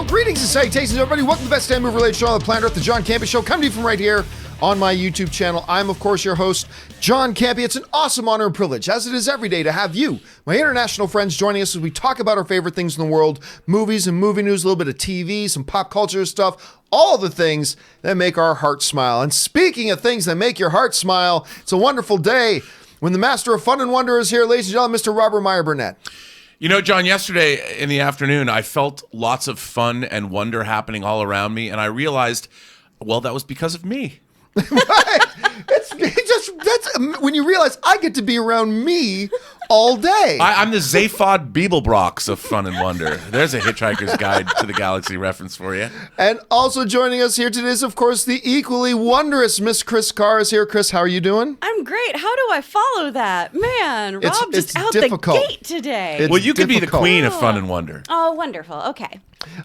greetings and salutations, everybody. Welcome to the best damn movie-related show on the planet Earth, the John Campea Show, coming to you from right here on my YouTube channel. I'm, of course, your host, John Campea. It's an awesome honor and privilege, as it is every day, to have you, my international friends, joining us as we talk about our favorite things in the world, movies and movie news, a little bit of TV, some pop culture stuff, all the things that make our hearts smile. And speaking of things that make your heart smile, it's a wonderful day when the master of fun and wonder is here, ladies and gentlemen, Mr. Robert Meyer Burnett. You know, John, yesterday in the afternoon, I felt lots of fun and wonder happening all around me, and I realized, well, that was because of me. Right? That's when you realize I get to be around me all day. I'm the Zaphod Beeblebrox of fun and wonder. There's a Hitchhiker's Guide to the Galaxy reference for you. And also joining us here today is, of course, the equally wondrous Miss Chris Carr is here. Chris, how are you doing? I'm great. How do I follow that? Man, Rob just out difficult. The gate today. It's well, you could be the difficult. queen of fun and wonder. Oh, wonderful. Okay.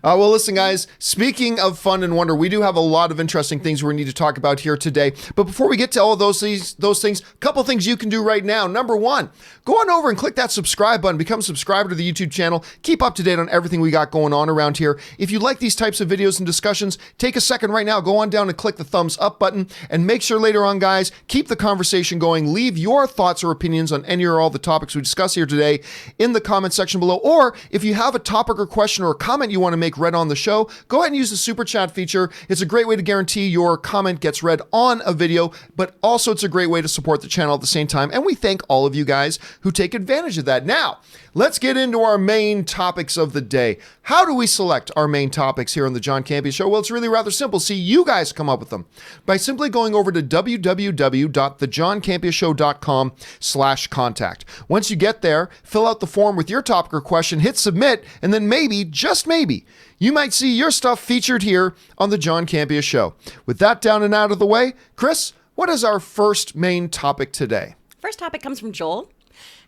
Well, listen, guys, speaking of fun and wonder, we do have a lot of interesting things we need to talk about here today. But before we get to all of those things, a couple things you can do right now. Number one, go on over and click that subscribe button. Become a subscriber to the YouTube channel. Keep up to date on everything we got going on around here. If you like these types of videos and discussions, take a second right now. Go on down and click the thumbs up button. And make sure later on, guys, keep the conversation going. Leave your thoughts or opinions on any or all the topics we discuss here today in the comment section below. Or if you have a topic or question or a comment you want to make read on the show, go ahead and use the super chat feature. It's a great way to guarantee your comment gets read on a video, but also it's a great way to support the channel at the same time. And we thank all of you guys who take advantage of that. Now, let's get into our main topics of the day. How do we select our main topics here on the John Campea Show? Well, it's really rather simple. See, you guys come up with them by simply going over to www.thejohncampeashow.com/contact. Once you get there, fill out the form with your topic or question, hit submit, and then maybe, just maybe, you might see your stuff featured here on the John Campea Show. With that down and out of the way, Chris, what is our first main topic today? First topic comes from Joel.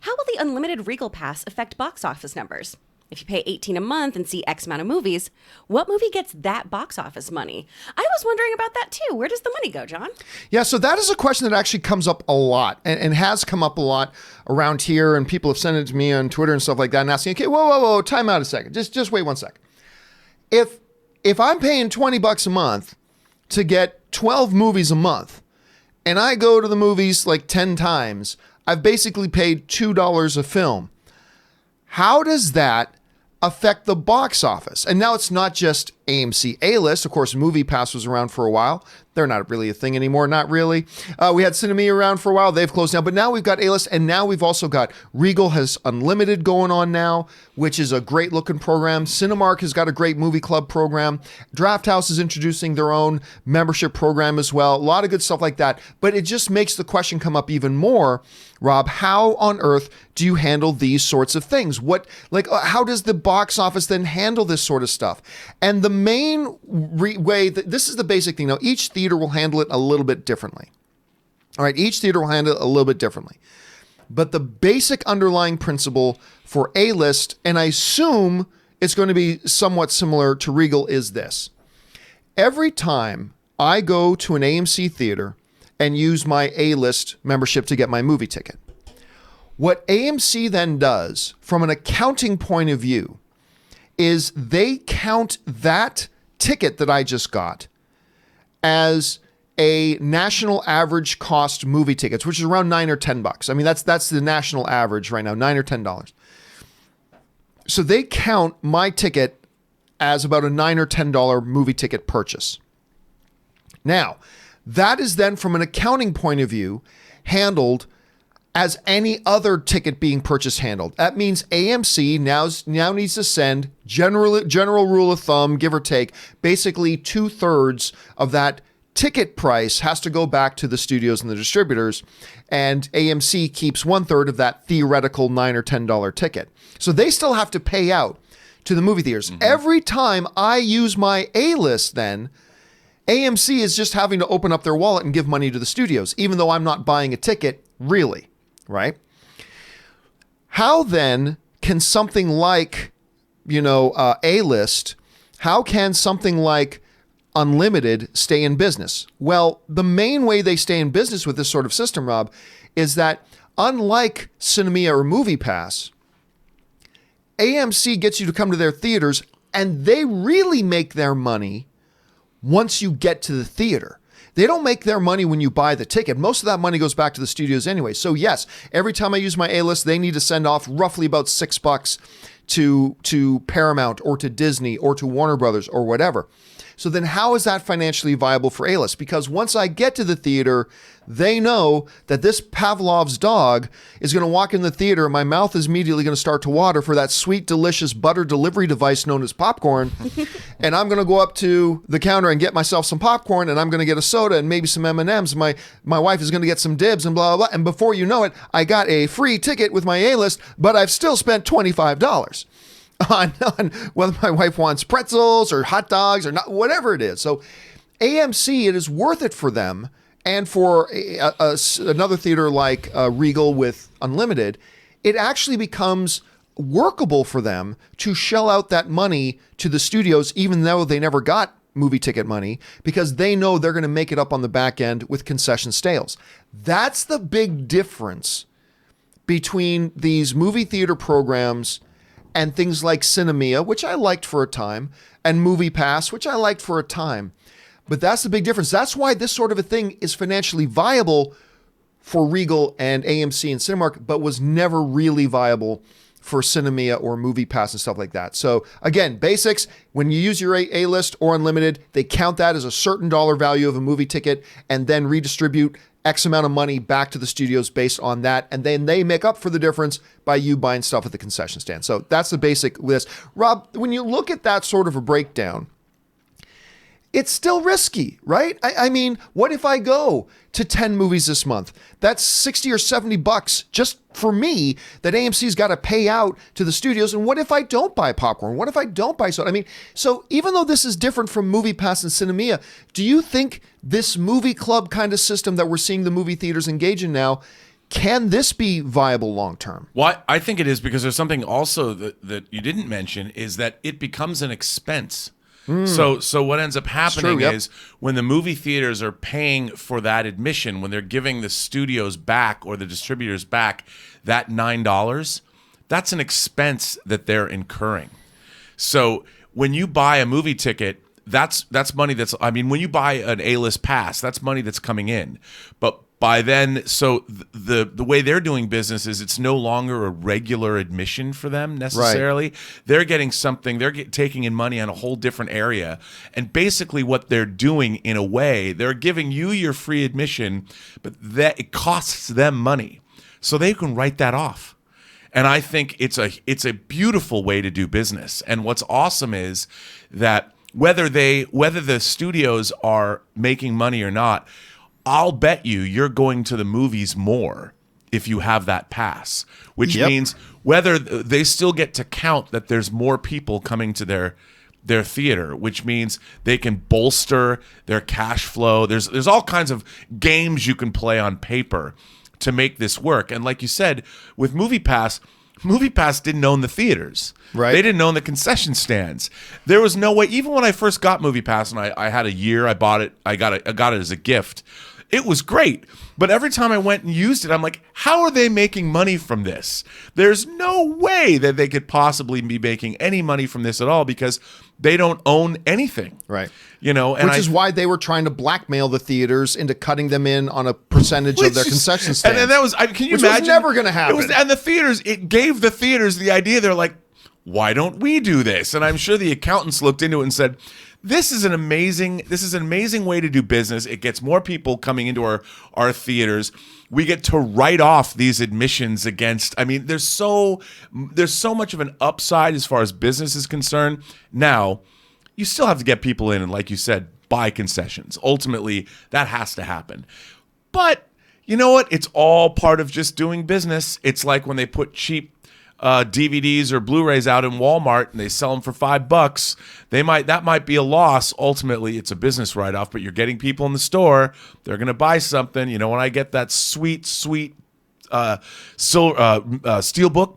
How will the unlimited Regal Pass affect box office numbers? If you pay $18 a month and see X amount of movies, what movie gets that box office money? I was wondering about that too. Where does the money go, John? Yeah, so that is a question that actually comes up a lot and has come up a lot around here, and people have sent it to me on Twitter and stuff like that and asking, okay, whoa, time out a second. Just wait one sec. If I'm paying $20 a month to get 12 movies a month, and I go to the movies like 10 times, I've basically paid $2 a film. How does that affect the box office? And now it's not just AMC A-List. Of course, MoviePass was around for a while. They're not really a thing anymore, not really. We had Cinema around for a while. They've closed down. But now we've got A-List, and now we've also got Regal has Unlimited going on now, which is a great-looking program. Cinemark has got a great movie club program. Draft House is introducing their own membership program as well. A lot of good stuff like that. But it just makes the question come up even more, Rob, how on earth do you handle these sorts of things? How does the box office then handle this sort of stuff? And the main way that this is the basic thing. Now, each theater will handle it a little bit differently. All right, each theater will handle it a little bit differently. But the basic underlying principle for A-List, and I assume it's going to be somewhat similar to Regal, is this. Every time I go to an AMC theater and use my A-List membership to get my movie ticket, what AMC then does from an accounting point of view is they count that ticket that I just got as a national average cost movie tickets, which is around $9 or $10. I mean, that's the national average right now, $9 or $10. So they count my ticket as about a $9 or $10 movie ticket purchase. Now, that is then from an accounting point of view handled as any other ticket being purchased handled. That means AMC now needs to send, general rule of thumb, give or take, basically 2/3 of that ticket price has to go back to the studios and the distributors, and AMC keeps 1/3 of that theoretical $9 or $10 ticket. So they still have to pay out to the movie theaters. Mm-hmm. Every time I use my A-List then, AMC is just having to open up their wallet and give money to the studios, even though I'm not buying a ticket, really. Right? How then can something like, A-List, how can something like Unlimited stay in business? Well, the main way they stay in business with this sort of system, Rob, is that unlike Cinema or MoviePass, AMC gets you to come to their theaters And they really make their money once you get to the theater. They don't make their money when you buy the ticket. Most of that money goes back to the studios anyway. So yes, every time I use my A-list, they need to send off roughly about $6 to Paramount or to Disney or to Warner Brothers or whatever. So then how is that financially viable for A-list? Because once I get to the theater, they know that this Pavlov's dog is going to walk in the theater and my mouth is immediately going to start to water for that sweet, delicious butter delivery device known as popcorn. And I'm going to go up to the counter and get myself some popcorn, and I'm going to get a soda and maybe some M&Ms. My wife is going to get some dibs and blah, blah, blah. And before you know it, I got a free ticket with my A-list, but I've still spent $25. On whether my wife wants pretzels or hot dogs or not, whatever it is. So AMC, it is worth it for them, and for another theater like Regal with Unlimited, it actually becomes workable for them to shell out that money to the studios, even though they never got movie ticket money, because they know they're going to make it up on the back end with concession sales. That's the big difference between these movie theater programs and things like Cinemia, which I liked for a time, and Movie Pass, which I liked for a time. But that's the big difference. That's why this sort of a thing is financially viable for Regal and AMC and Cinemark, but was never really viable for Cinemia or Movie Pass and stuff like that. So again, basics, when you use your A-list or Unlimited, they count that as a certain dollar value of a movie ticket and then redistribute X amount of money back to the studios based on that. And then they make up for the difference by you buying stuff at the concession stand. So that's the basic list. Rob, when you look at that sort of a breakdown, it's still risky, right? I mean, what if I go to 10 movies this month? That's 60 or 70 bucks just for me that AMC's got to pay out to the studios. And what if I don't buy popcorn? What if I don't buy soda? I mean, so even though this is different from Movie Pass and Cinemia, do you think this movie club kind of system that we're seeing the movie theaters engage in now, can this be viable long term? Well, I think it is, because there's something also that you didn't mention, is that it becomes an expense. So what ends up happening is when the movie theaters are paying for that admission, when they're giving the studios back or the distributors back that $9, that's an expense that they're incurring. So when you buy a movie ticket, that's money that's, I mean, when you buy an A-list pass, that's money that's coming in. But by then, so the way they're doing business is it's no longer a regular admission for them necessarily. Right. They're getting something, taking in money on a whole different area. And basically what they're doing, in a way, they're giving you your free admission, but that it costs them money. So they can write that off. And I think it's a beautiful way to do business. And what's awesome is that whether the studios are making money or not, I'll bet you're going to the movies more if you have that pass, which means whether they still get to count that there's more people coming to their theater, which means they can bolster their cash flow. There's all kinds of games you can play on paper to make this work. And like you said, with Movie Pass didn't own the theaters. Right. They didn't own the concession stands. There was no way, even when I first got Movie Pass and I had a year, I bought it, I got it as a gift. It was great. But every time I went and used it, I'm like, how are they making money from this? There's no way that they could possibly be making any money from this at all, because they don't own anything. Right. You know, and which is why they were trying to blackmail the theaters into cutting them in on a percentage of their concession stands. And that was, can you imagine? Was never going to happen. And the theaters, it gave the theaters the idea. They're like, why don't we do this? And I'm sure the accountants looked into it and said, this is an amazing way to do business. It gets more people coming into our theaters. We get to write off these admissions against, I mean, there's so much of an upside as far as business is concerned. Now, you still have to get people in and, like you said, buy concessions. Ultimately, that has to happen. But you know what? It's all part of just doing business. It's like when they put cheap DVDs or Blu-rays out in Walmart and they sell them for $5. That might be a loss. Ultimately, it's a business write-off, but you're getting people in the store. They're going to buy something. You know, when I get that sweet Steelbook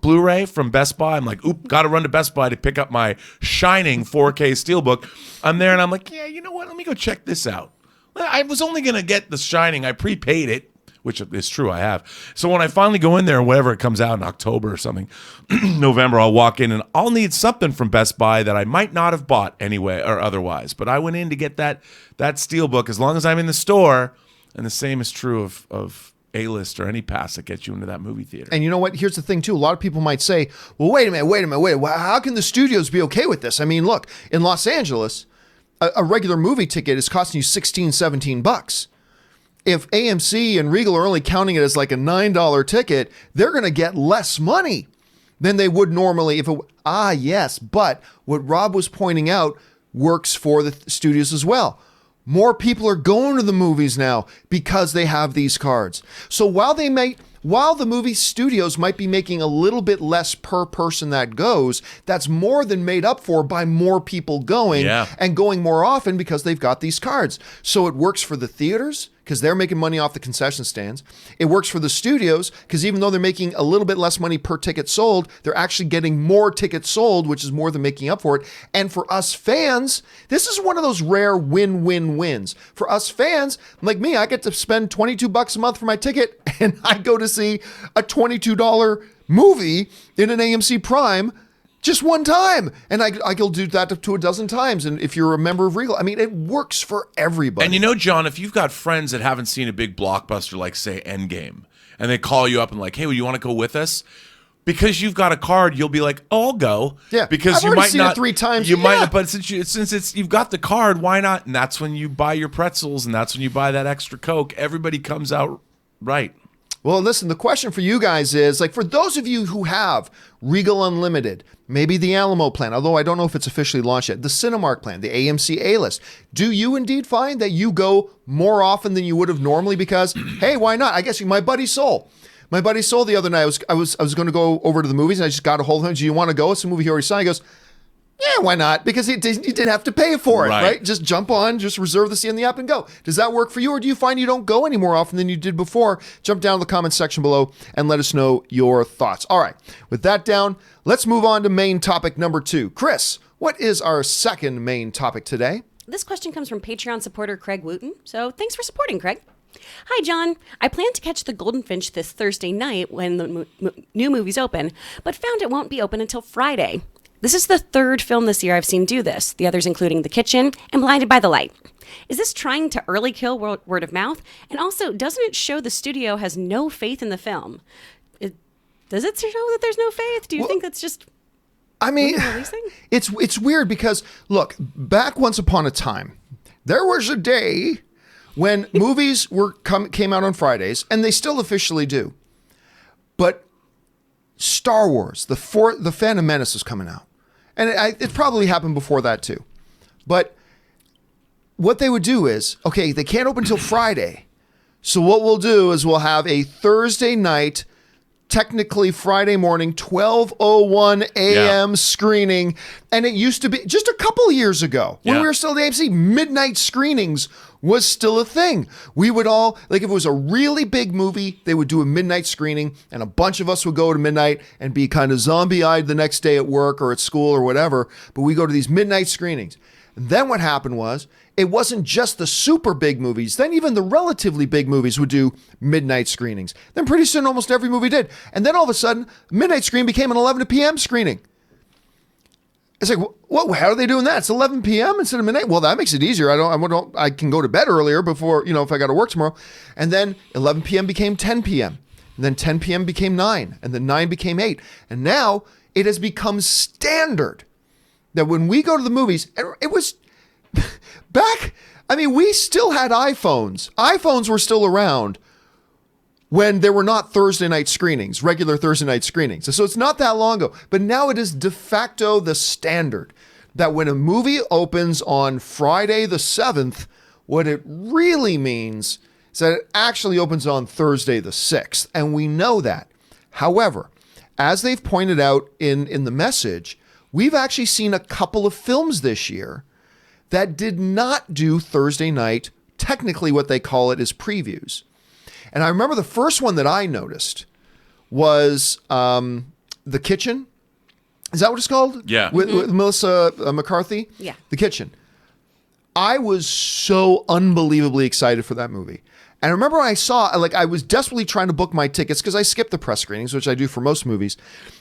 Blu-ray from Best Buy, I'm like, got to run to Best Buy to pick up my Shining 4K Steelbook. I'm there and I'm like, yeah, you know what? Let me go check this out. I was only going to get The Shining. I prepaid it which is true, I have. So when I finally go in there, and whenever it comes out in October or something, November, I'll walk in and I'll need something from Best Buy that I might not have bought anyway or otherwise. But I went in to get that Steelbook as long as I'm in the store, and the same is true of A-List or any pass that gets you into that movie theater. And you know what? Here's the thing, too. A lot of people might say, well, wait a minute. How can the studios be okay with this? I mean, look, in Los Angeles, a regular movie ticket is costing you $16, $17. If AMC and Regal are only counting it as like a $9 ticket, they're going to get less money than they would normally. Yes. But what Rob was pointing out works for the studios as well. More people are going to the movies now because they have these cards. So while the movie studios might be making a little bit less per person that goes, that's more than made up for by more people going and going more often because they've got these cards. So it works for the theaters because they're making money off the concession stands. It works for the studios because even though they're making a little bit less money per ticket sold, they're actually getting more tickets sold, which is more than making up for it. And for us fans, this is one of those rare win-win-wins. For us fans, like me, I get to spend $22 a month for my ticket and I go to see a $22 movie in an AMC Prime just one time. And I'll do that to a dozen times. And if you're a member of Regal, I mean, it works for everybody. And you know, John, if you've got friends that haven't seen a big blockbuster like, say, Endgame, and they call you up and like, hey, well, you want to go with us? Because you've got a card, you'll be like, "Oh, I'll go." Yeah, because I've you already might seen not. It 3 times. You might not, but since you've got the card, why not? And that's when you buy your pretzels, and that's when you buy that extra Coke. Everybody comes out right. Well, listen, the question for you guys is, like, for those of you who have Regal Unlimited, maybe the Alamo plan, although I don't know if it's officially launched yet, the Cinemark plan, the AMC A-List, do you indeed find that you go more often than you would have normally? Because, hey, why not? I guess my buddy Soul the other night, I was going to go over to the movies, and I just got a hold of him. Do you want to go? It's a movie he already saw. He goes, yeah, why not? Because you didn't have to pay for it, right? Just jump on, just reserve the seat in the app and go. Does that work for you, or do you find you don't go any more often than you did before? Jump down to the comments section below and let us know your thoughts. All right, with that down, let's move on to main topic number 2. Chris, what is our second main topic today? This question comes from Patreon supporter Craig Wooten, so thanks for supporting, Craig. Hi, John. I plan to catch the Golden Finch this Thursday night when the new movies open, but found it won't be open until Friday. This is the third film this year I've seen do this, the others including The Kitchen and Blinded by the Light. Is this trying to early kill word of mouth? And also, doesn't it show the studio has no faith in the film? Does it show that there's no faith? Do you think that's just... I mean, it's weird because, look, back once upon a time, there was a day when movies came out on Fridays, and they still officially do. But Star Wars, the Phantom Menace is coming out. And it probably happened before that too. But what they would do is, okay, they can't open until Friday. So what we'll do is we'll have a Thursday night, technically Friday morning, 12:01 a.m. screening. And it used to be, just a couple years ago, when we were still at AMC, midnight screenings was still a thing. We would all, like if it was a really big movie, they would do a midnight screening and a bunch of us would go to midnight and be kind of zombie-eyed the next day at work or at school or whatever. But we go to these midnight screenings. And then what happened was, it wasn't just the super big movies. Then even the relatively big movies would do midnight screenings. Then pretty soon almost every movie did. And then all of a sudden, midnight screen became an 11 p.m. screening. It's like, what? How are they doing that? It's 11 p.m. instead of midnight. Well, that makes it easier. I can go to bed earlier before, if I got to work tomorrow. And then 11 p.m. became 10 p.m. And then 10 p.m. became 9. And then 9 became 8. And now it has become standard that when we go to the movies, it was back. I mean, we still had iPhones. iPhones were still around when there were not Thursday night screenings, regular Thursday night screenings. So it's not that long ago. But now it is de facto the standard that when a movie opens on Friday the 7th, what it really means is that it actually opens on Thursday the 6th. And we know that. However, as they've pointed out in the message, we've actually seen a couple of films this year that did not do Thursday night. Technically, what they call it is previews. And I remember the first one that I noticed was The Kitchen. Is that what it's called? Yeah. With Melissa McCarthy? Yeah. The Kitchen. I was so unbelievably excited for that movie. And I remember when I saw, like, I was desperately trying to book my tickets because I skipped the press screenings, which I do for most movies.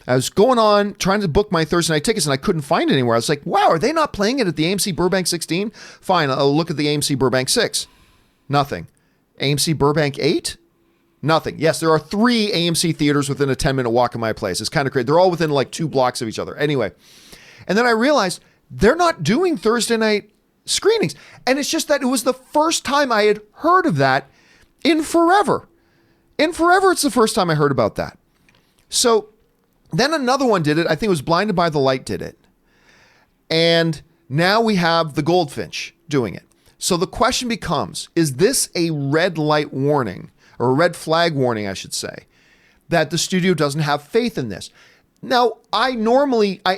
I was going on trying to book my Thursday night tickets and I couldn't find it anywhere. I was like, wow, are they not playing it at the AMC Burbank 16? Fine, I'll look at the AMC Burbank 6. Nothing. AMC Burbank 8? Nothing. Yes, there are 3 AMC theaters within a 10-minute walk of my place. It's kind of crazy. They're all within like 2 blocks of each other. Anyway, and then I realized they're not doing Thursday night screenings. And it's just that it was the first time I had heard of that in forever. In forever, it's the first time I heard about that. So then another one did it. I think it was Blinded by the Light did it. And now we have the Goldfinch doing it. So the question becomes, is this a red light warning, or a red flag warning, I should say, that the studio doesn't have faith in this? Now, I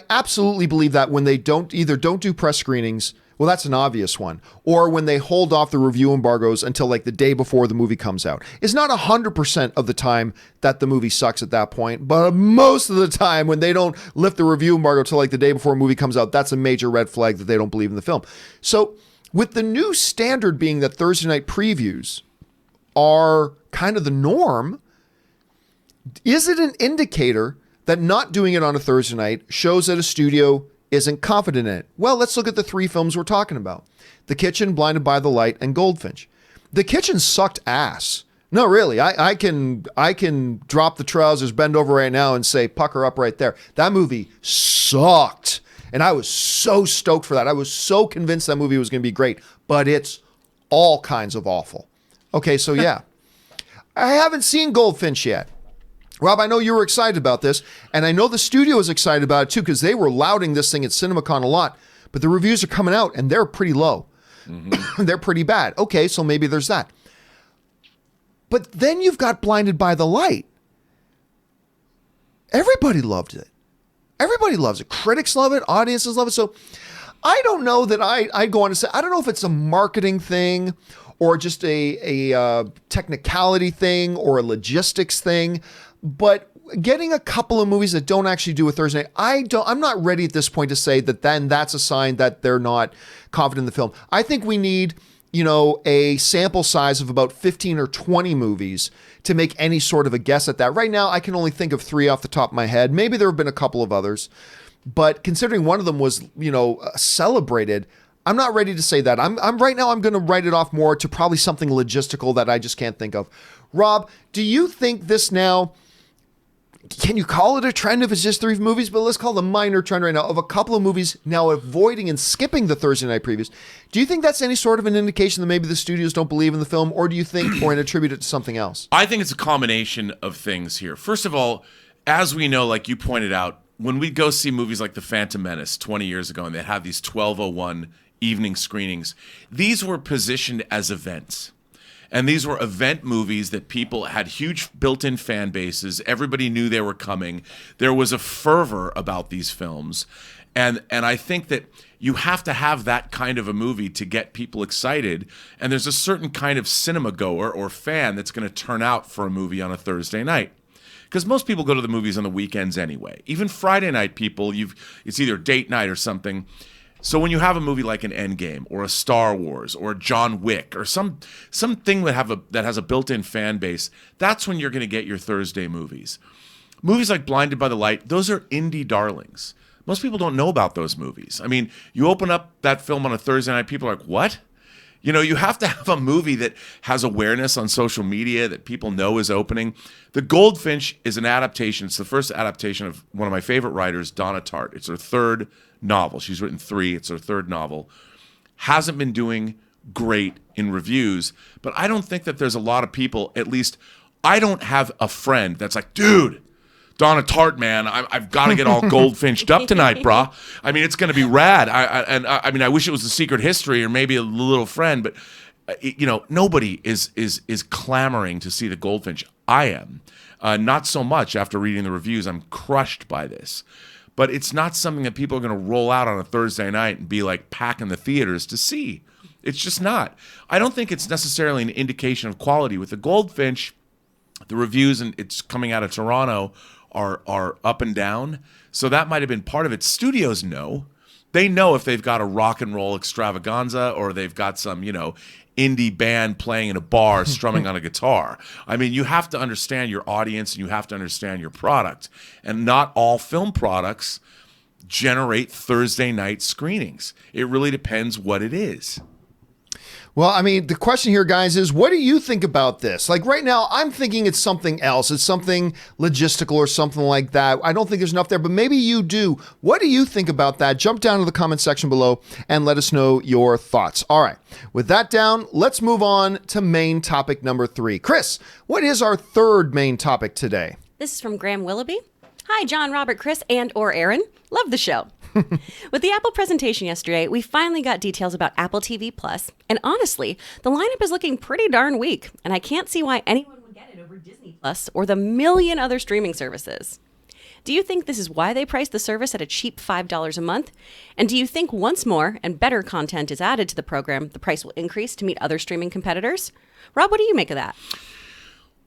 absolutely believe that when they don't do press screenings, well, that's an obvious one, or when they hold off the review embargoes until like the day before the movie comes out. It's not 100% of the time that the movie sucks at that point, but most of the time when they don't lift the review embargo till like the day before a movie comes out, that's a major red flag that they don't believe in the film. So with the new standard being that Thursday night previews are kind of the norm, is it an indicator that not doing it on a Thursday night shows that a studio isn't confident in it? Well, let's look at the 3 films we're talking about. The Kitchen, Blinded by the Light, and Goldfinch. The Kitchen sucked ass. No, really. I can drop the trousers, bend over right now and say, pucker up right there. That movie sucked. And I was so stoked for that. I was so convinced that movie was going to be great, but it's all kinds of awful. Okay, so yeah. I haven't seen Goldfinch yet. Rob, I know you were excited about this, and I know the studio is excited about it too, because they were lauding this thing at CinemaCon a lot, but the reviews are coming out and they're pretty low. Mm-hmm. They're pretty bad. Okay, so maybe there's that. But then you've got Blinded by the Light. Everybody loved it. Everybody loves it. Critics love it. Audiences love it. So I don't know that I go on to say, I don't know if it's a marketing thing or just a technicality thing or a logistics thing. But getting a couple of movies that don't actually do a Thursday night, I'm not ready at this point to say that then that's a sign that they're not confident in the film. I think we need, a sample size of about 15 or 20 movies to make any sort of a guess at that. Right now, I can only think of 3 off the top of my head. Maybe there have been a couple of others, but considering one of them was, celebrated, I'm not ready to say that. I'm right now, I'm going to write it off more to probably something logistical that I just can't think of. Rob, do you think this now, can you call it a trend if it's just 3 movies? But let's call it a minor trend right now of a couple of movies now avoiding and skipping the Thursday night previews. Do you think that's any sort of an indication that maybe the studios don't believe in the film, or do you think, or attribute it to something else? I think it's a combination of things here. First of all, as we know, like you pointed out, when we go see movies like The Phantom Menace 20 years ago and they have these 12:01 evening screenings, these were positioned as events. And these were event movies that people had huge built-in fan bases. Everybody knew they were coming. There was a fervor about these films. And I think that you have to have that kind of a movie to get people excited. And there's a certain kind of cinema goer or fan that's going to turn out for a movie on a Thursday night. Because most people go to the movies on the weekends anyway. Even Friday night people, it's either date night or something. So when you have a movie like an Endgame or a Star Wars or a John Wick or something that has a built-in fan base, that's when you're going to get your Thursday movies. Movies like Blinded by the Light, those are indie darlings. Most people don't know about those movies. I mean, you open up that film on a Thursday night, people are like, what? You have to have a movie that has awareness on social media that people know is opening. The Goldfinch is an adaptation. It's the first adaptation of one of my favorite writers, Donna Tartt. It's her 3rd novel. She's written 3. It's her 3rd novel. Hasn't been doing great in reviews, but I don't think that there's a lot of people, at least I don't have a friend that's like, dude, Donna Tartt, man, I've got to get all Goldfinched up tonight, brah. I mean, it's going to be rad. I mean, I wish it was a Secret History or maybe a little friend, but nobody is clamoring to see the Goldfinch. I am. Not so much after reading the reviews. I'm crushed by this. But it's not something that people are going to roll out on a Thursday night and be like packing the theaters to see. It's just not. I don't think it's necessarily an indication of quality. With the Goldfinch, the reviews, and it's coming out of Toronto, are up and down. So that might have been part of it. Studios know. They know if they've got a rock and roll extravaganza or they've got some, indie band playing in a bar strumming on a guitar. I mean, you have to understand your audience and you have to understand your product. And not all film products generate Thursday night screenings. It really depends what it is. Well, I mean, the question here, guys, is what do you think about this? Like right now, I'm thinking it's something else. It's something logistical or something like that. I don't think there's enough there, but maybe you do. What do you think about that? Jump down to the comment section below and let us know your thoughts. All right. With that down, let's move on to main topic number 3. Chris, what is our third main topic today? This is from Graham Willoughby. Hi, John, Robert, Chris, and or Aaron. Love the show. With the Apple presentation yesterday, we finally got details about Apple TV Plus, and honestly, the lineup is looking pretty darn weak, and I can't see why anyone would get it over Disney Plus or the million other streaming services. Do you think this is why they priced the service at a cheap $5 a month? And do you think once more and better content is added to the program, the price will increase to meet other streaming competitors? Rob, what do you make of that?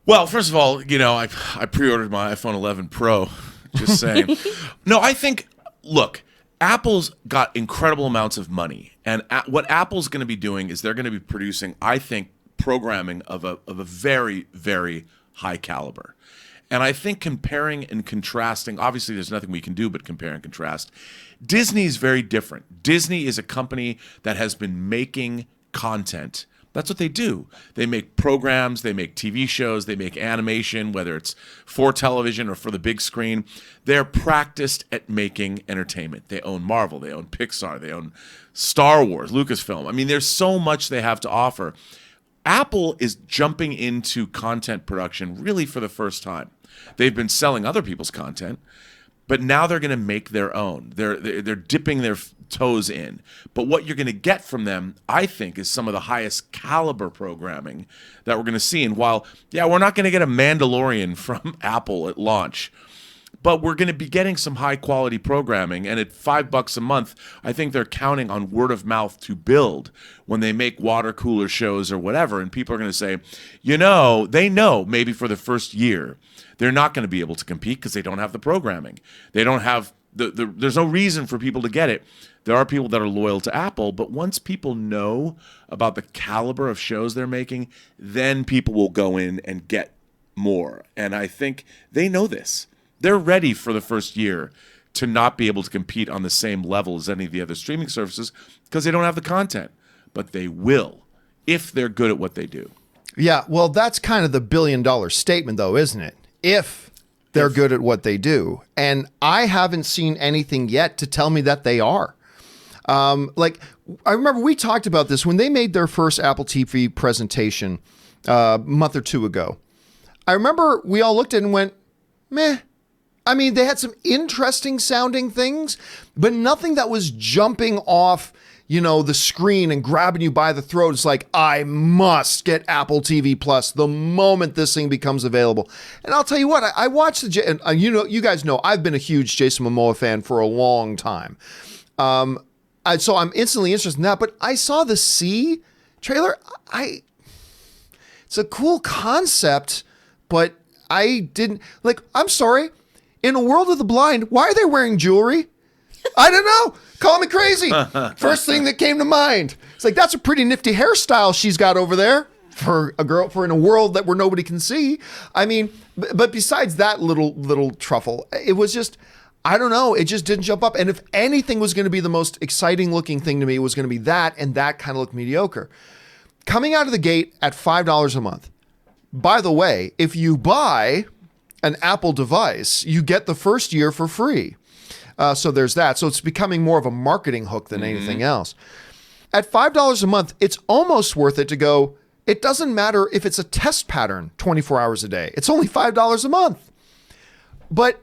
Well, first of all, I pre-ordered my iPhone 11 Pro, just saying. No, I think, look, Apple's got incredible amounts of money. And what Apple's going to be doing is they're going to be producing, I think, programming of a very, very high caliber. And I think comparing and contrasting, obviously there's nothing we can do but compare and contrast. Disney is very different. Disney is a company that has been making content. That's what they do. They make programs, they make TV shows, they make animation, whether it's for television or for the big screen. They're practiced at making entertainment. They own Marvel, they own Pixar, they own Star Wars, Lucasfilm. I mean, there's so much they have to offer. Apple is jumping into content production really for the first time. They've been selling other people's content, but now they're going to make their own. They're dipping their toes in. But what you're going to get from them, I think, is some of the highest caliber programming that we're going to see. And while, we're not going to get a Mandalorian from Apple at launch, but we're going to be getting some high quality programming. And at $5 a month, I think they're counting on word of mouth to build when they make water cooler shows or whatever. And people are going to say, they know maybe for the first year, they're not going to be able to compete because they don't have the programming. They don't have there's no reason for people to get it. There are people that are loyal to Apple, but once people know about the caliber of shows they're making, then people will go in and get more. And I think they know this. They're ready for the first year to not be able to compete on the same level as any of the other streaming services because they don't have the content. But they will if they're good at what they do. Yeah, well, that's kind of the billion-dollar statement, though, isn't it? If they're good at what they do. And I haven't seen anything yet to tell me that they are. I remember we talked about this when they made their first Apple TV presentation a month or two ago. I remember we all looked at it and went, meh. I mean, they had some interesting sounding things, but nothing that was jumping off, the screen and grabbing you by the throat. It's like, I must get Apple TV Plus the moment this thing becomes available. And I'll tell you what, I watched you guys know, I've been a huge Jason Momoa fan for a long time. So I'm instantly interested in that, but I saw the C trailer. It's a cool concept, but I didn't I'm sorry. In a world of the blind, why are they wearing jewelry? I don't know. Call me crazy. First thing that came to mind. It's like, that's a pretty nifty hairstyle she's got over there for a girl, for in a world where nobody can see. I mean, but besides that little truffle, it was just, I don't know. It just didn't jump up. And if anything was going to be the most exciting looking thing to me, it was going to be that, and that kind of looked mediocre. Coming out of the gate at $5 a month. By the way, if you buy an Apple device, you get the first year for free. So there's that. So it's becoming more of a marketing hook than anything else. At $5 a month, it's almost worth it to go, it doesn't matter if it's a test pattern 24 hours a day. It's only $5 a month. But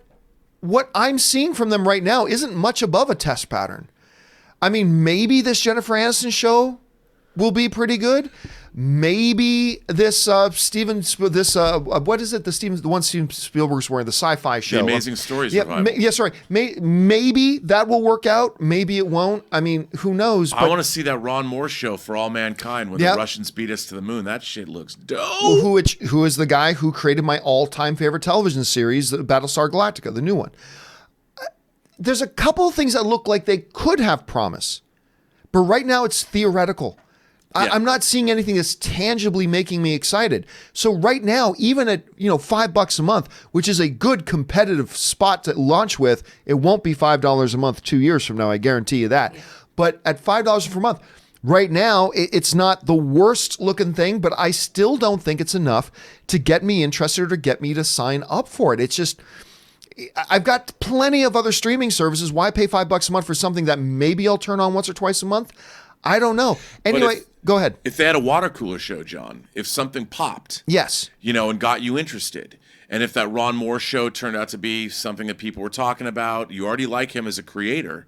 what I'm seeing from them right now isn't much above a test pattern. I mean, maybe this Jennifer Aniston show will be pretty good. Maybe this what is it? The one Steven Spielberg's wearing, the sci-fi show. The Amazing Stories revival. Sorry. Maybe that will work out. Maybe it won't. I mean, who knows? I want to see that Ron Moore show for All Mankind when the Russians beat us to the moon. That shit looks dope. Who is the guy who created my all-time favorite television series, Battlestar Galactica, the new one. There's a couple of things that look like they could have promise, but right now it's theoretical. Yeah. I'm not seeing anything that's tangibly making me excited. So right now, even at $5 a month, which is a good competitive spot to launch with, it won't be $5 a month 2 years from now. I guarantee you that. But at $5 per month, right now, it's not the worst looking thing, but I still don't think it's enough to get me interested or to get me to sign up for it. It's just, I've got plenty of other streaming services. Why pay $5 a month for something that maybe I'll turn on once or twice a month? I don't know. Anyway, go ahead. If they had a water cooler show, John, if something popped, yes, and got you interested, and if that Ron Moore show turned out to be something that people were talking about, you already like him as a creator,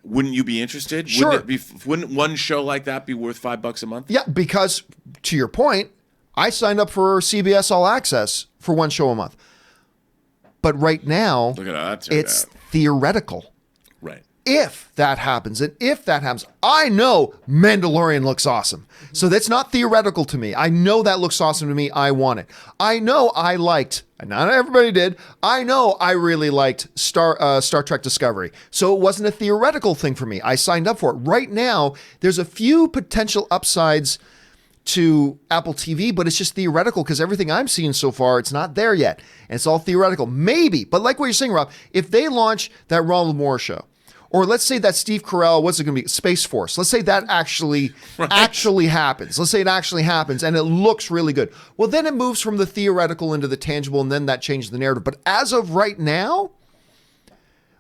wouldn't you be interested? Sure. Wouldn't one show like that be worth $5 a month? Yeah, because to your point, I signed up for CBS All Access for one show a month. But right now, Look at how that turned it's out. theoretical. Right. If that happens, and if that happens, I know Mandalorian looks awesome. So that's not theoretical to me. I know that looks awesome to me. I want it. I know I liked, and not everybody did, I know I really liked Star Trek Discovery. So it wasn't a theoretical thing for me. I signed up for it. Right now, there's a few potential upsides to Apple TV, but it's just theoretical because everything I'm seeing so far, it's not there yet. And it's all theoretical. Maybe, but like what you're saying, Rob, if they launch that Ronald Moore show, or let's say that Steve Carell, what's it going to be? Space Force. Let's say that actually happens. Let's say it actually happens and it looks really good. Well, then it moves from the theoretical into the tangible, and then that changes the narrative. But as of right now,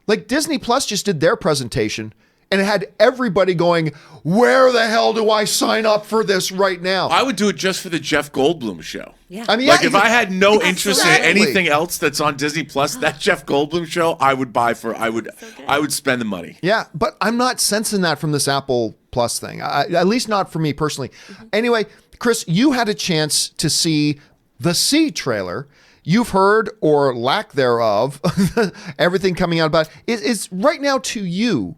like Disney Plus just did their presentation and it had everybody going, where the hell do I sign up for this right now? I would do it just for the Jeff Goldblum show. Yeah. I mean, Like if I had no interest exactly. in anything else that's on Disney Plus, that Jeff Goldblum show I would buy for. I would spend the money. Yeah, but I'm not sensing that from this Apple Plus thing. At least not for me personally. Anyway, Chris, you had a chance to see the C trailer. You've heard, or lack thereof, everything coming out about it. Is right now to you,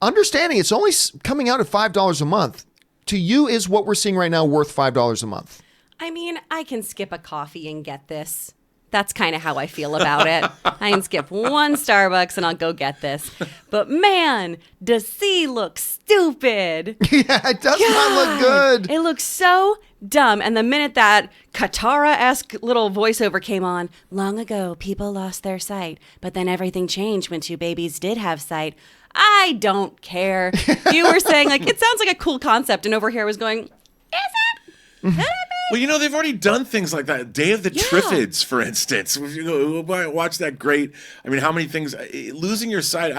understanding it's only coming out at $5 a month, to you is what we're seeing right now worth $5 a month? I mean, I can skip a coffee and get this. That's kind of how I feel about it. I can skip one Starbucks and I'll go get this. But man, does C look stupid. Yeah, it does not look good. It looks so dumb. And the minute that Katara-esque little voiceover came on, long ago, people lost their sight. But then everything changed when two babies did have sight. I don't care. You were saying, like, it sounds like a cool concept. And over here I was going, is it? Could it be? Well, they've already done things like that. Day of the Triffids, for instance. If you go watch that great. I mean, how many things? Losing your sight.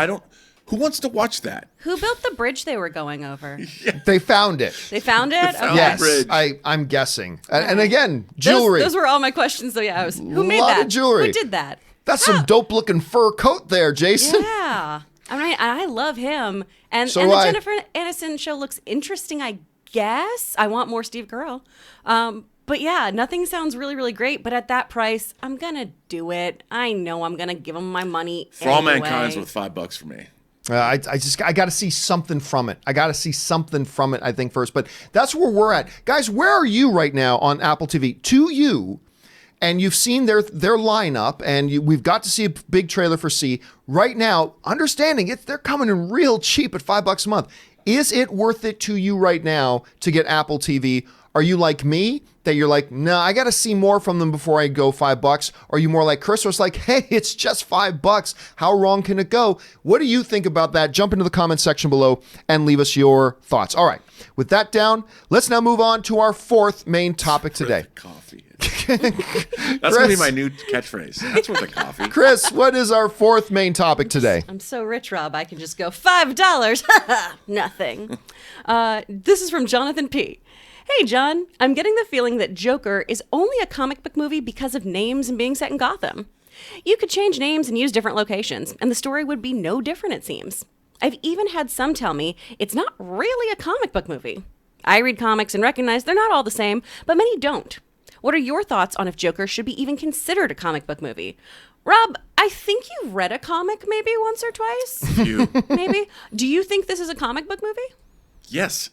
Who wants to watch that? Who built the bridge they were going over? They found it. They found it? found Okay. Yes, bridge. I'm guessing. And again, jewelry. Those were all my questions. So yeah, who made Lot that? of jewelry. Who did that? That's some dope-looking fur coat there, Jason. Yeah. I mean, I love him. And So the do I. Jennifer Aniston show looks interesting, I guess. I want more Steve Carell. But yeah, nothing sounds really, really great. But at that price, I'm going to do it. I know I'm going to give him my money For All anyway. Mankind's worth $5 for me. I got to see something from it. I think first, but that's where we're at. Guys, where are you right now on Apple TV? To you, and you've seen their lineup, and we've got to see a big trailer for C. Right now, understanding they're coming in real cheap at $5 a month. Is it worth it to you right now to get Apple TV? Are you like me, that you're like, no, I got to see more from them before I go $5? Are you more like Chris, where it's like, hey, it's just $5. How wrong can it go? What do you think about that? Jump into the comment section below and leave us your thoughts. All right, with that down, let's now move on to our fourth main topic today. Coffee. That's going to be my new catchphrase. That's worth a coffee. Chris, what is our fourth main topic today? I'm so rich, Rob. I can just go $5. Nothing. This is from Jonathan P. Hey, John, I'm getting the feeling that Joker is only a comic book movie because of names and being set in Gotham. You could change names and use different locations, and the story would be no different, it seems. I've even had some tell me it's not really a comic book movie. I read comics and recognize they're not all the same, but many don't. What are your thoughts on if Joker should be even considered a comic book movie? Rob, I think you've read a comic maybe once or twice. You. Maybe. Do you think this is a comic book movie? Yes.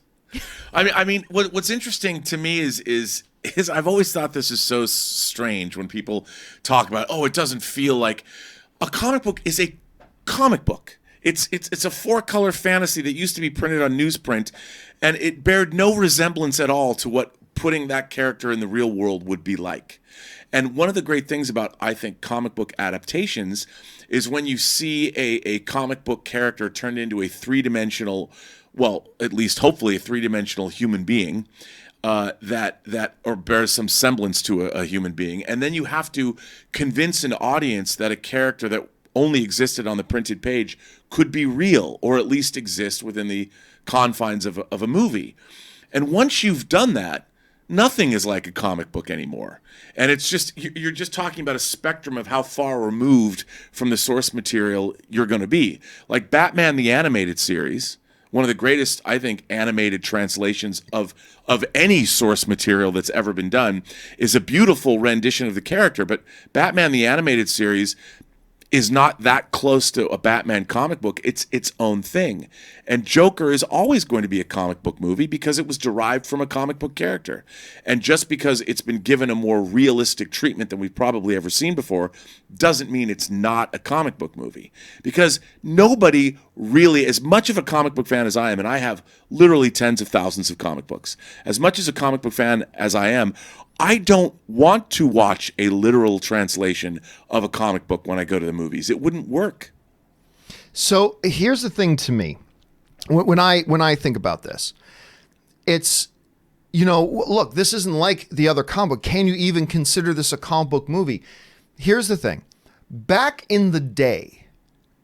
I mean, what's interesting to me is I've always thought this is so strange when people talk about, it doesn't feel like a comic book is a comic book. It's a 4-color fantasy that used to be printed on newsprint, and it bared no resemblance at all to what putting that character in the real world would be like. And one of the great things about, I think, comic book adaptations is when you see a comic book character turned into a three-dimensional, well, at least hopefully a three-dimensional human being, that or bears some semblance to a human being, and then you have to convince an audience that a character that only existed on the printed page could be real, or at least exist within the confines of a movie. And once you've done that, nothing is like a comic book anymore. And it's just, you're just talking about a spectrum of how far removed from the source material you're going to be. Like Batman the Animated Series, one of the greatest, I think, animated translations of any source material that's ever been done, is a beautiful rendition of the character. But Batman the Animated Series is not that close to a Batman comic book. It's its own thing. And Joker is always going to be a comic book movie because it was derived from a comic book character. And just because it's been given a more realistic treatment than we've probably ever seen before doesn't mean it's not a comic book movie. Because nobody really, as much of a comic book fan as I am, and I have literally tens of thousands of comic books, as much as a comic book fan as I am, I don't want to watch a literal translation of a comic book when I go to the movies. It wouldn't work. So here's the thing to me. When I think about this, it's, look, this isn't like the other comic book. Can you even consider this a comic book movie? Here's the thing. Back in the day,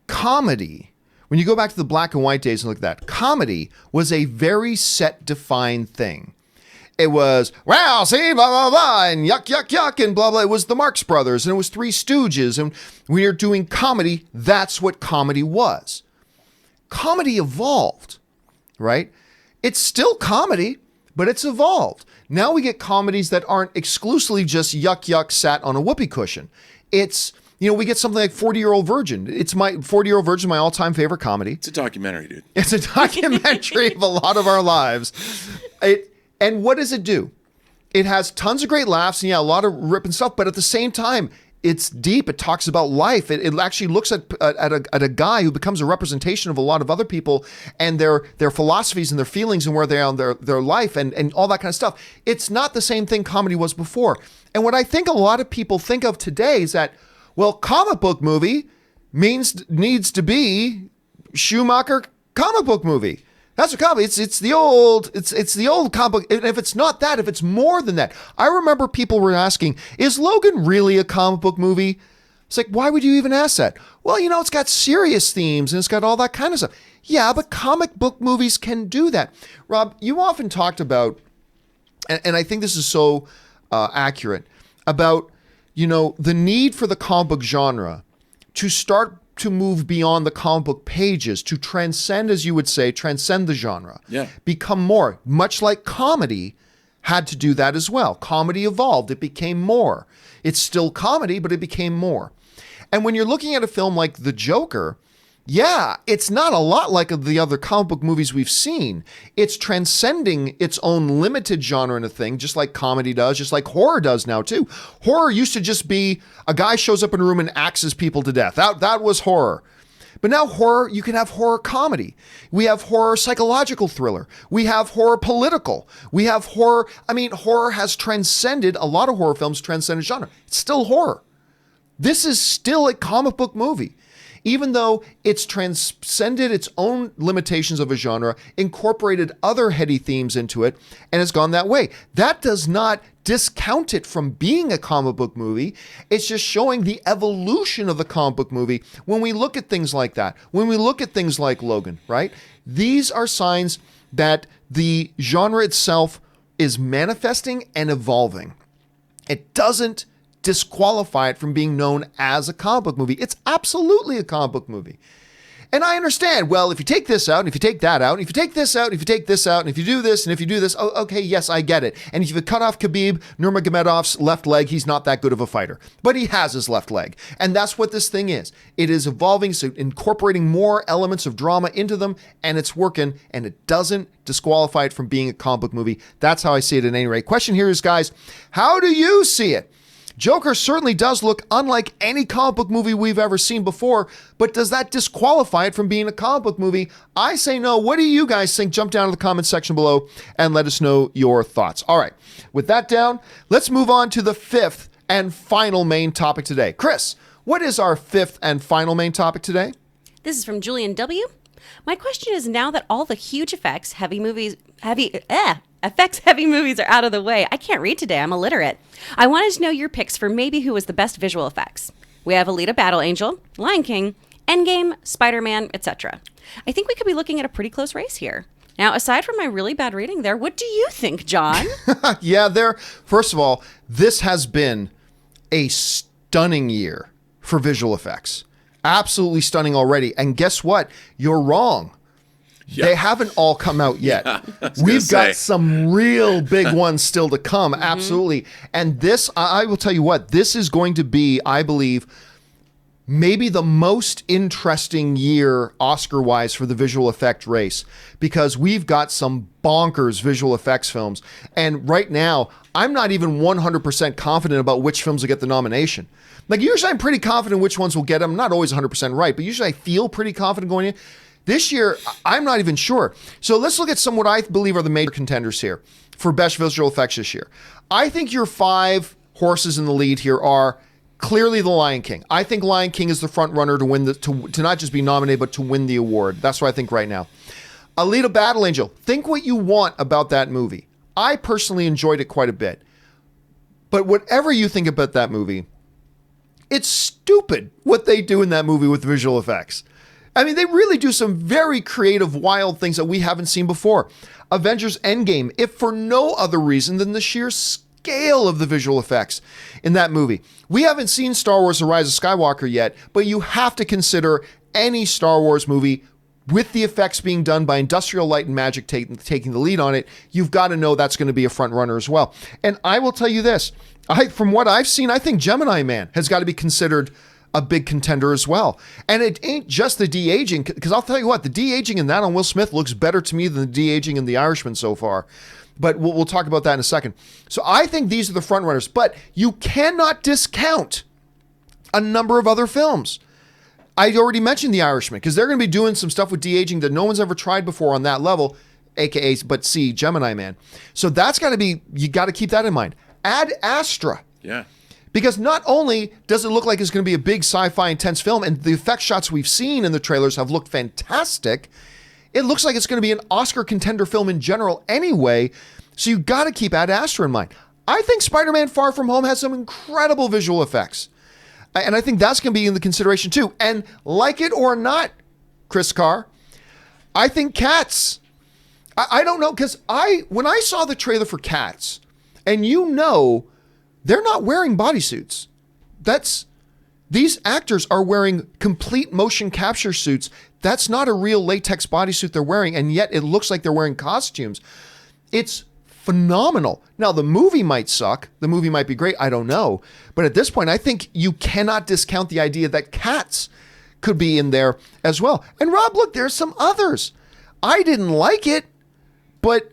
comedy, when you go back to the black and white days and look at that, comedy was a very set, defined thing. It was, well, see, blah, blah, blah, and yuck, yuck, yuck, and blah, blah. It was the Marx Brothers, and it was Three Stooges. And when you're doing comedy, that's what comedy was. Comedy evolved, right? It's still comedy, but it's evolved. Now we get comedies that aren't exclusively just yuck, yuck, sat on a whoopee cushion. It's, we get something like 40-Year-Old Virgin. It's my 40-Year-Old Virgin, my all-time favorite comedy. It's a documentary, dude. It's a documentary of a lot of our lives. And what does it do? It has tons of great laughs and a lot of ripping stuff, but at the same time, it's deep. It talks about life. It actually looks at a guy who becomes a representation of a lot of other people and their philosophies and their feelings and where they are in their life and all that kind of stuff. It's not the same thing comedy was before. And what I think a lot of people think of today is that, well, comic book movie needs to be Schumacher comic book movie. That's what comic. It's the old comic book. And if it's not that, if it's more than that, I remember people were asking, "Is Logan really a comic book movie?" It's like, why would you even ask that? Well, it's got serious themes and it's got all that kind of stuff. Yeah, but comic book movies can do that. Rob, you often talked about, and I think this is so accurate, about the need for the comic book genre to start to move beyond the comic book pages, to transcend, as you would say, transcend the genre. Yeah. Become more, much like comedy had to do that as well. Comedy evolved. It became more. It's still comedy, but it became more. And when you're looking at a film like The Joker, it's not a lot like the other comic book movies we've seen. It's transcending its own limited genre in a thing, just like comedy does, just like horror does now too. Horror used to just be a guy shows up in a room and axes people to death. That was horror. But now horror, you can have horror comedy. We have horror psychological thriller. We have horror political. We have horror. Horror has transcended, a lot of horror films transcended genre. It's still horror. This is still a comic book movie. Even though it's transcended its own limitations of a genre, incorporated other heady themes into it, and has gone that way. That does not discount it from being a comic book movie. It's just showing the evolution of the comic book movie when we look at things like that, when we look at things like Logan, right? These are signs that the genre itself is manifesting and evolving. It doesn't disqualify it from being known as a comic book movie. It's absolutely a comic book movie. And I understand, well, if you take this out, and if you take that out, and if you take this out, and if you take this out, and if you do this, and if you do this, oh, okay, yes, I get it. And if you cut off Khabib Nurmagomedov's left leg, he's not that good of a fighter. But he has his left leg. And that's what this thing is. It is evolving, so incorporating more elements of drama into them, and it's working, and it doesn't disqualify it from being a comic book movie. That's how I see it at any rate. Question here is, guys, how do you see it? Joker certainly does look unlike any comic book movie we've ever seen before, but does that disqualify it from being a comic book movie? I say no. What do you guys think? Jump down to the comment section below and let us know your thoughts. All right, with that down, let's move on to the fifth and final main topic today. Chris, what is our fifth and final main topic today? This is from Julian W. My question is, now that all the huge effects-heavy movies are out of the way, I can't read today, I'm illiterate. I wanted to know your picks for maybe who was the best visual effects. We have Alita Battle Angel, Lion King, Endgame, Spider-Man, etc. I think we could be looking at a pretty close race here. Now, aside from my really bad reading there, what do you think, John? Yeah, first of all, this has been a stunning year for visual effects. Absolutely stunning already. And guess what? You're wrong. Yeah. They haven't all come out yet. Yeah, we've got some real big ones still to come. Mm-hmm. Absolutely. And this, I will tell you what, this is going to be, I believe, maybe the most interesting year Oscar-wise for the visual effect race, because we've got some bonkers visual effects films. And right now, I'm not even 100% confident about which films will get the nomination. Like, usually I'm pretty confident which ones will get them. I'm not always 100% right, but usually I feel pretty confident going in. This year, I'm not even sure. So let's look at some what I believe are the major contenders here for best visual effects this year. I think your 5 horses in the lead here are clearly The Lion King. I think Lion King is the front runner to win to not just be nominated, but to win the award. That's what I think right now. Alita Battle Angel. Think what you want about that movie. I personally enjoyed it quite a bit. But whatever you think about that movie, it's stupid what they do in that movie with visual effects. I mean, they really do some very creative, wild things that we haven't seen before. Avengers Endgame, if for no other reason than the sheer scale of the visual effects in that movie. We haven't seen Star Wars: The Rise of Skywalker yet, but you have to consider any Star Wars movie with the effects being done by Industrial Light and Magic taking the lead on it. You've got to know that's going to be a front runner as well. And I will tell you this, from what I've seen, I think Gemini Man has got to be considered a big contender as well. And it ain't just the de-aging, because I'll tell you what, the de-aging in that on Will Smith looks better to me than the de-aging in The Irishman so far. But we'll talk about that in a second. So I think these are the front runners, but you cannot discount a number of other films. I already mentioned The Irishman, because they're going to be doing some stuff with de-aging that no one's ever tried before on that level, aka, but see, Gemini Man. So that's got to be, you got to keep that in mind. Ad Astra. Yeah. Because not only does it look like it's going to be a big sci-fi intense film, and the effect shots we've seen in the trailers have looked fantastic, it looks like it's going to be an Oscar contender film in general anyway, so you got to keep Ad Astra in mind. I think Spider-Man Far From Home has some incredible visual effects, and I think that's going to be in the consideration too. And like it or not, Chris Carr, I think Cats. I don't know, because when I saw the trailer for Cats, and they're not wearing bodysuits. These actors are wearing complete motion capture suits. That's not a real latex bodysuit they're wearing, and yet it looks like they're wearing costumes. It's phenomenal. Now, the movie might suck. The movie might be great. I don't know. But at this point, I think you cannot discount the idea that Cats could be in there as well. And Rob, look, there's some others. I didn't like it, but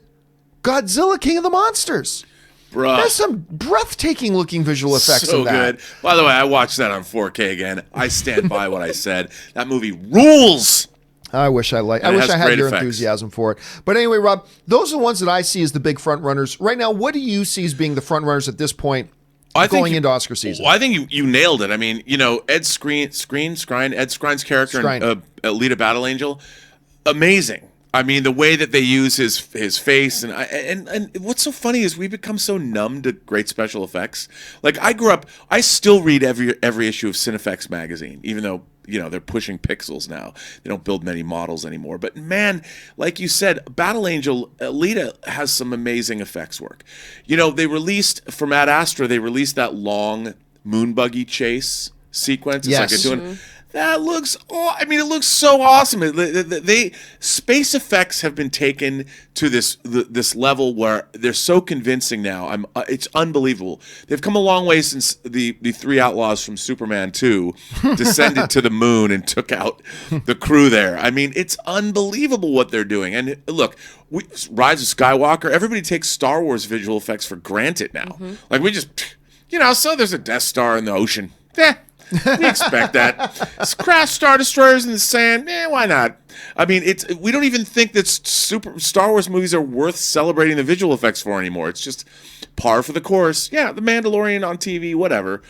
Godzilla King of the Monsters. Bruh. There's some breathtaking looking visual effects in that. So good. By the way, I watched that on 4K again. I stand by what I said. That movie rules. I wish I had your enthusiasm for it. But anyway, Rob, those are the ones that I see as the big front runners. Right now, what do you see as being the front runners at this point going into Oscar season? Well, I think you nailed it. I mean, Ed Skrine's character in Alita Battle Angel, amazing. I mean, the way that they use his face and what's so funny is we become so numb to great special effects. Like, I grew up, I still read every issue of Cinefex magazine, even though they're pushing pixels now. They don't build many models anymore. But man, like you said, Battle Angel, Alita has some amazing effects work. They released from Ad Astra, they released that long moon buggy chase sequence. It's yes. like they're doing. That looks, it looks so awesome. Space effects have been taken to this level where they're so convincing now. It's unbelievable. They've come a long way since the three outlaws from Superman 2 descended to the moon and took out the crew there. I mean, it's unbelievable what they're doing. And look, Rise of Skywalker, everybody takes Star Wars visual effects for granted now. Mm-hmm. Like, we just... So there's a Death Star in the ocean. We expect that. Crash Star Destroyers in the sand. Why not? I mean, we don't even think that Star Wars movies are worth celebrating the visual effects for anymore. It's just par for the course. Yeah, The Mandalorian on TV, whatever.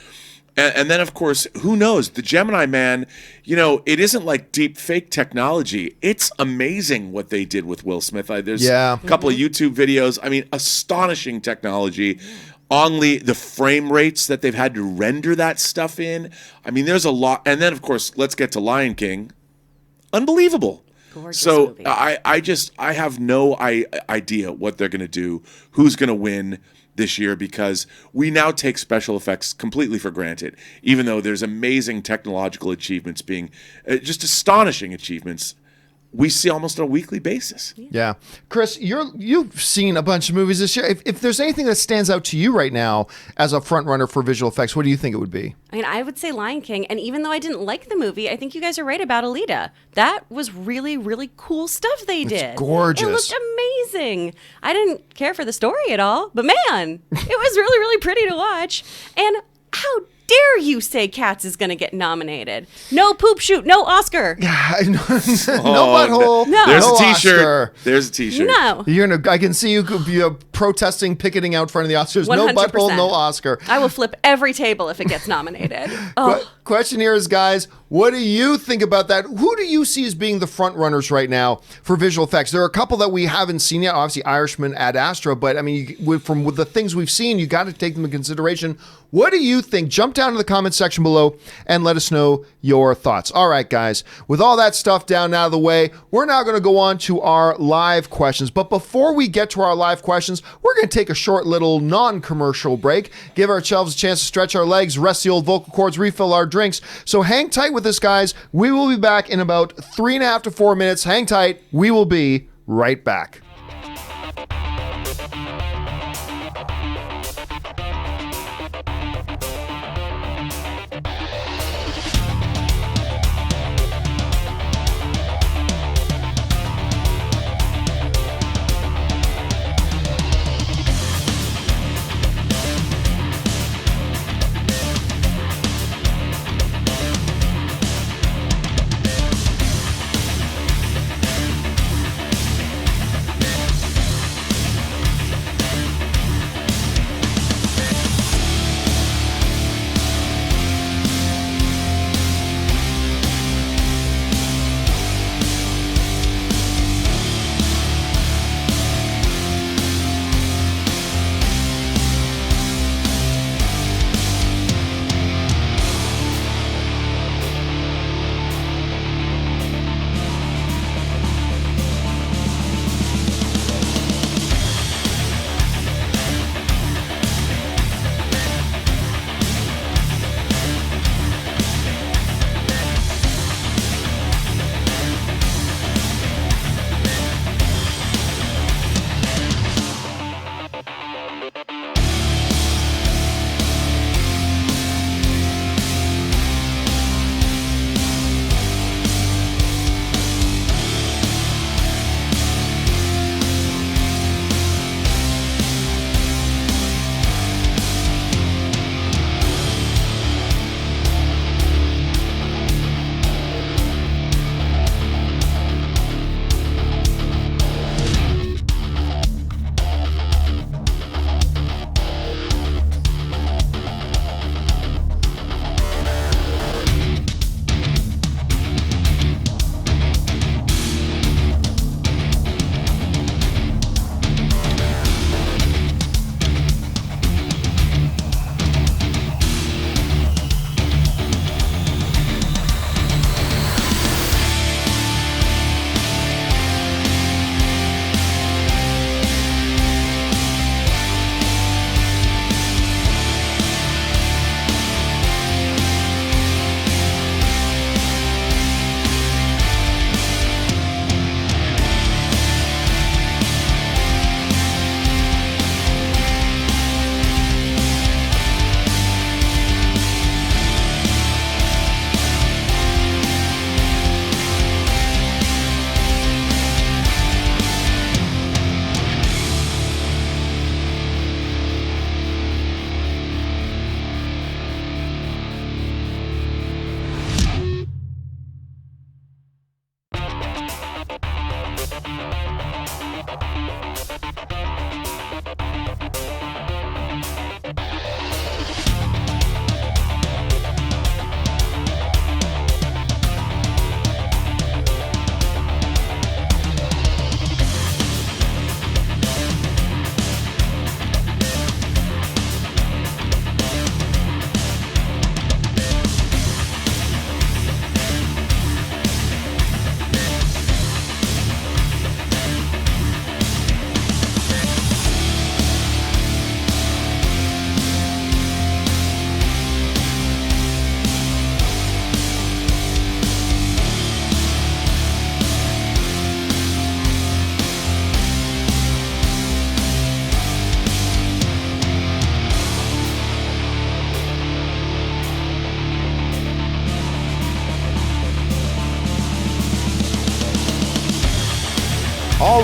And then, of course, who knows? The Gemini Man, it isn't like deep fake technology. It's amazing what they did with Will Smith. There's a couple of YouTube videos. I mean, astonishing technology. Only the frame rates that they've had to render that stuff in. I mean, there's a lot. And then, of course, let's get to Lion King. Unbelievable. Gorgeous movie. So I have no idea what they're going to do, who's going to win this year, because we now take special effects completely for granted, even though there's amazing technological achievements being just astonishing achievements we see almost on a weekly basis. Yeah. Chris, you've seen a bunch of movies this year. If there's anything that stands out to you right now as a front runner for visual effects, what do you think it would be? I mean, I would say Lion King, and even though I didn't like the movie, I think you guys are right about Alita. That was really, really cool stuff they did. It's gorgeous. It looked amazing. I didn't care for the story at all, but man, it was really, really pretty to watch. And how dare you say Cats is going to get nominated? No poop shoot, no Oscar. No butthole. No. There's no a T-shirt. Oscar. There's a T-shirt. No. I can see you could be protesting, picketing out front of the Oscars. 100%. No butthole, no Oscar. I will flip every table if it gets nominated. Question here is, guys, what do you think about that? Who do you see as being the front runners right now for visual effects? There are a couple that we haven't seen yet. Obviously, Irishman, Ad Astra, but I mean, with the things we've seen, you got to take them into consideration. What do you think? Jump down to the comment section below and let us know your thoughts. All right, guys, with all that stuff down out of the way, we're now going to go on to our live questions. But before we get to our live questions, we're going to take a short little non-commercial break, give ourselves a chance to stretch our legs, rest the old vocal cords, refill our drinks. So hang tight with us, guys. We will be back in about 3.5 to 4 minutes. Hang tight. We will be right back.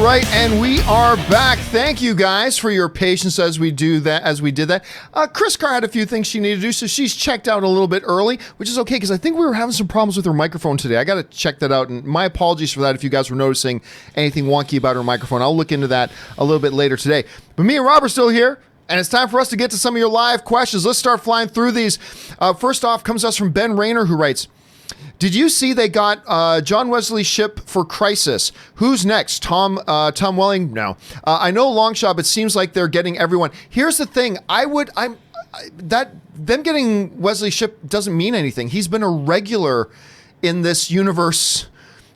All right, and we are back. Thank you guys for your patience as we did that. Chris Carr had a few things she needed to do, so she's checked out a little bit early, which is okay because I think we were having some problems with her microphone today. I got to check that out, and my apologies for that if you guys were noticing anything wonky about her microphone. I'll look into that a little bit later today. But me and Rob are still here. And it's time for us to get to some of your live questions. Let's start flying through these. First off comes us from Ben Rayner, who writes, did you see they got John Wesley Shipp for Crisis? Who's next? Tom Welling? No. I know Longshot, but it seems like they're getting everyone. Here's the thing. Them getting Wesley Shipp doesn't mean anything. He's been a regular in this universe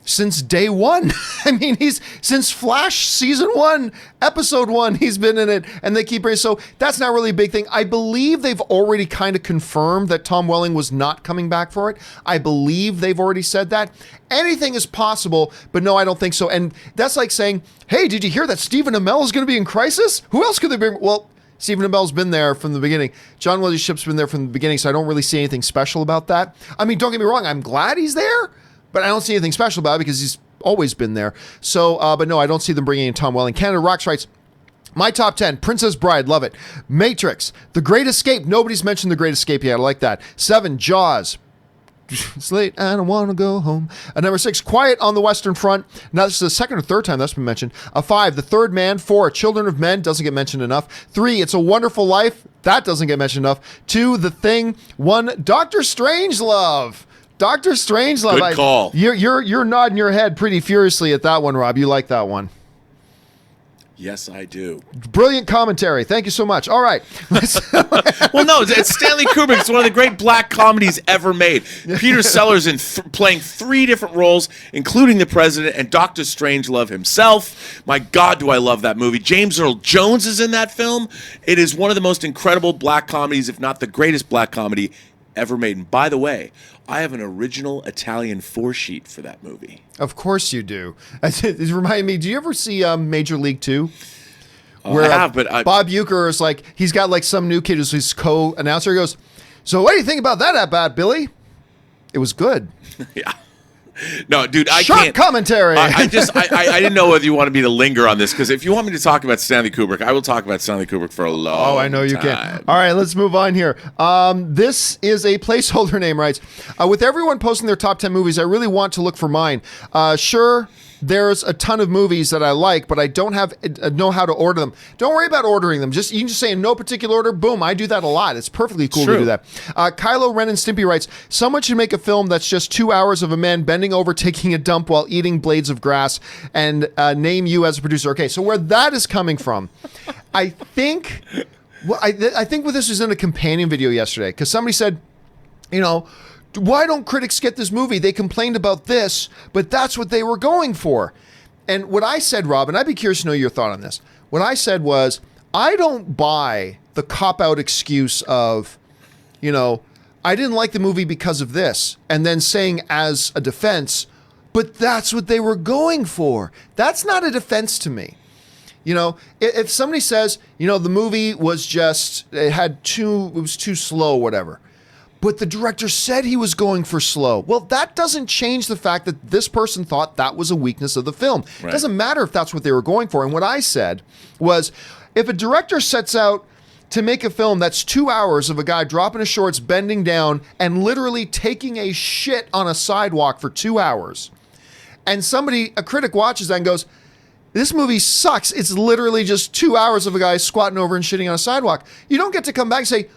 since day one. I mean, he's since Flash season 1, episode 1, he's been in it, and they keep bringing. So that's not really a big thing. I believe they've already kind of confirmed that Tom Welling was not coming back for it. I believe they've already said that. Anything is possible, but no, I don't think so. And that's like saying, hey, did you hear that Stephen Amell is going to be in Crisis? Who else could they bring? Well, Stephen Amell's been there from the beginning. John Wesley Shipp's been there from the beginning, so I don't really see anything special about that. I mean, don't get me wrong, I'm glad he's there, but I don't see anything special about it because he's always been there. So, but no, I don't see them bringing in Tom Welling. Canada Rocks writes, my top 10, Princess Bride, love it. Matrix, The Great Escape. Nobody's mentioned The Great Escape yet. I like that. 7, Jaws. It's late, I don't want to go home. Number 6, Quiet on the Western Front. Now, this is the second or third time that's been mentioned. 5, The Third Man. 4, Children of Men. Doesn't get mentioned enough. 3, It's a Wonderful Life. That doesn't get mentioned enough. 2, The Thing. 1, Doctor Strangelove. Doctor Strangelove. Good call. You're nodding your head pretty furiously at that one, Rob. You like that one. Yes, I do. Brilliant commentary. Thank you so much. All right. Well, no, it's Stanley Kubrick. It's one of the great black comedies ever made. Peter Sellers playing 3 different roles, including the president and Dr. Strangelove himself. My God, do I love that movie. James Earl Jones is in that film. It is one of the most incredible black comedies, if not the greatest black comedy ever made. And by the way, I have an original Italian 4-sheet for that movie. Of course you do. It reminded me, do you ever see Major League 2? Where I have, but Bob Uecker is like, he's got like some new kid who's his co-announcer. He goes, so what do you think about that at-bat, Billy? It was good. Yeah. No, dude, I Sharp can't. Commentary. I didn't know whether you wanted me to linger on this, because if you want me to talk about Stanley Kubrick, I will talk about Stanley Kubrick for a long time. Oh, I know you can. All right, let's move on here. This is a placeholder name, writes, with everyone posting their top 10 movies, I really want to look for mine. Sure, there's a ton of movies that I like, but I don't know how to order them. Don't worry about ordering them. You can just say in no particular order. Boom, I do that a lot. It's perfectly cool to do that. Kylo Ren and Stimpy writes, someone should make a film that's just 2 hours of a man bending over, taking a dump while eating blades of grass, and name you as a producer. Okay, so where that is coming from, I think this was in a companion video yesterday, because somebody said, why don't critics get this movie? They complained about this, but that's what they were going for. And what I said, Rob, and I'd be curious to know your thought on this. What I said was, I don't buy the cop-out excuse of, I didn't like the movie because of this, and then saying as a defense, but that's what they were going for. That's not a defense to me. If somebody says, the movie was it was too slow, whatever. But the director said he was going for slow. Well, that doesn't change the fact that this person thought that was a weakness of the film. Right. It doesn't matter if that's what they were going for. And what I said was, if a director sets out to make a film that's 2 hours of a guy dropping his shorts, bending down, and literally taking a shit on a sidewalk for 2 hours, and a critic watches that and goes, this movie sucks. It's literally just 2 hours of a guy squatting over and shitting on a sidewalk. You don't get to come back and say,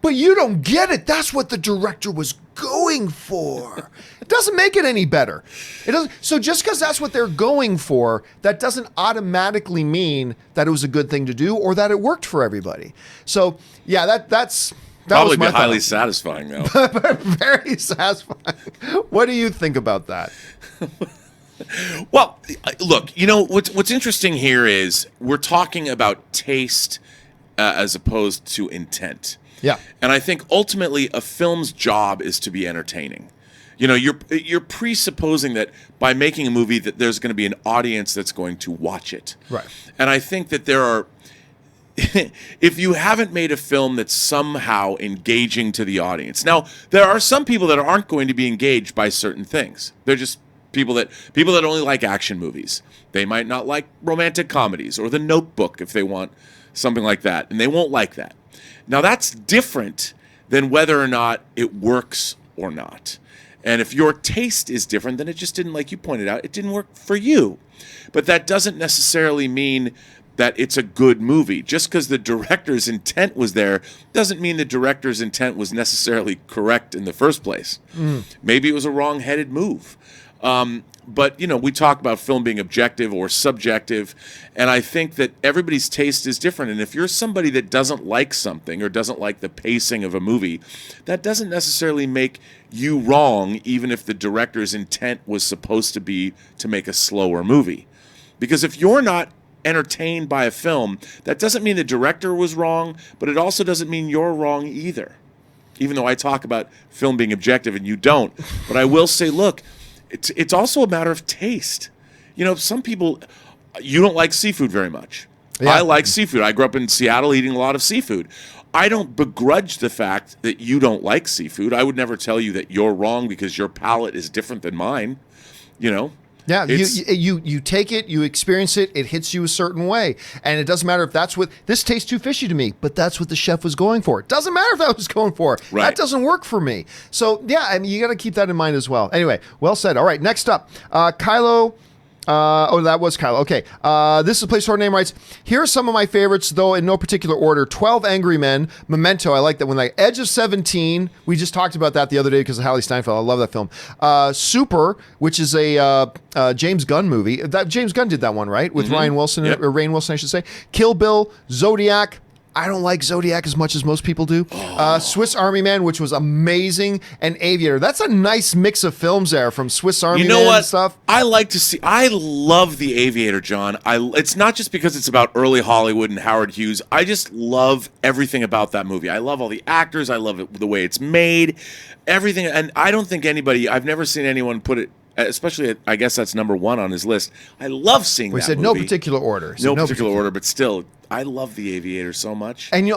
but you don't get it. That's what the director was going for. It doesn't make it any better. It doesn't. So just because that's what they're going for, that doesn't automatically mean that it was a good thing to do or that it worked for everybody. So yeah, that probably was my be highly satisfying though. Very satisfying. What do you think about that? Well, look, what's interesting here is we're talking about taste as opposed to intent. Yeah. And I think ultimately a film's job is to be entertaining. You're presupposing that by making a movie that there's going to be an audience that's going to watch it. Right. And I think that there are if you haven't made a film that's somehow engaging to the audience. Now, there are some people that aren't going to be engaged by certain things. They're just people that only like action movies. They might not like romantic comedies or The Notebook if they want something like that, and they won't like that. Now that's different than whether or not it works or not. And if your taste is different, then it just didn't, like you pointed out, it didn't work for you. But that doesn't necessarily mean that it's a good movie. Just because the director's intent was there doesn't mean the director's intent was necessarily correct in the first place. Maybe it was a wrong-headed move. But, we talk about film being objective or subjective, and I think that everybody's taste is different. And if you're somebody that doesn't like something or doesn't like the pacing of a movie, that doesn't necessarily make you wrong, even if the director's intent was supposed to be to make a slower movie. Because if you're not entertained by a film, that doesn't mean the director was wrong, but it also doesn't mean you're wrong either. Even though I talk about film being objective and you don't. But I will say, look, it's also a matter of taste. Some people, you don't like seafood very much. Yeah. I like seafood. I grew up in Seattle eating a lot of seafood. I don't begrudge the fact that you don't like seafood. I would never tell you that you're wrong because your palate is different than mine. Yeah, you take it, you experience it, it hits you a certain way. And it doesn't matter if that's what, this tastes too fishy to me, but that's what the chef was going for. It doesn't matter if that was going for. Right. That doesn't work for me. So, yeah, you got to keep that in mind as well. Anyway, well said. All right, next up, Kylo. That was Kylo. Okay. This is a placeholder name writes, here are some of my favorites, though in no particular order. 12 Angry Men, Memento, I like that one. Like Edge of 17, we just talked about that the other day because of Hallie Steinfeld. I love that film. Super, which is a James Gunn movie. That James Gunn did that one, right? With Ryan Wilson, or Rainn Wilson, I should say. Kill Bill, Zodiac. I don't like Zodiac as much as most people do. Swiss Army Man, which was amazing, and Aviator. That's a nice mix of films there from Swiss Army Man and stuff. I love The Aviator, John. It's not just because it's about early Hollywood and Howard Hughes. I just love everything about that movie. I love all the actors. I love it, the way it's made, everything. And I don't think I've never seen anyone put it, especially, I guess that's number one on his list. I love seeing that movie. We said no particular order. No particular order, but still, I love The Aviator so much. And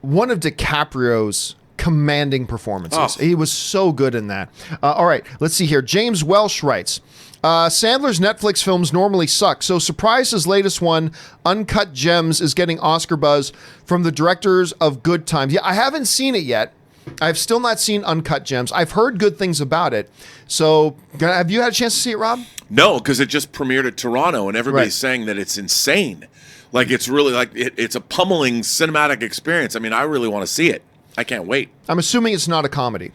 one of DiCaprio's commanding performances. He was so good in that. All right, let's see here. James Welsh writes, Sandler's Netflix films normally suck, so surprised his latest one, Uncut Gems, is getting Oscar buzz from the directors of Good Times. Yeah, I haven't seen it yet. I've still not seen Uncut Gems. I've heard good things about it. So, have you had a chance to see it, Rob? No, because it just premiered at Toronto, and everybody's saying that it's insane. Like, it's really like it's a pummeling cinematic experience. I mean, I really want to see it. I can't wait. I'm assuming it's not a comedy.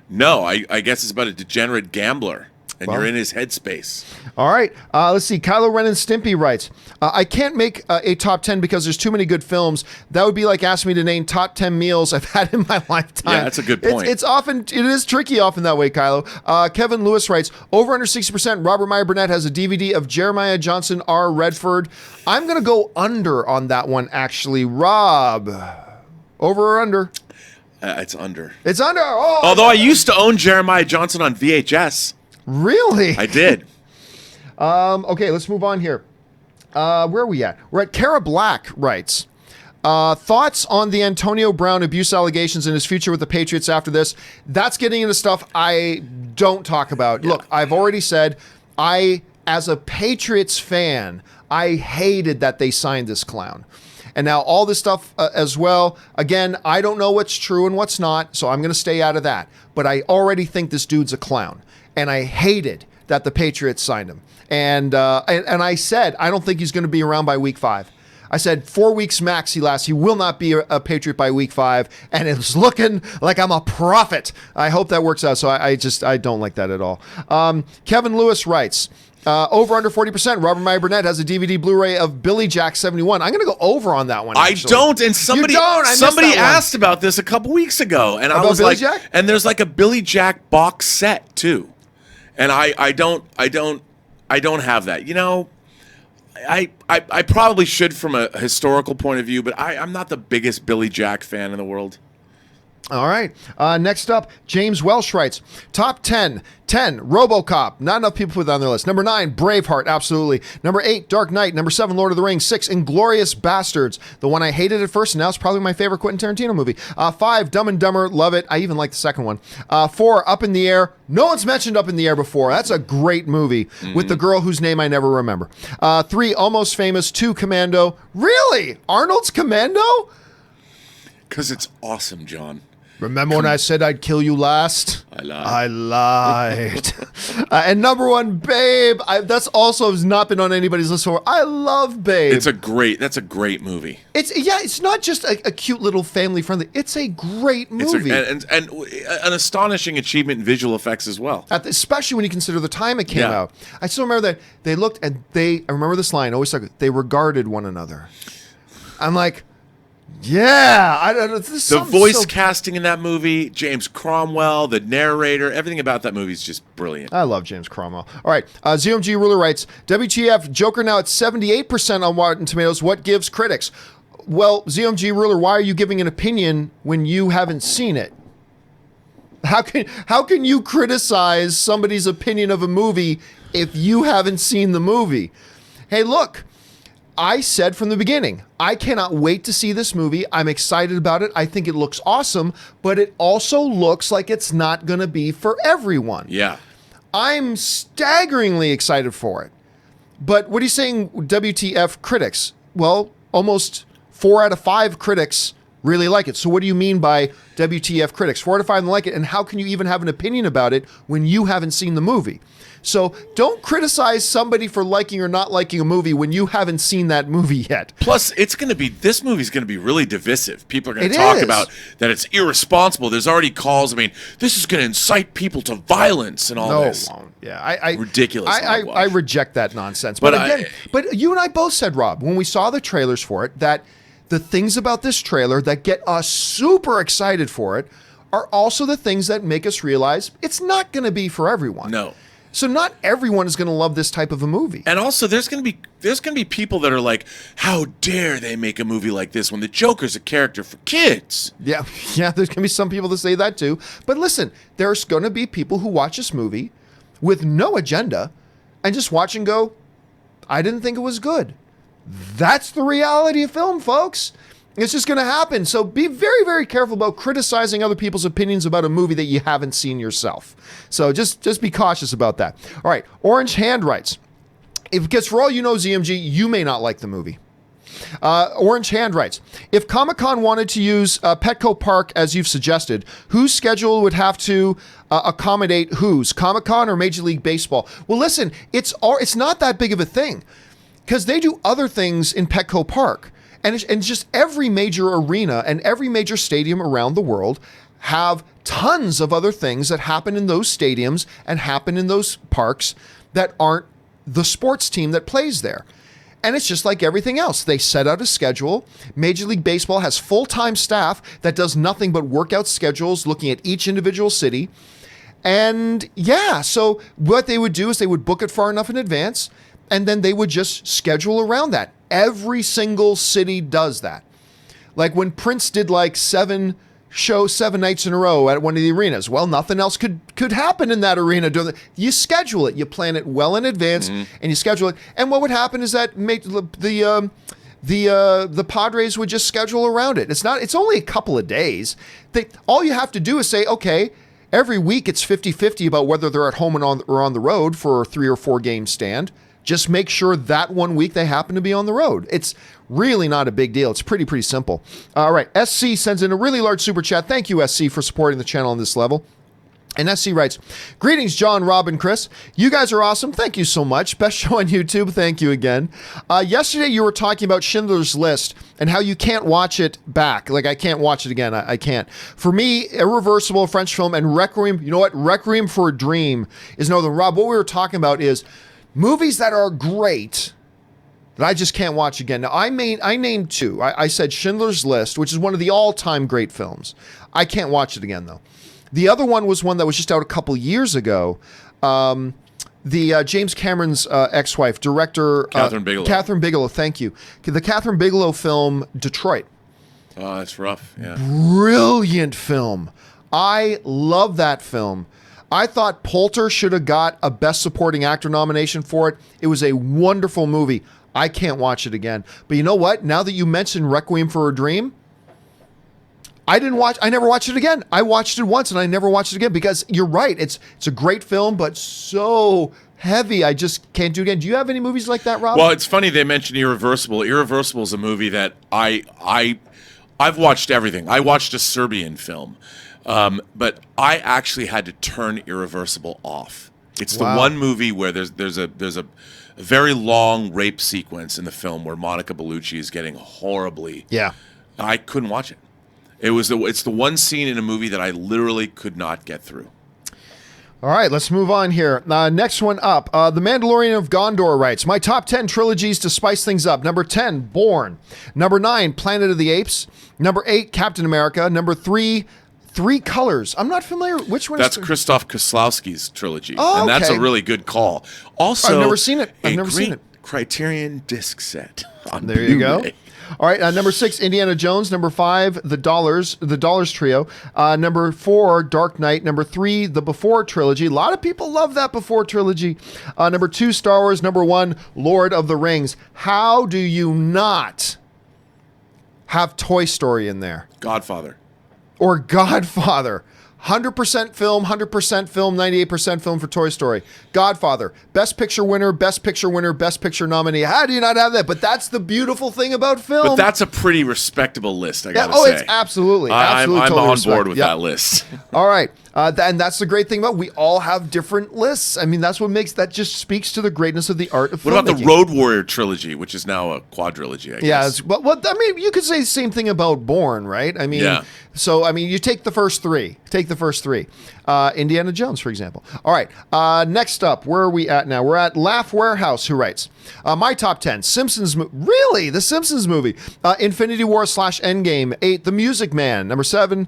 No, I guess it's about a degenerate gambler, and you're in his headspace. All right. Let's see. Kylo Ren and Stimpy writes, I can't make a top 10 because there's too many good films. That would be like asking me to name top 10 meals I've had in my lifetime. Yeah, that's a good point. It is tricky often that way, Kylo. Kevin Lewis writes, over under 60%, Robert Meyer Burnett has a DVD of Jeremiah Johnson R. Redford. I'm going to go under on that one, actually. Rob, over or under? It's under. It's under. Oh, although I used to own Jeremiah Johnson on VHS. Really? I did. Okay, let's move on here. Where are we at? We're at Kara Black writes, thoughts on the Antonio Brown abuse allegations and his future with the Patriots after this. That's getting into stuff I don't talk about. Yeah. Look, I've already said, as a Patriots fan, I hated that they signed this clown. And now all this stuff as well, again, I don't know what's true and what's not, so I'm going to stay out of that. But I already think this dude's a clown. And I hated that the Patriots signed him. And I said, I don't think he's going to be around by week 5. I said 4 weeks max he lasts. He will not be a Patriot by week 5. And it's looking like I'm a prophet. I hope that works out. So I don't like that at all. Kevin Lewis writes, over under 40%. Robert Meyer Burnett has a DVD Blu-ray of Billy Jack 71. I'm going to go over on that one. Actually. I don't. And somebody asked about this a couple weeks ago, and I was Billy like, Jack? And there's like a Billy Jack box set too, and I don't have that. You know, I probably should from a historical point of view, but I'm not the biggest Billy Jack fan in the world. All right. Next up, James Welsh writes, top 10. 10, RoboCop. Not enough people put that on their list. Number 9, Braveheart. Absolutely. Number 8, Dark Knight. Number 7, Lord of the Rings. 6, Inglourious Bastards. The one I hated at first, and now it's probably my favorite Quentin Tarantino movie. 5, Dumb and Dumber. Love it. I even like the second one. 4, Up in the Air. No one's mentioned Up in the Air before. That's a great movie with the girl whose name I never remember. 3, Almost Famous. 2, Commando. Really? Arnold's Commando? Because it's awesome, John. Remember when I said I'd kill you last? I lied. And number 1, Babe. That's also has not been on anybody's list before. I love Babe. That's a great movie. It's not just a cute little family friendly. It's a great movie. And an astonishing achievement in visual effects as well. Especially when you consider the time it came out. I still remember that they looked and I remember this line, always stuck, they regarded one another. I'm like, yeah, the voice casting in that movie, James Cromwell, the narrator, everything about that movie is just brilliant. I love James Cromwell. All right, ZMG Ruler writes, WTF, Joker now at 78% on Rotten Tomatoes. What gives critics? Well, ZMG Ruler, why are you giving an opinion when you haven't seen it? How can you criticize somebody's opinion of a movie if you haven't seen the movie? Hey, look. I said from the beginning, I cannot wait to see this movie. I'm excited about it. I think it looks awesome, but it also looks like it's not going to be for everyone. Yeah. I'm staggeringly excited for it. But what are you saying, WTF critics? Well, almost 4 out of 5 critics really like it. So what do you mean by WTF critics? 4 out of 5 like it, and how can you even have an opinion about it when you haven't seen the movie? So don't criticize somebody for liking or not liking a movie when you haven't seen that movie yet. Plus, this movie's going to be really divisive. People are going to talk about that it's irresponsible. There's already calls. I mean, this is going to incite people to violence and all this. No, yeah, ridiculous. I reject that nonsense. But again, but you and I both said, Rob, when we saw the trailers for it, that the things about this trailer that get us super excited for it are also the things that make us realize it's not going to be for everyone. No. So not everyone is going to love this type of a movie. And also, there's going to be people that are like, how dare they make a movie like this when the Joker's a character for kids? Yeah, there's going to be some people that say that too. But listen, there's going to be people who watch this movie with no agenda and just watch and go, I didn't think it was good. That's the reality of film, folks. It's just going to happen. So be very, very careful about criticizing other people's opinions about a movie that you haven't seen yourself. So just be cautious about that. All right. Orange Hand writes, because for all you know, ZMG, you may not like the movie. Orange Hand writes, if Comic-Con wanted to use Petco Park as you've suggested, whose schedule would have to accommodate whose? Comic-Con or Major League Baseball? Well, listen, it's not that big of a thing because they do other things in Petco Park. And just every major arena and every major stadium around the world have tons of other things that happen in those stadiums and happen in those parks that aren't the sports team that plays there. And it's just like everything else. They set out a schedule. Major League Baseball has full-time staff that does nothing but work out schedules looking at each individual city. And yeah, so what they would do is they would book it far enough in advance, and then they would just schedule around that. Every single city does that. Like when Prince did like 7 nights in a row at one of the arenas. Well, nothing else could happen in that arena. You schedule it. You plan it well in advance, and you schedule it. And what would happen is that the Padres would just schedule around it. It's only a couple of days. All you have to do is say, okay, every week it's 50-50 about whether they're at home or on the road for a 3 or 4 game stand. Just make sure that one week they happen to be on the road. It's really not a big deal. It's pretty simple. All right. SC sends in a really large super chat. Thank you, SC, for supporting the channel on this level. And SC writes, greetings, John, Rob, and Chris. You guys are awesome. Thank you so much. Best show on YouTube. Thank you again. Yesterday, you were talking about Schindler's List and how you can't watch it back. Like, I can't watch it again. I can't. For me, Irreversible, French film, and Requiem, you know what? Requiem for a Dream is no other. Rob, what we were talking about is movies that are great that I just can't watch again. Now, I named 2. I said Schindler's List, which is one of the all-time great films. I can't watch it again, though. The other one was one that was just out a couple years ago. James Cameron's ex-wife, director... Catherine Bigelow. Catherine Bigelow, thank you. The Catherine Bigelow film, Detroit. Oh, that's rough. Yeah. Brilliant film. I love that film. I thought Poulter should have got a Best Supporting Actor nomination for it. It was a wonderful movie. I can't watch it again. But you know what? Now that you mentioned Requiem for a Dream, I never watched it again. I watched it once and I never watched it again because you're right. It's a great film, but so heavy. I just can't do it again. Do you have any movies like that, Rob? Well, it's funny they mentioned Irreversible. Irreversible is a movie that I've watched everything. I watched a Serbian film, but I actually had to turn Irreversible off. It's the one movie where there's a very long rape sequence in the film where Monica Bellucci is getting horribly. Yeah. I couldn't watch it. It's the one scene in a movie that I literally could not get through. All right, let's move on here. Next one up. The Mandalorian of Gondor writes, my top 10 trilogies to spice things up. Number 10, Bourne. Number 9, Planet of the Apes. Number 8, Captain America. Number 3, Three Colors. I'm not familiar. Which one? That's Krzysztof Kieslowski's trilogy, oh, and that's okay. a really good call. Also, I've never seen it. I've never seen it. Criterion disc set on There you go. All right, number 6, Indiana Jones. Number 5, The Dollars Trio. Number 4, Dark Knight. Number 3, the Before trilogy. A lot of people love that Before trilogy. Number 2, Star Wars. Number 1, Lord of the Rings. How do you not have Toy Story in there? Godfather. Or Godfather. 100% film, 98% film for Toy Story. Godfather, Best Picture winner, Best Picture winner, Best Picture nominee. How do you not have that? But that's the beautiful thing about film. But that's a pretty respectable list, I gotta say. Oh, it's absolutely. I'm totally on board with that list. All right. And that's the great thing about we all have different lists. I mean, that's what that just speaks to the greatness of the art of filmmaking. What about the Road Warrior trilogy, which is now a quadrilogy, I guess? Yeah, well, I mean, you could say the same thing about Bourne, right? I mean, so, I mean, you take the first three. Indiana Jones, for example. All right, next up, where are we at now? We're at Laugh Warehouse, who writes, my top 10, Simpsons, really? The Simpsons movie. Infinity War / Endgame. 8, The Music Man. Number 7,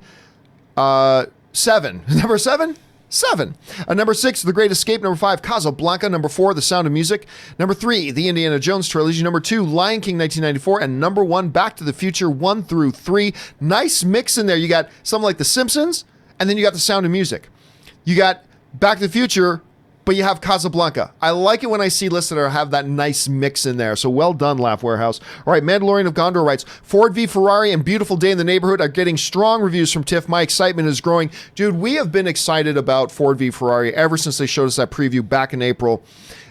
7. Number 7? 7. Number 6, The Great Escape. Number 5, Casablanca. Number 4, The Sound of Music. Number 3, The Indiana Jones Trilogy. Number 2, Lion King 1994. And number 1, Back to the Future 1 through 3. Nice mix in there. You got something like The Simpsons, and then you got The Sound of Music. You got Back to the Future, but you have Casablanca. I like it when I see lists that have that nice mix in there. So well done, Laugh Warehouse. All right, Mandalorian of Gondor writes, Ford v Ferrari and Beautiful Day in the Neighborhood are getting strong reviews from TIFF. My excitement is growing. Dude, we have been excited about Ford v Ferrari ever since they showed us that preview back in April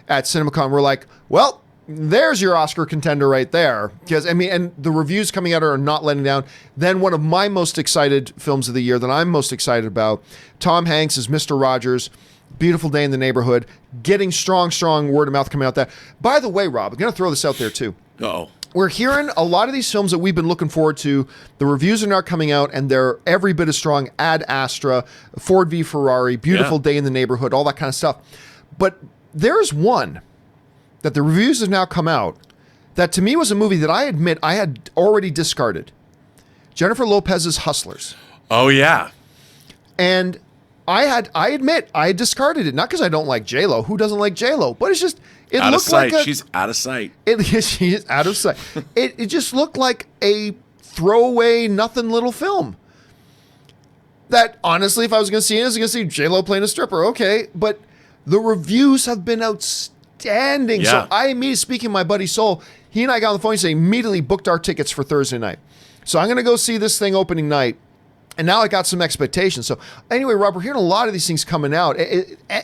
at CinemaCon. We're like, well, there's your Oscar contender right there. Because, I mean, and the reviews coming out are not letting down. Then one of my most excited films of the year that I'm most excited about, Tom Hanks as Mr. Rogers, Beautiful Day in the Neighborhood, getting strong word of mouth coming out there. By the way, Rob, I'm going to throw this out there too. Uh-oh. We're hearing a lot of these films that we've been looking forward to. The reviews are now coming out, and they're every bit as strong. Ad Astra, Ford v Ferrari, Beautiful Day in the Neighborhood, all that kind of stuff. But there's one that the reviews have now come out that to me was a movie that I admit I had already discarded. Jennifer Lopez's Hustlers. Oh, yeah. And I admit, I had discarded it. Not because I don't like J-Lo. Who doesn't like J-Lo? But it's just, it out looked of sight. like She's out of sight. She's out of sight. It just looked like a throwaway, nothing little film. That, honestly, if I was going to see it, I was going to see J-Lo playing a stripper. Okay. But the reviews have been outstanding. Yeah. So I immediately, speaking to my buddy Sol, he and I got on the phone and he immediately booked our tickets for Thursday night. So I'm going to go see this thing opening night. And now I got some expectations. So anyway, Rob, we're hearing a lot of these things coming out.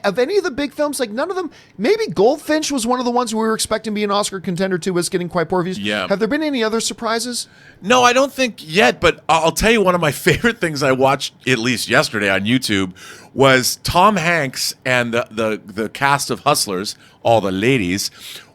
Of any of the big films, like none of them, maybe Goldfinch was one of the ones we were expecting to be an Oscar contender too, was getting quite poor reviews. Yeah. Have there been any other surprises? No, I don't think yet, but I'll tell you one of my favorite things I watched, at least yesterday on YouTube, was Tom Hanks and the cast of Hustlers, all the ladies,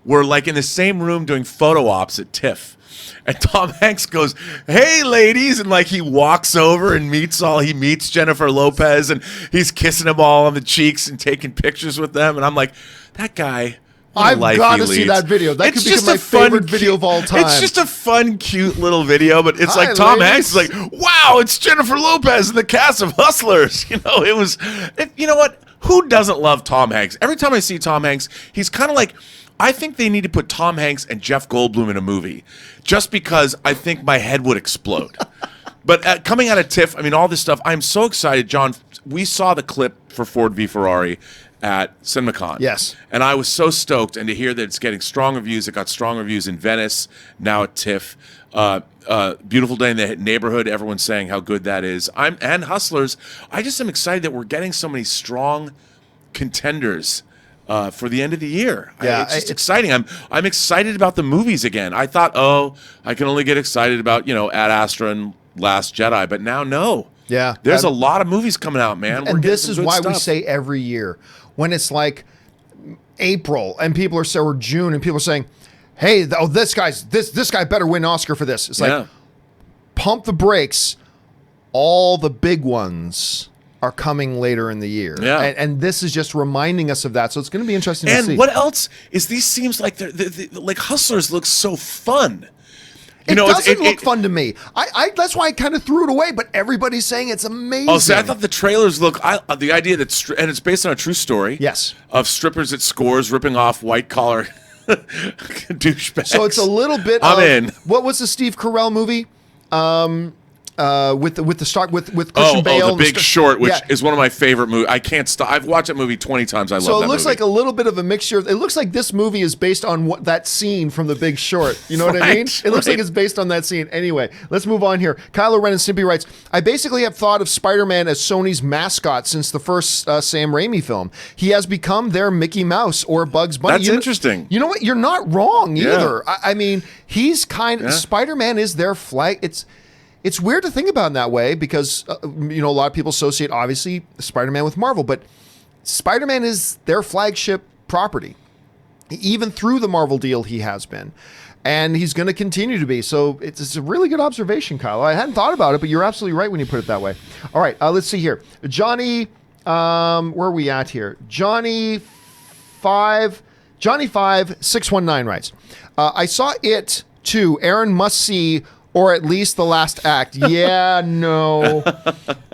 were like in the same room doing photo ops at TIFF. And Tom Hanks goes, "Hey, ladies," and like he walks over and he meets Jennifer Lopez, and he's kissing them all on the cheeks and taking pictures with them. And I'm like, that guy. I've got to see that video. That could become my favorite video of all time. It's just a fun, cute little video, but it's like Tom Hanks is like, "Wow, it's Jennifer Lopez and the cast of Hustlers." You know, you know what? Who doesn't love Tom Hanks? Every time I see Tom Hanks, he's kind of like I think they need to put Tom Hanks and Jeff Goldblum in a movie, just because I think my head would explode. But coming out of TIFF, I mean, all this stuff, I'm so excited, John. We saw the clip for Ford v Ferrari at CinemaCon. Yes. And I was so stoked, and to hear that it's getting strong reviews. It got strong reviews in Venice, now at TIFF. Beautiful Day in the Neighborhood, everyone's saying how good that is. And Hustlers. I just am excited that we're getting so many strong contenders for the end of the year. Yeah, it's just exciting. I'm excited about the movies again. I thought, I can only get excited about, Ad Astra and Last Jedi, but now no. Yeah. There's a lot of movies coming out, man. And this is why we say every year, when it's like April and people are saying, or June, and people are saying, hey, this guy better win an Oscar for this. It's like, pump the brakes. All the big ones are coming later in the year. Yeah. And this is just reminding us of that. So it's going to be interesting to see. And what else is these seems like like Hustlers looks so fun. It doesn't look fun to me. I that's why I kind of threw it away, but everybody's saying it's amazing. Oh, see, I thought the trailers look, the idea that, and it's based on a true story. Yes. Of strippers at Scores ripping off white collar douchebags. So it's a little bit I'm in. What was the Steve Carell movie? With Christian Bale. The Big Short, which is one of my favorite movies. I can't stop. I've watched that movie 20 times. I love that movie. So it looks like a little bit of a mixture. It looks like this movie is based on that scene from The Big Short. You know what I mean? It looks like it's based on that scene. Anyway, let's move on here. Kylo Ren and Stimpy writes, I basically have thought of Spider-Man as Sony's mascot since the first Sam Raimi film. He has become their Mickey Mouse or Bugs Bunny. That's interesting. You know what? You're not wrong either. I mean, he's Spider-Man is their flag. It's weird to think about in that way because, a lot of people associate, obviously, Spider-Man with Marvel, but Spider-Man is their flagship property. Even through the Marvel deal, he has been. And he's going to continue to be. So it's a really good observation, Kyle. I hadn't thought about it, but you're absolutely right when you put it that way. All right, let's see here. Johnny, where are we at here? Johnny5619 writes, I saw It, too. Aaron must see... or at least the last act. Yeah, no.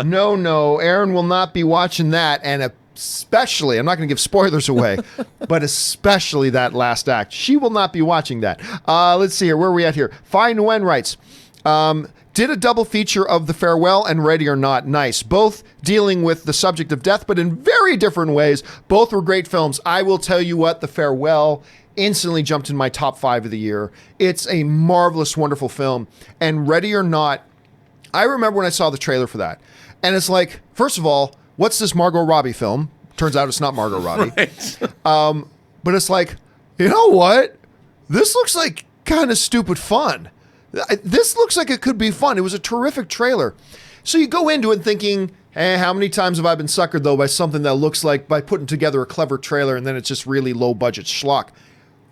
No. Aaron will not be watching that. And especially, I'm not going to give spoilers away, but especially that last act. She will not be watching that. Let's see here. Where are we at here? Phi Nguyen writes, did a double feature of The Farewell and Ready or Not. Nice. Both dealing with the subject of death, but in very different ways. Both were great films. I will tell you what, The Farewell instantly jumped in my top 5 of the year. It's a marvelous, wonderful film. And Ready or Not, I remember when I saw the trailer for that. And it's like, first of all, what's this Margot Robbie film? Turns out it's not Margot Robbie. Right. But it's like, you know what? This looks like kind of stupid fun. This looks like it could be fun. It was a terrific trailer. So you go into it thinking, hey, how many times have I been suckered, though, by something that looks like by putting together a clever trailer and then it's just really low-budget schlock.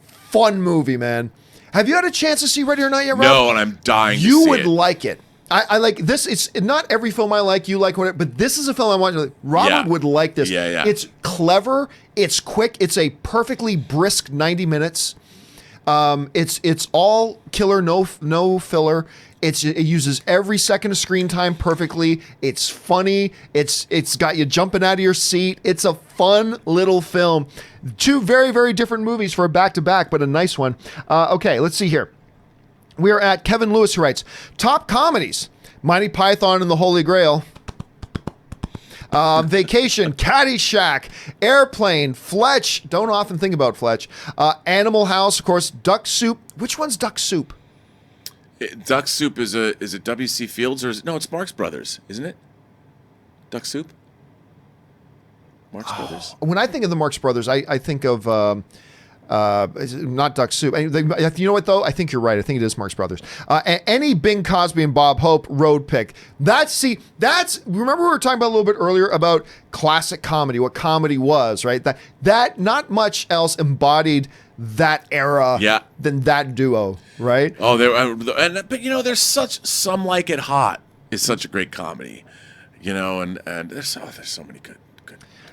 Fun movie, man. Have you had a chance to see Ready or Not yet, Rob? No, and I'm dying to see it. You would like it. I like this. It's not every film I like, you like, whatever, but this is a film I want to like. Robert would like this. Yeah. It's clever. It's quick. It's a perfectly brisk 90 minutes. It's all killer, no filler. It uses every second of screen time perfectly. It's funny. It's got you jumping out of your seat. It's a fun little film. 2 very, very different movies for a back-to-back, but a nice one. Okay, let's see here. We're at Kevin Lewis, who writes, top comedies, Monty Python and the Holy Grail, Vacation, Caddyshack, Airplane, Fletch, don't often think about Fletch, Animal House, of course, Duck Soup. Which one's Duck Soup? Duck Soup is it W.C. Fields or no? It's Marx Brothers, isn't it? Duck Soup. Marx Brothers. When I think of the Marx Brothers, I think of not Duck Soup. You know what though? I think you're right. I think it is Marx Brothers. Any Bing Cosby and Bob Hope road pick. Remember we were talking about a little bit earlier about classic comedy, what comedy was, right? That not much else embodied that era than that duo, right? Oh, but there's Some Like It Hot is such a great comedy, and there's so many good.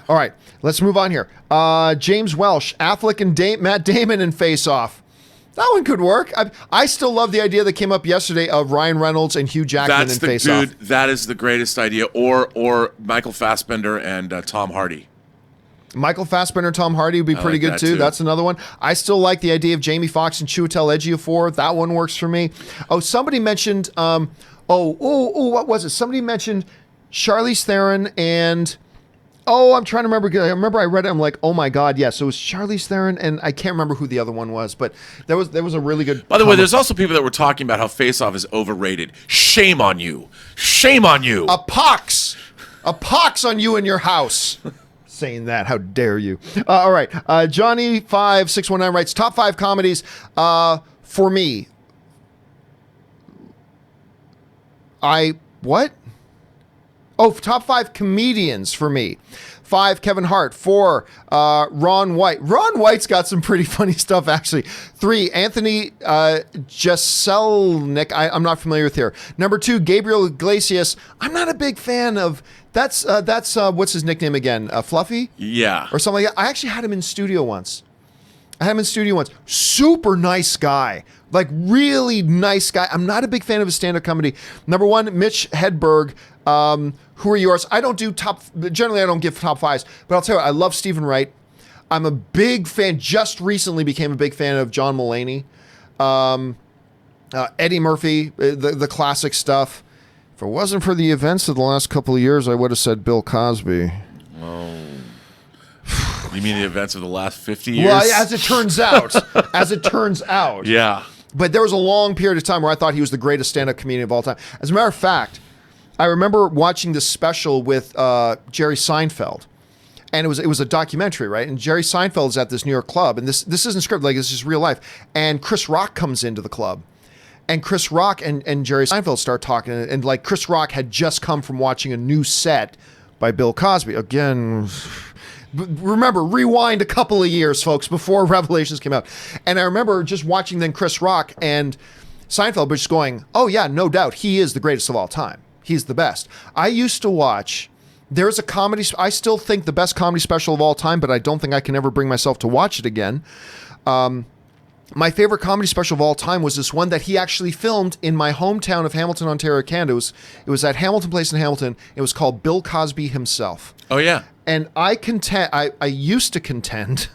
All right, let's move on here. James Welsh, Affleck and Matt Damon in Face Off. That one could work. I still love the idea that came up yesterday of Ryan Reynolds and Hugh Jackman in Face Off. That is the greatest idea. Or Michael Fassbender and Tom Hardy. Michael Fassbender, Tom Hardy would be pretty like good that too. too. That's another one. I still like the idea of Jamie Foxx and Chiwetel Ejiofor. That one works for me. Oh, somebody mentioned. What was it? Somebody mentioned Charlize Theron and. Oh, I'm trying to remember. I remember I read it. I'm like, oh my god, yes. So it was Charlize Theron, and I can't remember who the other one was, but there was a really good. By the way, there's also people that were talking about how Face Off is overrated. Shame on you. Shame on you. A pox on you and your house. Saying that, how dare you? All right, Johnny5619 writes top 5 comedies for me. Top 5 comedians for me. 5, Kevin Hart. 4, Ron White. Ron White's got some pretty funny stuff, actually. 3, Anthony Jeselnik. I'm not familiar with here. Number 2, Gabriel Iglesias. I'm not a big fan of. That's what's his nickname again? Fluffy? Yeah. Or something like that. I actually had him in studio once. Super nice guy. Like, really nice guy. I'm not a big fan of his stand-up comedy. Number 1, Mitch Hedberg. Who are yours? Generally I don't give top 5s, but I'll tell you what, I love Stephen Wright. I'm a big fan, just recently became a big fan of John Mulaney. Eddie Murphy, the classic stuff. If it wasn't for the events of the last couple of years, I would have said Bill Cosby. Oh. You mean the events of the last 50 years? Well, as it turns out. Yeah. But there was a long period of time where I thought he was the greatest stand-up comedian of all time. As a matter of fact, I remember watching this special with Jerry Seinfeld, and it was a documentary, right? And Jerry Seinfeld is at this New York club, and this isn't scripted, like, this is real life. And Chris Rock comes into the club, and Chris Rock and Jerry Seinfeld start talking, and like Chris Rock had just come from watching a new set by Bill Cosby. Again, remember, rewind a couple of years, folks, before Revelations came out. And I remember just watching then Chris Rock and Seinfeld, but just going, oh yeah, no doubt, he is the greatest of all time. He's the best. I used to watch, there's a comedy, I still think the best comedy special of all time, but I don't think I can ever bring myself to watch it again. My favorite comedy special of all time was this one that he actually filmed in my hometown of Hamilton, Ontario, Canada. It was at Hamilton Place in Hamilton. It was called Bill Cosby Himself. Oh, yeah. And I used to contend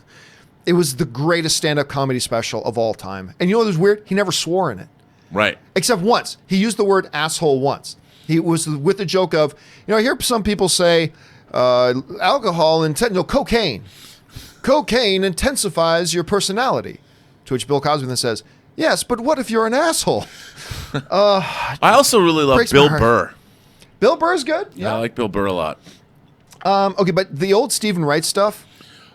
it was the greatest stand-up comedy special of all time. And you know what was weird? He never swore in it. Right. Except once. He used the word asshole once. He was with the joke of, I hear some people say alcohol, cocaine. Cocaine intensifies your personality. To which Bill Cosby then says, yes, but what if you're an asshole? I also really love Bill Burr. Bill Burr's good. Yeah, I like Bill Burr a lot. Okay, but the old Stephen Wright stuff,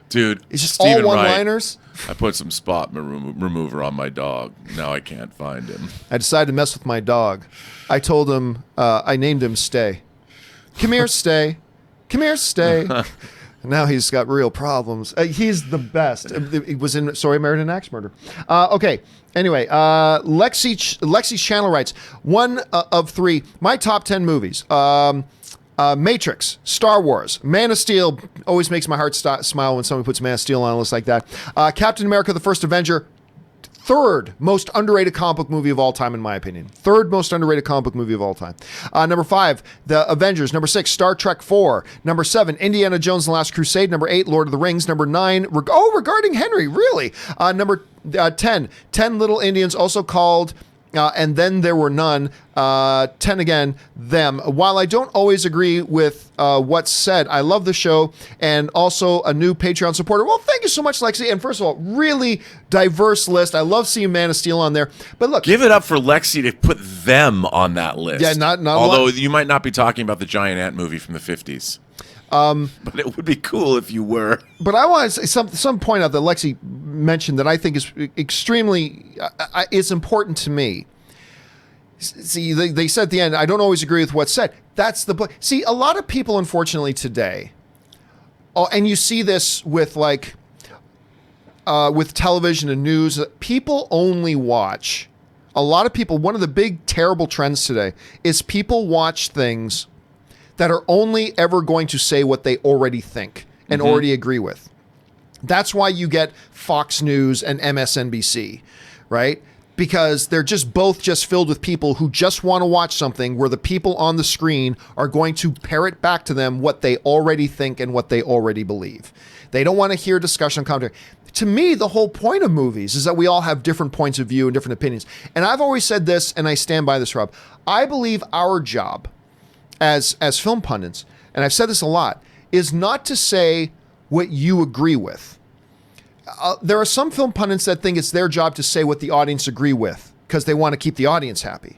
dude, it's just Stephen all one-liners. I put some spot remover on my dog. Now I can't find him. I decided to mess with my dog. I told him, I named him Stay. Come here, Stay. Come here, Stay. Now he's got real problems. He's the best. It was in Sorry, Married an Axe Murder. Okay. Anyway, Lexi's channel writes, 1 of 3, my top 10 movies. Matrix, Star Wars, Man of Steel, always makes my heart smile when someone puts Man of Steel on a list like that. Captain America, the First Avenger, 3rd most underrated comic book movie of all time, in my opinion. 3rd most underrated comic book movie of all time. Number 5, The Avengers. Number 6, Star Trek 4. Number 7, Indiana Jones and the Last Crusade. Number 8, Lord of the Rings. Number 9, Regarding Henry, really? Number 10, 10 Little Indians, also called And Then There Were None. 10 again, Them. While I don't always agree with what's said, I love the show, and also a new Patreon supporter. Well, thank you so much, Lexi. And first of all, really diverse list. I love seeing Man of Steel on there. But look, give it up for Lexi to put them on that list. Yeah, not although you might not be talking about the Giant Ant movie from the 50s. But it would be cool if you were. But I want to say some point out that Lexi mentioned that I think is extremely is important to me. See, they said at the end, I don't always agree with what's said. That's the point. See, a lot of people, unfortunately, today, and you see this with with television and news, people only watch. A lot of people, one of the big terrible trends today is people watch things that are only ever going to say what they already think and already agree with. That's why you get Fox News and MSNBC, right? because they're just both just filled with people who just want to watch something where the people on the screen are going to parrot back to them what they already think and what they already believe. They don't want to hear discussion commentary. To me, the whole point of movies is that we all have different points of view and different opinions. And I've always said this, and I stand by this, Rob. I believe our job as film pundits, and I've said this a lot, is not to say what you agree with. There are some film pundits that think it's their job to say what the audience agree with because they want to keep the audience happy.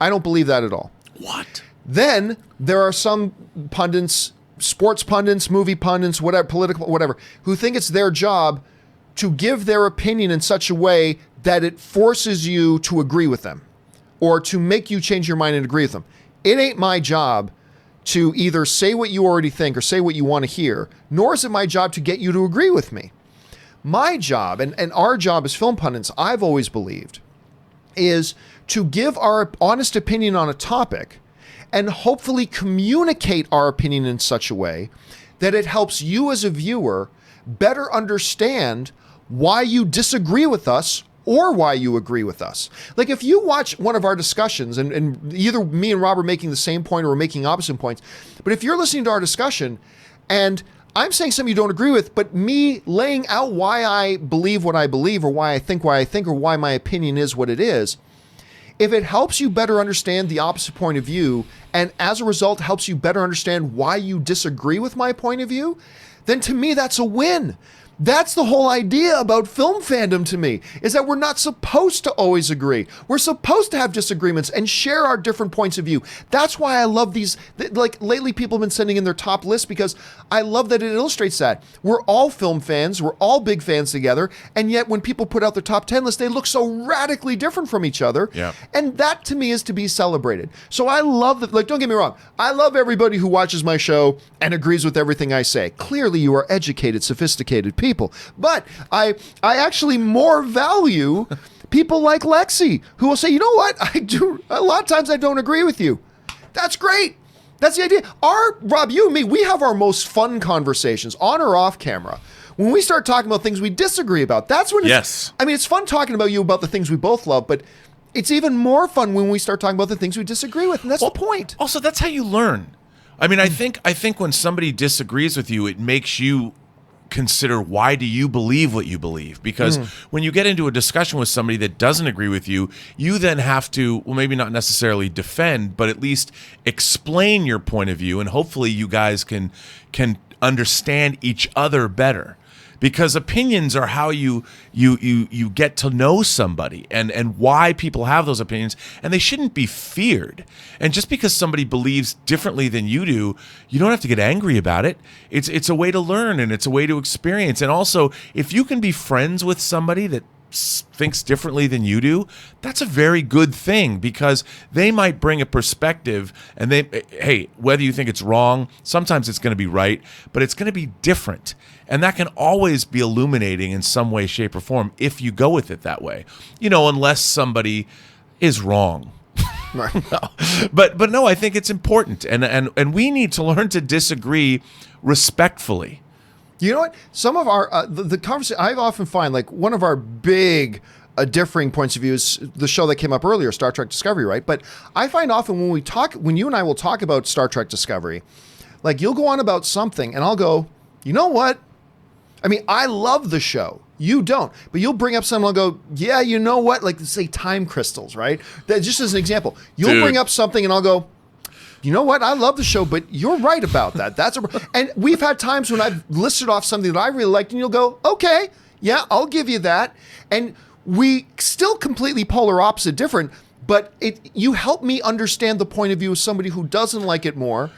I don't believe that at all. What? Then there are some pundits, sports pundits, movie pundits, whatever, political, whatever, who think it's their job to give their opinion in such a way that it forces you to agree with them or to make you change your mind and agree with them. It ain't my job to either say what you already think or say what you want to hear, nor is it my job to get you to agree with me. My job, and our job as film pundits, I've always believed, is to give our honest opinion on a topic and hopefully communicate our opinion in such a way that it helps you as a viewer better understand why you disagree with us or why you agree with us. Like if you watch one of our discussions and either me and Rob are making the same point or we're making opposite points, but if you're listening to our discussion and I'm saying something you don't agree with, but me laying out why I believe what I believe or why I think, or why my opinion is what it is, if it helps you better understand the opposite point of view and as a result helps you better understand why you disagree with my point of view, then to me that's a win. That's the whole idea about film fandom to me, is that we're not supposed to always agree. We're supposed to have disagreements and share our different points of view. That's why I love these, like lately people have been sending in their top lists because I love that it illustrates that. We're all film fans, we're all big fans together, and yet when people put out their top 10 list, they look so radically different from each other. Yeah. And that to me is to be celebrated. So I love that, like don't get me wrong, I love everybody who watches my show and agrees with everything I say. Clearly you are educated, sophisticated people. But I actually more value people like Lexi who will say, you know what, I do a lot of times I don't agree with you. That's great. That's the idea. Rob, you and me, we have our most fun conversations on or off camera. When we start talking about things we disagree about, that's when it's fun talking about you about the things we both love, but it's even more fun when we start talking about the things we disagree with, and that's the point. Also, that's how you learn. I mean, I think when somebody disagrees with you, it makes you consider why do you believe what you believe, because when you get into a discussion with somebody that doesn't agree with you, you then have to, well, maybe not necessarily defend, but at least explain your point of view, and hopefully you guys can understand each other better. Because opinions are how you get to know somebody and why people have those opinions, and they shouldn't be feared. And just because somebody believes differently than you do, you don't have to get angry about it. It's a way to learn, and it's a way to experience. And also, if you can be friends with somebody that thinks differently than you do, that's a very good thing, because they might bring a perspective, and hey, whether you think it's wrong, sometimes it's going to be right, but it's going to be different. And that can always be illuminating in some way, shape, or form if you go with it that way. You know, unless somebody is wrong. Right. But no, I think it's important, and we need to learn to disagree respectfully. You know what? Some of our the conversation I often find, like one of our big differing points of view is the show that came up earlier, Star Trek Discovery, right? But I find often when you and I will talk about Star Trek Discovery, like you'll go on about something, and I'll go, you know what? I mean, I love the show. You don't. But you'll bring up something, I'll go, yeah, you know what? Like, say, time crystals, right? That, just as an example. You'll bring up something, and I'll go, you know what? I love the show, but you're right about that. And we've had times when I've listed off something that I really liked, and you'll go, okay, yeah, I'll give you that. And we still completely polar opposite different, but you help me understand the point of view of somebody who doesn't like it more.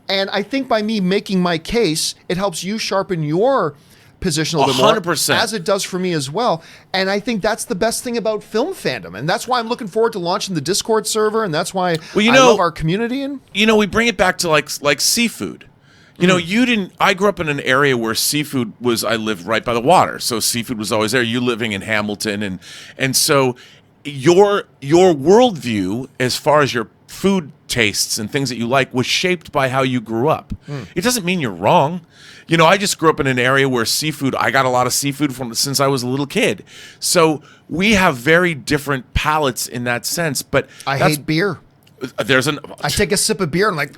And I think by me making my case, it helps you sharpen your position a little bit more, 100%. as it does for me as well. And I think that's the best thing about film fandom. And that's why I'm looking forward to launching the Discord server, and that's why I love our community. And we bring it back to like seafood. You know, I grew up in an area where seafood was, I lived right by the water, so seafood was always there. You living in Hamilton, and so your worldview as far as your food tastes and things that you like was shaped by how you grew up. It doesn't mean you're wrong. You know, I just grew up in an area where seafood, I got a lot of seafood from since I was a little kid. So we have very different palates in that sense. But I hate beer. I take a sip of beer and I'm like,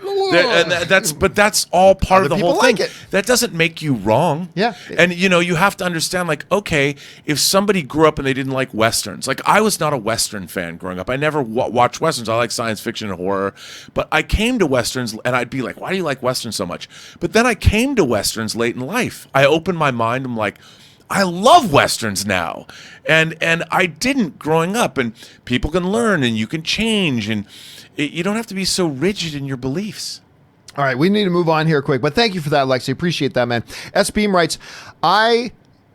but that's all part of the whole thing. Like it. That doesn't make you wrong. Yeah. And you know, you have to understand, like, okay, if somebody grew up and they didn't like Westerns, like I was not a Western fan growing up. I never watched Westerns. I like science fiction and horror, but I came to Westerns and I'd be like, why do you like Westerns so much? But then I came to Westerns late in life. I opened my mind. I'm like, I love Westerns now. And I didn't growing up, and people can learn and you can change, and you don't have to be so rigid in your beliefs. All right, we need to move on here quick, but thank you for that, Lexi. Appreciate that, man. S. Beam writes, I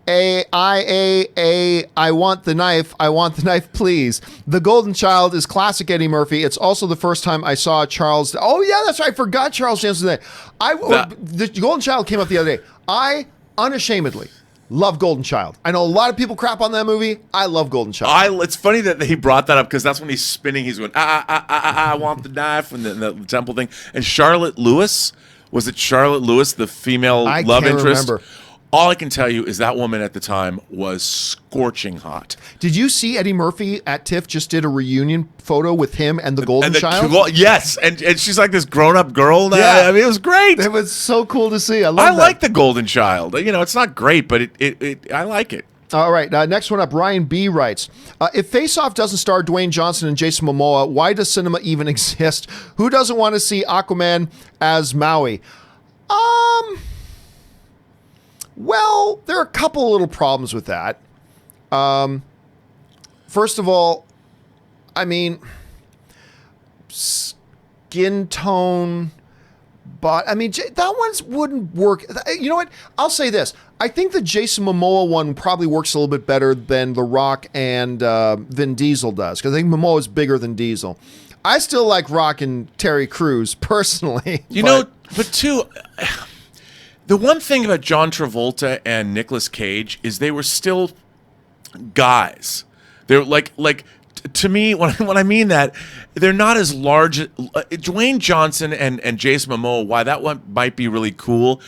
want the knife. I want the knife, please. The Golden Child is classic Eddie Murphy. It's also the first time I saw Charles. Oh, yeah, that's right. I forgot Charles Janson today. The Golden Child came up the other day. I unashamedly love Golden Child. I know a lot of people crap on that movie. I love Golden Child. It's funny that he brought that up because that's when he's spinning. He's going, I want the knife, and the temple thing. And Charlotte Lewis, was it Charlotte Lewis, the female love interest? Remember. All I can tell you is that woman at the time was scorching hot. Did you see Eddie Murphy at TIFF just did a reunion photo with him and the Golden Child? Yes, and she's like this grown-up girl now. Yeah. I mean, it was great. It was so cool to see. I like the Golden Child. You know, it's not great, but I like it. All right, next one up, Ryan B. writes, if Face Off doesn't star Dwayne Johnson and Jason Momoa, why does cinema even exist? Who doesn't want to see Aquaman as Maui? Well, there are a couple little problems with that. First of all, I mean, skin tone, but I mean, that one wouldn't work. You know what? I'll say this. I think the Jason Momoa one probably works a little bit better than The Rock and Vin Diesel does, because I think Momoa is bigger than Diesel. I still like Rock and Terry Crews personally. But too... The one thing about John Travolta and Nicolas Cage is they were still guys. They're like to me, when I mean that, they're not as large. Dwayne Johnson and Jason Momoa, why that one might be really cool,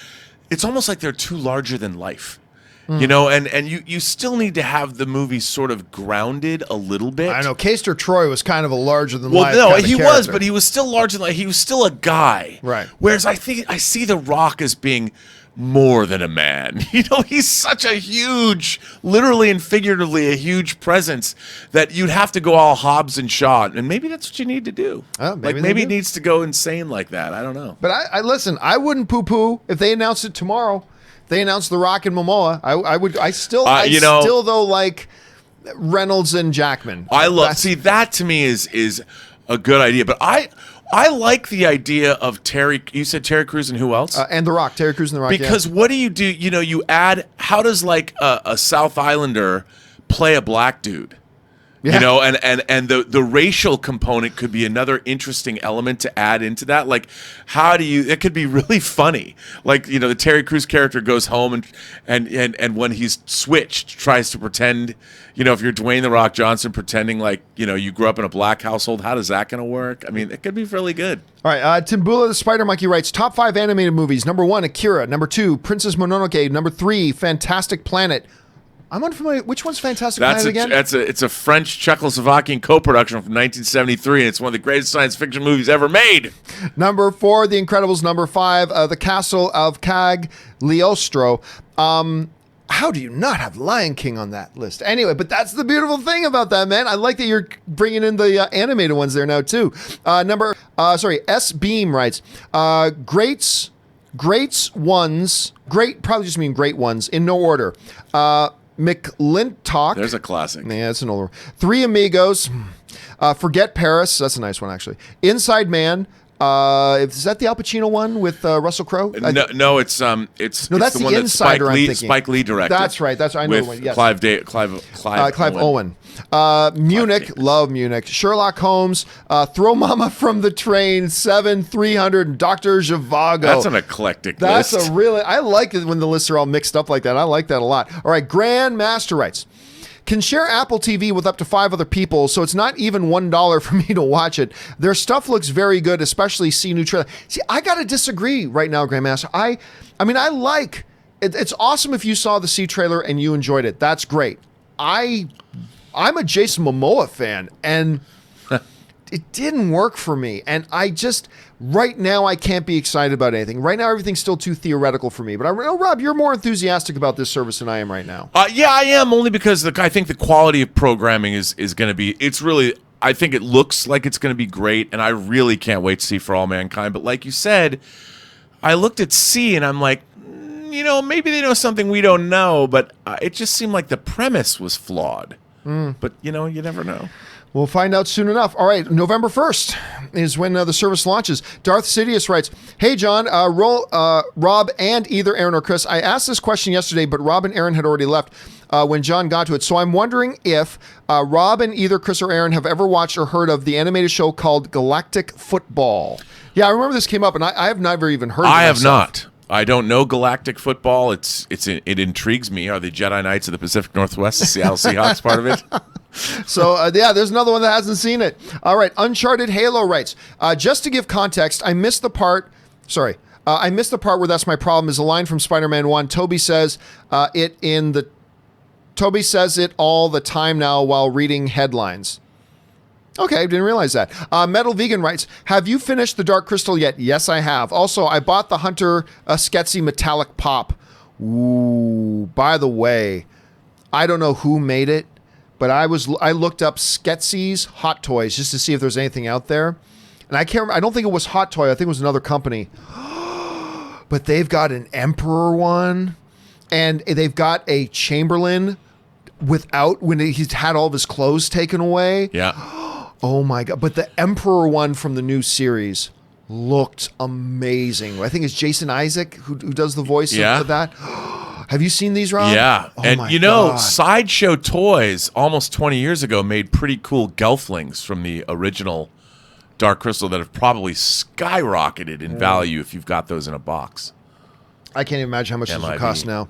it's almost like they're too larger than life. You know, and you still need to have the movie sort of grounded a little bit. I know. Castor Troy was kind of a larger than life. Well, no, he was, but he was still larger than life. He was still a guy. Right. Whereas I think I see The Rock as being more than a man. You know, he's such a huge, literally and figuratively, a huge presence that you'd have to go all Hobbs and Shaw. And maybe that's what you need to do. Maybe it needs to go insane like that. I don't know. But I listen, I wouldn't poo-poo if they announced it tomorrow. They announced The Rock and Momoa. I still though like Reynolds and Jackman. That to me is a good idea. But I like the idea of Terry. You said Terry Crews and who else? And The Rock. Terry Crews and The Rock. Because what do? You know, you add. How does like a South Islander play a black dude? Yeah. You know, and the racial component could be another interesting element to add into that. Like, how do you? It could be really funny. Like, you know, the Terry Crews character goes home and when he's switched, tries to pretend. You know, if you're Dwayne The Rock Johnson pretending like, you know, you grew up in a black household, how does that going to work? I mean, it could be really good. All right, Timbula the Spider Monkey writes, top 5 animated movies. Number 1, Akira. Number 2, Princess Mononoke. Number 3, Fantastic Planet. I'm unfamiliar. Which one's Fantastic Planet again? It's a French Czechoslovakian co-production from 1973, and it's one of the greatest science fiction movies ever made. Number 4, The Incredibles. Number 5, The Castle of Cagliostro. How do you not have Lion King on that list? Anyway, but that's the beautiful thing about that, man. I like that you're bringing in the animated ones there now too. S Beam writes, greats ones, great, probably just mean great ones in no order. McLintock. There's a classic. Yeah, it's an older one. Three Amigos. Forget Paris. That's a nice one, actually. Inside Man. Is that the Al Pacino one with Russell Crowe? No, it's that's the one Insider, that I'm thinking. Spike Lee directed. That's right. I know the one. Yes. Clive Owen. Munich, love Munich. Sherlock Holmes, Throw Mama from the Train, 7-300, Dr. Zhivago. That's an eclectic list. I like it when the lists are all mixed up like that. I like that a lot. All right, Grandmaster writes, can share Apple TV with up to 5 other people, so it's not even $1 for me to watch it. Their stuff looks very good, especially see new trailer. See, I got to disagree right now, Grandmaster. I mean, I like it. It's awesome if you saw the C trailer and you enjoyed it. That's great. I'm a Jason Momoa fan, and it didn't work for me. And I just, right now, I can't be excited about anything. Right now, everything's still too theoretical for me. But I know, Rob, you're more enthusiastic about this service than I am right now. Yeah, I am, only because I think the quality of programming is going to be, it's really, I think it looks like it's going to be great, and I really can't wait to see For All Mankind. But like you said, I looked at C, and I'm like, maybe they know something we don't know, but it just seemed like the premise was flawed. But, you never know. We'll find out soon enough. All right, November 1st is when the service launches. Darth Sidious writes, "Hey, John, Rob, and either Aaron or Chris, I asked this question yesterday, but Rob and Aaron had already left when John got to it. So I'm wondering if Rob and either Chris or Aaron have ever watched or heard of the animated show called Galactic Football." Yeah, I remember this came up, and I have never even heard of it. I have not. I don't know Galactic Football. It intrigues me. Are the Jedi Knights of the Pacific Northwest, the Seattle Seahawks part of it? So, there's another one that hasn't seen it. All right, Uncharted Halo writes, just to give context, I missed the part where that's my problem is a line from Spider-Man 1. Toby says Toby says it all the time now while reading headlines. Okay, I didn't realize that. Metal Vegan writes, have you finished the Dark Crystal yet? Yes, I have. Also, I bought the Hunter Sketsy Metallic Pop. Ooh, by the way, I don't know who made it, but I looked up Sketsy's Hot Toys just to see if there's anything out there. And I can't remember, I don't think it was Hot Toy. I think it was another company. But they've got an Emperor one, and they've got a Chamberlain when he's had all of his clothes taken away. Yeah. Oh my God. But the Emperor one from the new series looked amazing. I think it's Jason Isaac who does the voice of that. Have you seen these, Rob? Yeah. Oh and my God. God. Sideshow Toys almost 20 years ago made pretty cool Gelflings from the original Dark Crystal that have probably skyrocketed in value if you've got those in a box. I can't even imagine how much those would LIV. cost now.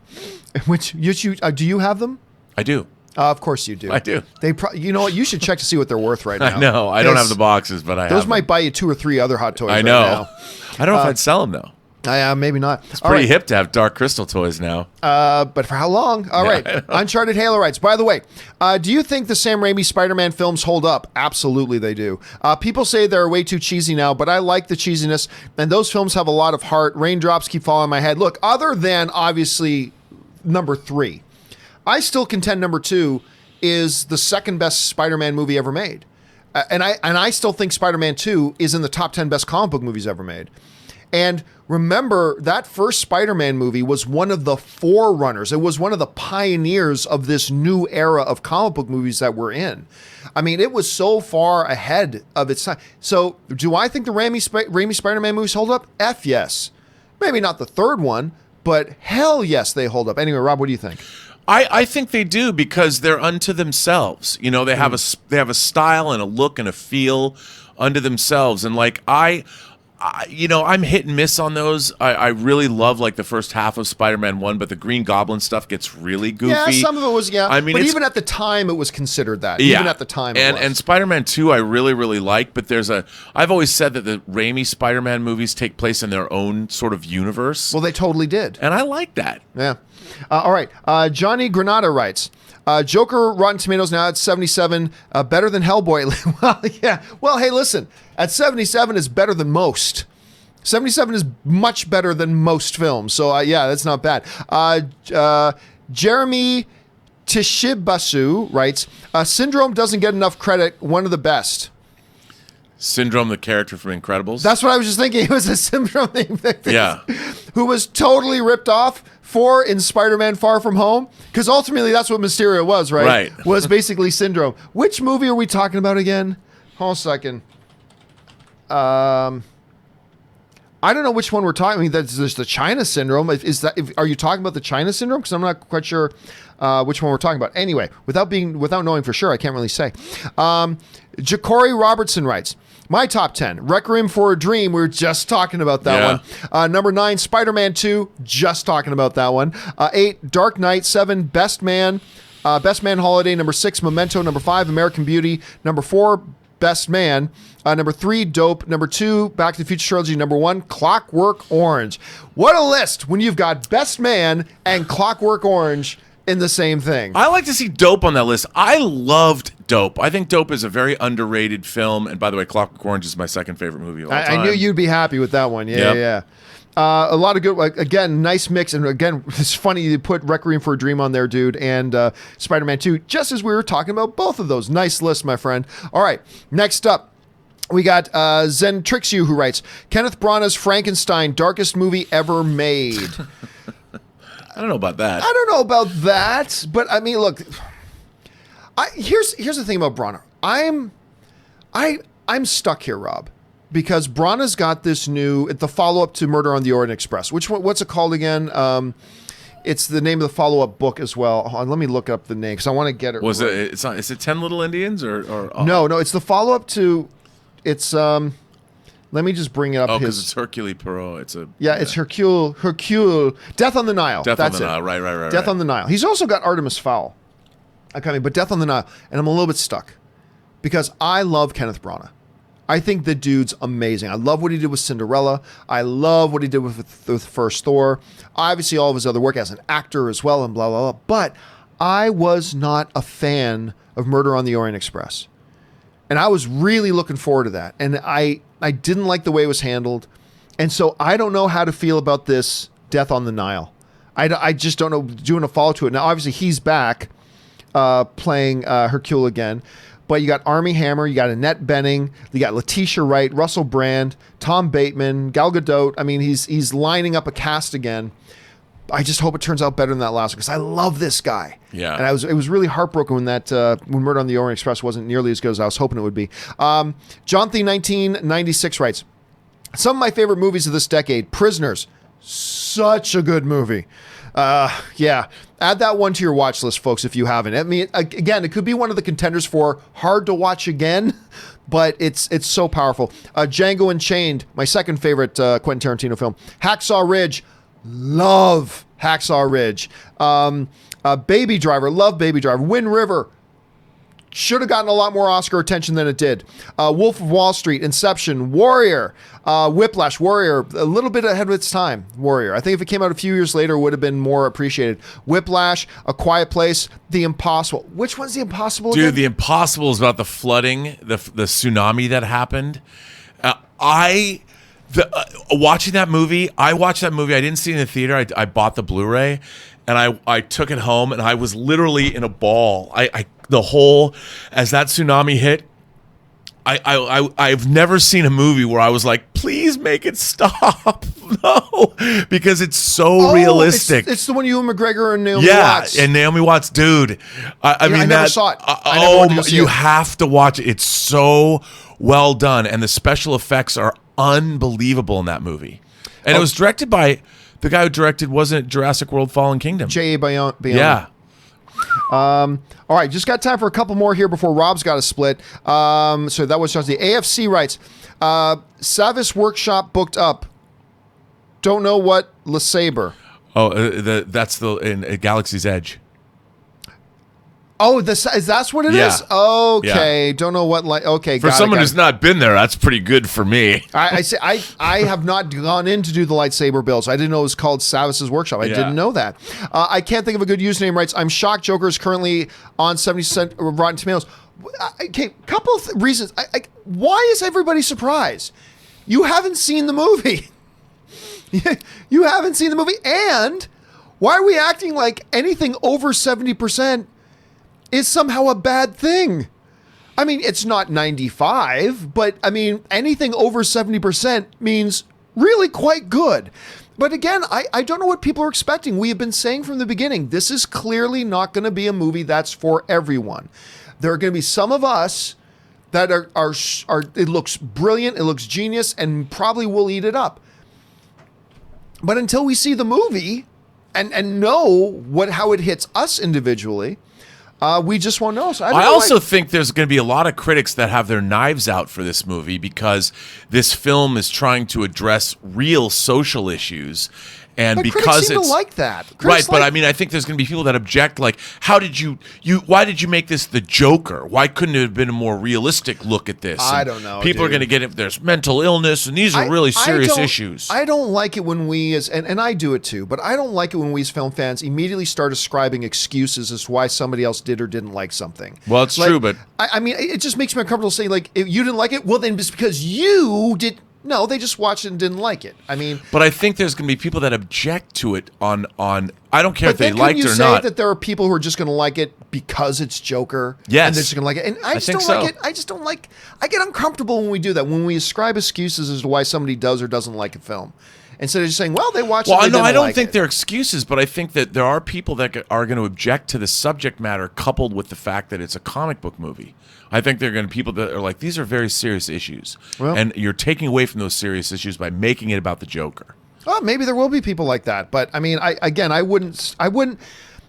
Do you have them? I do. Of course you do. I do. You know what? You should check to see what they're worth right now. I know. I don't have the boxes, but I have Those them. might buy you 2 or 3 other Hot Toys I right know. now. I don't know if I'd sell them, though. Maybe not. It's pretty hip to have Dark Crystal toys now. But for how long? All right. Uncharted Halo writes, by the way, do you think the Sam Raimi Spider-Man films hold up? Absolutely they do. People say they're way too cheesy now, but I like the cheesiness, and those films have a lot of heart. Raindrops keep falling on my head. Look, other than, obviously, number 3, I still contend number 2 is the second best Spider-Man movie ever made. And I still think Spider-Man 2 is in the top 10 best comic book movies ever made. And remember, that first Spider-Man movie was one of the forerunners. It was one of the pioneers of this new era of comic book movies that we're in. I mean, it was so far ahead of its time. So do I think the Raimi Spider-Man movies hold up? F yes. Maybe not the third one, but hell yes, they hold up. Anyway, Rob, what do you think? I think they do because they're unto themselves. You know, they have a style and a look and a feel unto themselves. And like I'm hit and miss on those. I really love like the first half of Spider-Man 1, but the Green Goblin stuff gets really goofy. Yeah, some of it was, yeah. I mean, but even at the time, it was considered that. Yeah. Even at the time, and Spider-Man 2, I really, really like. But I've always said that the Raimi Spider-Man movies take place in their own sort of universe. Well, they totally did. And I like that. Yeah. All right. Johnny Granada writes, Joker Rotten Tomatoes now at 77, better than Hellboy. Well, yeah. Well, hey, listen, at 77 is better than most. 77 is much better than most films. So, yeah, that's not bad. Jeremy Tishibasu writes, Syndrome doesn't get enough credit. One of the best. Syndrome, the character from Incredibles. That's what I was just thinking. It was a Syndrome thing. Yeah. Who was totally ripped off in Spider-Man Far From Home. Because ultimately that's what Mysterio was, right? Right. Was basically Syndrome. Which movie are we talking about again? Hold on a second. I don't know which one we're talking. I mean, there's the China Syndrome. Are you talking about the China Syndrome? Because I'm not quite sure which one we're talking about. Anyway, without knowing for sure, I can't really say. Ja'Cory Robertson writes, my top 10, Requiem for a Dream. We were just talking about that one. Number 9, Spider-Man 2. Just talking about that one. 8, Dark Knight. 7, Best Man. Best Man Holiday, number 6, Memento, number 5, American Beauty, number 4, Best Man, number 3, Dope, number 2, Back to the Future trilogy, number 1, Clockwork Orange. What a list when you've got Best Man and Clockwork Orange in the same thing. I like to see Dope on that list. I loved Dope. I think Dope is a very underrated film. And by the way, Clockwork Orange is my second favorite movie of all time. I knew you'd be happy with that one. Yeah. A lot of good, again, nice mix. And again, it's funny you put Requiem for a Dream on there, dude, and Spider-Man 2, just as we were talking about both of those. Nice list, my friend. All right, next up, we got Zen Tricks You, who writes, Kenneth Branagh's Frankenstein, darkest movie ever made. I don't know about that. I don't know about that, but I mean, look, here's the thing about Branagh. I'm stuck here, Rob, because Branagh's got this new, the follow-up to Murder on the Orient Express. What's it called again? It's the name of the follow-up book as well. Hold on, let me look up the name because I want to get it. Is it 10 Little Indians or No, it's the follow-up to. It's Let me just bring it up. Oh, because it's Hercule Poirot. It's Hercule. Death on the Nile. Death on the Nile. Right. Death on the Nile. He's also got Artemis Fowl. But Death on the Nile, and I'm a little bit stuck because I love Kenneth Branagh. I think the dude's amazing. I love what he did with Cinderella. I love what he did with First Thor. Obviously, all of his other work as an actor as well, and blah blah blah. But I was not a fan of Murder on the Orient Express, and I was really looking forward to that. And I didn't like the way it was handled, and so I don't know how to feel about this Death on the Nile. I just don't know doing a follow to it. Now, obviously, he's back playing Hercule again. But you got Armie Hammer, you got Annette Bening, you got Letitia Wright, Russell Brand, Tom Bateman, Gal Gadot. I mean, he's lining up a cast again. I just hope it turns out better than that last one because I love this guy. Yeah, and it was really heartbroken when Murder on the Orient Express wasn't nearly as good as I was hoping it would be. John Thie 1996 writes, some of my favorite movies of this decade: Prisoners, such a good movie. Yeah, add that one to your watch list, folks, if you haven't. I mean, again, it could be one of the contenders for hard to watch again, but it's so powerful. Django Unchained, my second favorite Quentin Tarantino film. Hacksaw Ridge, love Hacksaw Ridge. Baby Driver, love Baby Driver. Wind River, should have gotten a lot more Oscar attention than it did. Wolf of Wall Street, Inception, Warrior, Whiplash, Warrior, a little bit ahead of its time, Warrior. I think if it came out a few years later, it would have been more appreciated. Whiplash, A Quiet Place, The Impossible. Which one's The Impossible again? Dude, The Impossible is about the flooding, the tsunami that happened. Watching that movie, I watched that movie. I didn't see it in the theater. I bought the Blu-ray, and I took it home, and I was literally in a ball. As that tsunami hit, I've never seen a movie where I was like, please make it stop. No, because it's so realistic. It's the one Ewan McGregor and Naomi Watts. Yeah, and Naomi Watts, dude. I never saw it. You have to watch it. It's so well done, and the special effects are unbelievable in that movie. And it was directed by the guy who directed, wasn't it Jurassic World: Fallen Kingdom? J.A. Bayona. Yeah. All right, just got time for a couple more here before Rob's got a split. So that was just the AFC writes. Savis Workshop booked up. Don't know what LeSabre. Oh, that's in Galaxy's Edge. Oh, that's what it is? Okay. Yeah. Don't know what, okay. For someone who's not been there, that's pretty good for me. I have not gone in to do the lightsaber builds. I didn't know it was called Savis's Workshop. I didn't know that. I can't think of a good username. Writes, I'm shocked Joker is currently on 70% Rotten Tomatoes. Okay, couple of reasons. Why is everybody surprised? You haven't seen the movie. You haven't seen the movie. And why are we acting like anything over 70% is somehow a bad thing? I mean, it's not 95, but I mean, anything over 70% means really quite good. But again, I don't know what people are expecting. We have been saying from the beginning, this is clearly not going to be a movie that's for everyone. There are going to be some of us that are it looks brilliant, it looks genius, and probably will eat it up. But until we see the movie and know how it hits us individually, we just won't know. So I also think there's going to be a lot of critics that have their knives out for this movie because this film is trying to address real social issues. And but because critics seem it's to like that. Right, but I mean, I think there's going to be people that object, like, how did why did you make this the Joker? Why couldn't it have been a more realistic look at this? I And don't know, people are dude. going to get it. There's mental illness, and these are really serious issues. I don't like it when we, and I do it too, but I don't like it when we as film fans immediately start ascribing excuses as to why somebody else did or didn't like something. Well, it's true, but I mean, it just makes me uncomfortable saying, like, if you didn't like it, well, then it's because you did. No, they just watched it and didn't like it. I mean, but I think there's going to be people that object to it on. I don't care if they then liked it you or say not. that there are people who are just going to like it because it's Joker? Yes. And they're just going to like it. And I just think don't like so. it. I just don't like. I get uncomfortable when we do that. When we ascribe excuses as to why somebody does or doesn't like a film, instead of just saying, "Well, they watched it." Well, They no, didn't I don't like think it. they're excuses, but I think that there are people that are going to object to the subject matter coupled with the fact that it's a comic book movie. I think they're going to people that are like, these are very serious issues, and you're taking away from those serious issues by making it about the Joker. Well, maybe there will be people like that, but I mean, I wouldn't.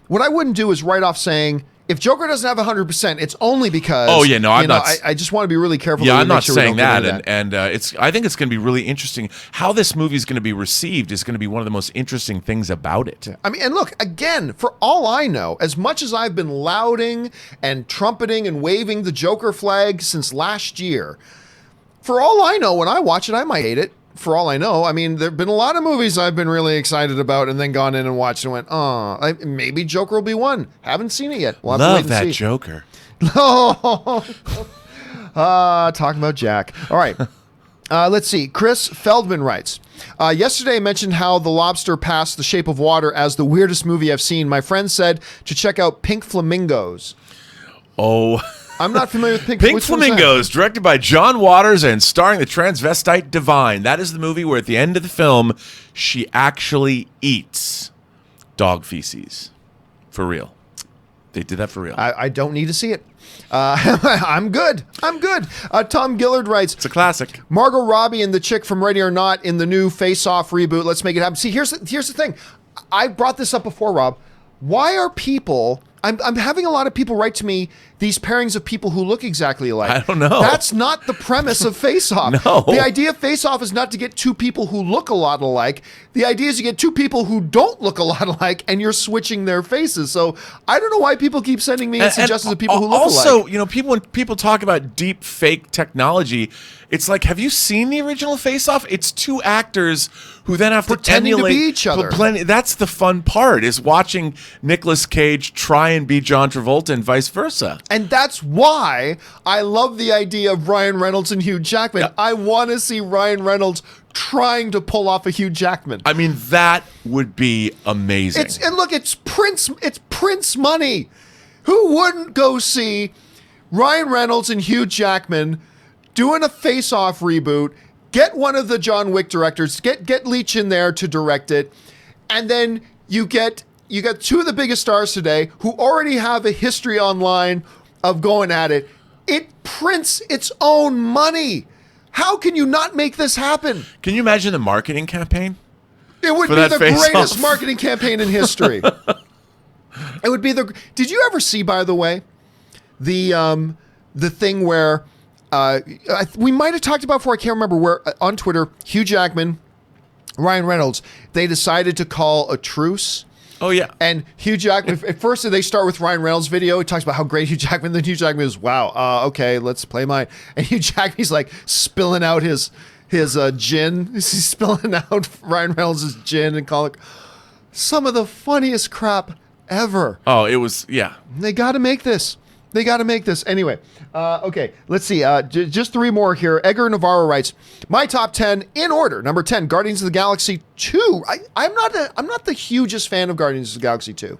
What I wouldn't do is write off saying, if Joker doesn't have 100%, it's only because. Oh, yeah, no, I'm not. I just want to be really careful. Yeah, that we I'm make not sure we saying don't get that, into and I think it's going to be really interesting how this movie is going to be received. Is going to be one of the most interesting things about it. I mean, and look, again, for all I know, as much as I've been lauding and trumpeting and waving the Joker flag since last year, for all I know, when I watch it, I might hate it. For all I know, I mean, there have been a lot of movies I've been really excited about and then gone in and watched and went, oh, maybe Joker will be one. Haven't seen it yet. We'll have to wait Love and that see. Joker. Talking about Jack. All right. Let's see. Chris Feldman writes, yesterday I mentioned how The Lobster passed The Shape of Water as the weirdest movie I've seen. My friend said to check out Pink Flamingos. Oh. I'm not familiar with Pink Pink which one's that? Flamingos, directed by John Waters and starring the transvestite Divine. That is the movie where at the end of the film, she actually eats dog feces. For real. They did that for real. I don't need to see it. I'm good. Tom Gillard writes, It's a classic. Margot Robbie and the chick from Ready or Not in the new Face Off reboot. Let's make it happen. See, here's the thing. I brought this up before, Rob. Why are people... I'm having a lot of people write to me these pairings of people who look exactly alike. I don't know. That's not the premise of Face Off. No. The idea of Face Off is not to get two people who look a lot alike. The idea is you get two people who don't look a lot alike and you're switching their faces. So I don't know why people keep sending me suggestions of people who look alike. Also, you know, when people talk about deep fake technology, it's like, have you seen the original Face Off? It's two actors who then have Pretending to to be emulate each other. That's the fun part, is watching Nicolas Cage try and be John Travolta and vice versa. And that's why I love the idea of Ryan Reynolds and Hugh Jackman. Yeah. I want to see Ryan Reynolds trying to pull off a Hugh Jackman. I mean, that would be amazing. It's Prince money. Who wouldn't go see Ryan Reynolds and Hugh Jackman doing a Face Off reboot? Get one of the John Wick directors, get Leach in there to direct it, and then you got two of the biggest stars today who already have a history online of going at it. It prints its own money. How can you not make this happen? Can you imagine the marketing campaign? It would For be that the Face greatest Off. marketing campaign in history. It would be Did you ever see, by the way, the thing where we might have talked about before, I can't remember, where on Twitter, Hugh Jackman, Ryan Reynolds, they decided to call a truce. Oh, yeah. And Hugh Jackman, at first they start with Ryan Reynolds' video. He talks about how great Hugh Jackman, then Hugh Jackman is, wow, okay, let's play mine. And Hugh Jackman's like spilling out his gin. He's spilling out Ryan Reynolds' gin and calling some of the funniest crap ever. Oh, it was, yeah. They got to make this. Anyway, okay, let's see. Just three more here. Edgar Navarro writes, my top 10 in order. Number 10, Guardians of the Galaxy 2. I'm not the hugest fan of Guardians of the Galaxy 2.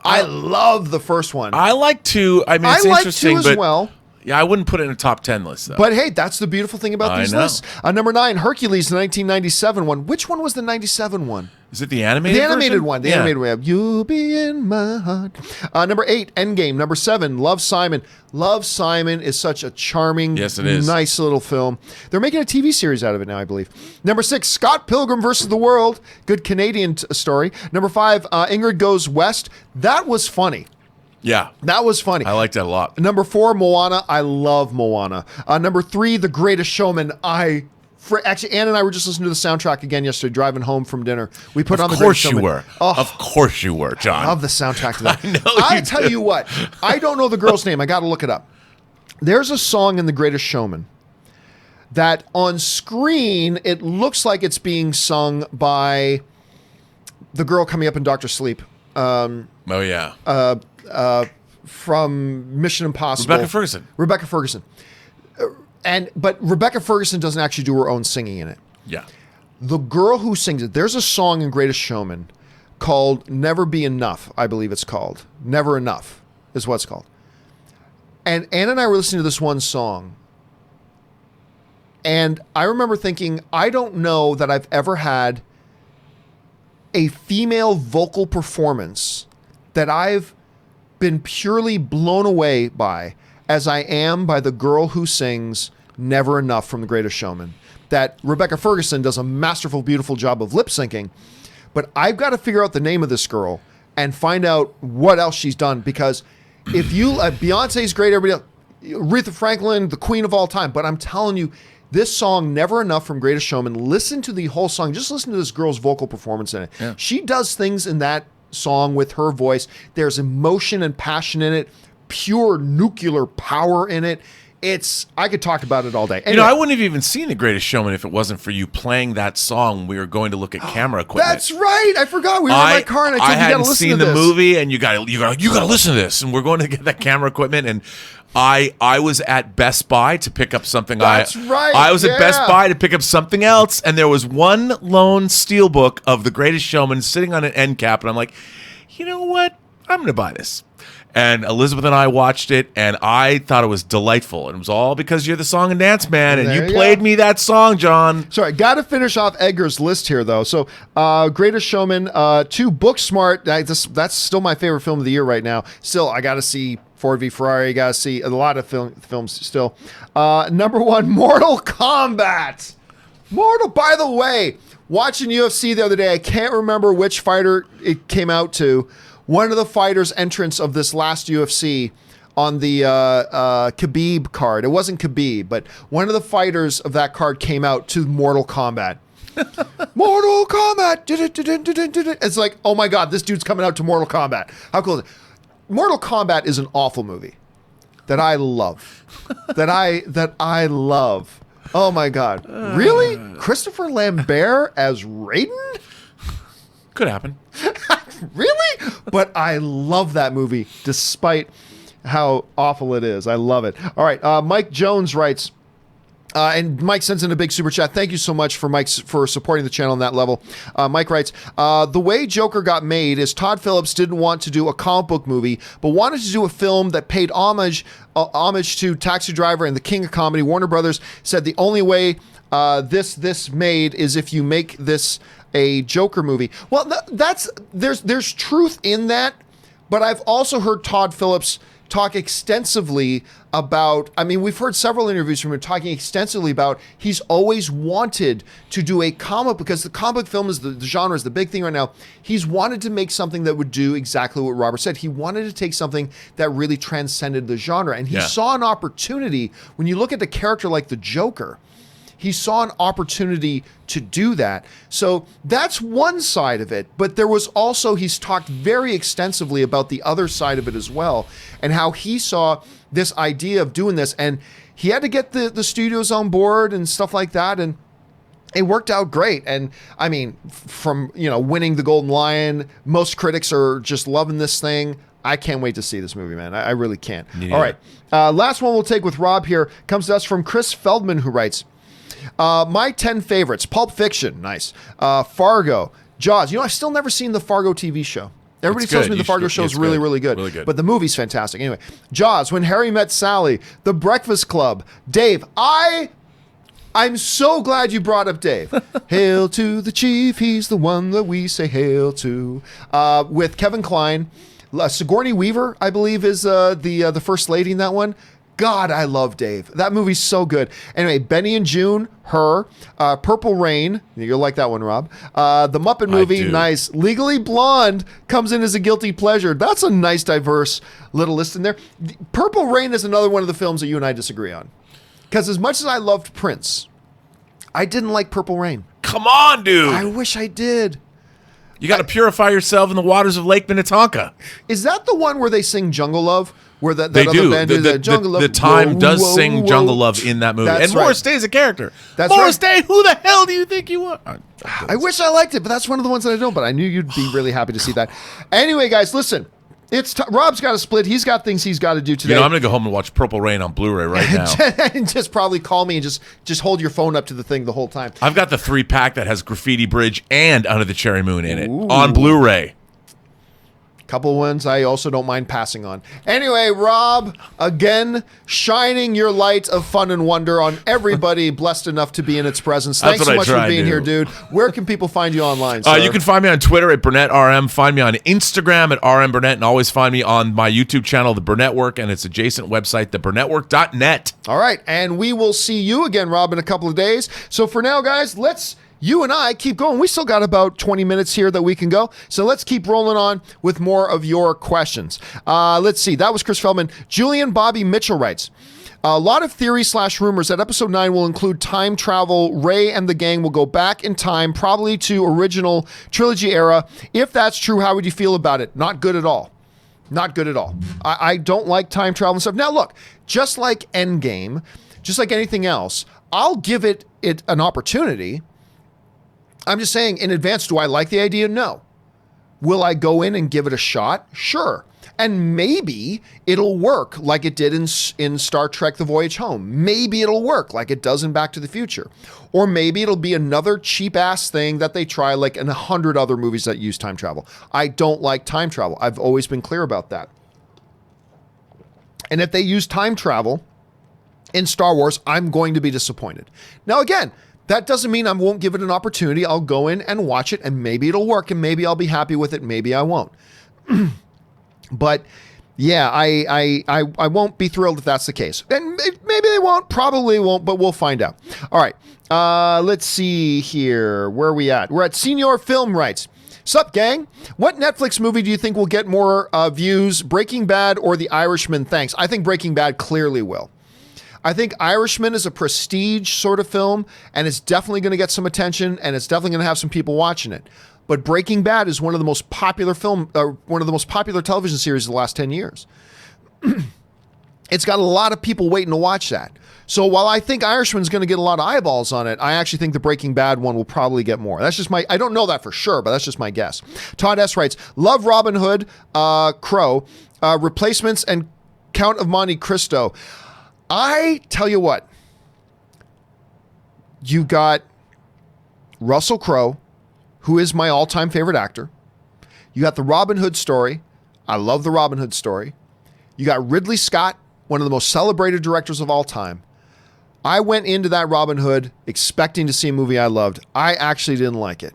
I love the first one. I like 2. I mean, it's I like interesting, 2 as but well. yeah, I wouldn't put it in a top 10 list, though. But hey, that's the beautiful thing about I these know. lists. Number 9, Hercules, the 1997 one. Which one was the 97 one? Is it the animated The animated version? one. The Yeah. animated one. You'll be in my heart. Number 8, Endgame. Number 7, Love, Simon. Love, Simon is such a charming, Yes, it is. nice little film. They're making a TV series out of it now, I believe. Number 6, Scott Pilgrim versus the World. Good Canadian story. Number 5, Ingrid Goes West. That was funny. Yeah. That was funny. I liked that a lot. Number 4, Moana. I love Moana. Number 3, The Greatest Showman. I Actually, Ann and I were just listening to the soundtrack again yesterday, driving home from dinner. We put on the Of course Greatest you Showman. were. Oh, Of course you were, John. I love the soundtrack to that. I know I you tell do. you what, I don't know the girl's name. I got to look it up. There's a song in The Greatest Showman that on screen, it looks like it's being sung by the girl coming up in Dr. Sleep. Oh, yeah. From Mission Impossible. Rebecca Ferguson. But Rebecca Ferguson doesn't actually do her own singing in it. Yeah. The girl who sings it, there's a song in Greatest Showman called Never Be Enough, I believe it's called. Never Enough is what it's called. And Ann and I were listening to this one song. And I remember thinking, I don't know that I've ever had a female vocal performance that I've been purely blown away by as I am by the girl who sings Never Enough from The Greatest Showman. That Rebecca Ferguson does a masterful, beautiful job of lip syncing, but I've got to figure out the name of this girl and find out what else she's done, because if you, Beyonce's great, everybody else, Aretha Franklin, the queen of all time, but I'm telling you, this song, Never Enough from Greatest Showman, listen to the whole song, just listen to this girl's vocal performance in it. Yeah. She does things in that song with her voice. There's emotion and passion in it, pure nuclear power in it. I could talk about it all day. Anyway, I wouldn't have even seen The Greatest Showman if it wasn't for you playing that song when we were going to look at camera equipment. That's right. I forgot. We were in my car and I told you, you got to listen to this. I hadn't seen the movie, and you got to listen to this. And we're going to get that camera equipment. And I was at Best Buy to pick up something. That's right. I was at Best Buy to pick up something else, and there was one lone steelbook of The Greatest Showman sitting on an end cap, and I'm like, you know what? I'm going to buy this. And Elizabeth and I watched it, and I thought it was delightful. And it was all because you're the song and dance man, and you played me that song, John. Sorry, got to finish off Edgar's list here, though. So, Greatest Showman, 2, Booksmart. That's still my favorite film of the year right now. Still, I got to see Ford v Ferrari. Got to see a lot of films still. Number 1, Mortal Kombat. By the way, watching UFC the other day, I can't remember which fighter it came out to. One of the fighters' entrance of this last UFC on the Khabib card. It wasn't Khabib, but one of the fighters of that card came out to Mortal Kombat. Mortal Kombat! It's like, oh my God, this dude's coming out to Mortal Kombat. How cool is it? Mortal Kombat is an awful movie that I love. that I love. Oh my God. Really? Christopher Lambert as Raiden? Could happen. Really? But I love that movie despite how awful it is. I love it. All right. Mike Jones writes, and Mike sends in a big super chat. Thank you so much for supporting the channel on that level. Mike writes, the way Joker got made is Todd Phillips didn't want to do a comic book movie, but wanted to do a film that paid homage to Taxi Driver and the King of Comedy. Warner Brothers said the only way this made is if you make this a Joker movie. Well, there's truth in that, but I've also heard Todd Phillips talk extensively about, we've heard several interviews from him talking extensively about he's always wanted to do a comic, because the comic film is the genre is the big thing right now. He's wanted to make something that would do exactly what Robert said. He wanted to take something that really transcended the genre, and he saw an opportunity. When you look at the character like the Joker, he saw an opportunity to do that. So that's one side of it. But there was also, he's talked very extensively about the other side of it as well, and how he saw this idea of doing this. And he had to get the studios on board and stuff like that. And it worked out great. And from, winning the Golden Lion, most critics are just loving this thing. I can't wait to see this movie, man. I really can't. Yeah. All right. Last one we'll take with Rob here comes to us from Chris Feldman, who writes, my 10 favorites: Pulp Fiction, nice. Fargo, Jaws. I've still never seen the Fargo TV show. Everybody tells me the Fargo show is really, really good. Really good. But the movie's fantastic. Anyway, Jaws, When Harry Met Sally, The Breakfast Club. Dave, I'm so glad you brought up Dave. Hail to the chief, he's the one that we say hail to. With Kevin Kline. Sigourney Weaver, I believe, is the first lady in that one. God, I love Dave. That movie's so good. Anyway, Benny and June, Her, Purple Rain. You'll like that one, Rob. The Muppet Movie, nice. Legally Blonde comes in as a guilty pleasure. That's a nice, diverse little list in there. Purple Rain is another one of the films that you and I disagree on. Because as much as I loved Prince, I didn't like Purple Rain. Come on, dude. I wish I did. You got to purify yourself in the waters of Lake Minnetonka. Is that the one where they sing Jungle Love? Where that They other do. band The Jungle Love? Time does Whoa, sing whoa. Jungle Love in that movie. That's And right. Morris Day is a character. That's Morris Day, who the hell do you think you are? I wish I liked it, but that's one of the ones that I don't. But I knew you'd be really happy to see that. Anyway, guys, listen. It's Rob's got a split. He's got things he's got to do today. I'm going to go home and watch Purple Rain on Blu-ray right now. And just probably call me and just hold your phone up to the thing the whole time. I've got the 3-pack that has Graffiti Bridge and Under the Cherry Moon in it on Blu-ray. Couple ones I also don't mind passing on. Anyway, Rob, again, shining your light of fun and wonder on everybody blessed enough to be in its presence. Thanks so much for being here, dude. Where can people find you online, sir? You can find me on Twitter at BurnettRM. Find me on Instagram at RMBurnett, and always find me on my YouTube channel, The Burnettwork, and its adjacent website, theburnettwork.net. All right, and we will see you again, Rob, in a couple of days. So for now, guys, you and I keep going. We still got about 20 minutes here that we can go. So let's keep rolling on with more of your questions. Let's see. That was Chris Feldman. Julian Bobby Mitchell writes, a lot of theory/rumors that episode 9 will include time travel. Ray and the gang will go back in time, probably to original trilogy era. If that's true, how would you feel about it? Not good at all. Not good at all. I don't like time travel and stuff. Now, look, just like Endgame, just like anything else, I'll give it an opportunity. I'm just saying, in advance, do I like the idea? No. Will I go in and give it a shot? Sure. And maybe it'll work like it did in Star Trek The Voyage Home. Maybe it'll work like it does in Back to the Future. Or maybe it'll be another cheap-ass thing that they try like in 100 other movies that use time travel. I don't like time travel. I've always been clear about that. And if they use time travel in Star Wars, I'm going to be disappointed. Now, again, that doesn't mean I won't give it an opportunity. I'll go in and watch it, and maybe it'll work, and maybe I'll be happy with it. Maybe I won't. But yeah, I won't be thrilled if that's the case. And maybe they won't, probably won't, but we'll find out. All right, let's see here. Where are we at? We're at Senior Film Rights. Sup, gang? What Netflix movie do you think will get more views, Breaking Bad or The Irishman? Thanks. I think Breaking Bad clearly will. I think Irishman is a prestige sort of film, and it's definitely going to get some attention, and it's definitely going to have some people watching it. But Breaking Bad is one of the most popular television series of the last 10 years. It's got a lot of people waiting to watch that. So while I think Irishman's going to get a lot of eyeballs on it, I actually think the Breaking Bad one will probably get more. That's just I don't know that for sure, but that's just my guess. Todd S. writes, love Robin Hood, Crow, Replacements, and Count of Monte Cristo. I tell you what, you got Russell Crowe, who is my all-time favorite actor. You got the Robin Hood story. I love the Robin Hood story. You got Ridley Scott, one of the most celebrated directors of all time. I went into that Robin Hood expecting to see a movie I loved. I actually didn't like it.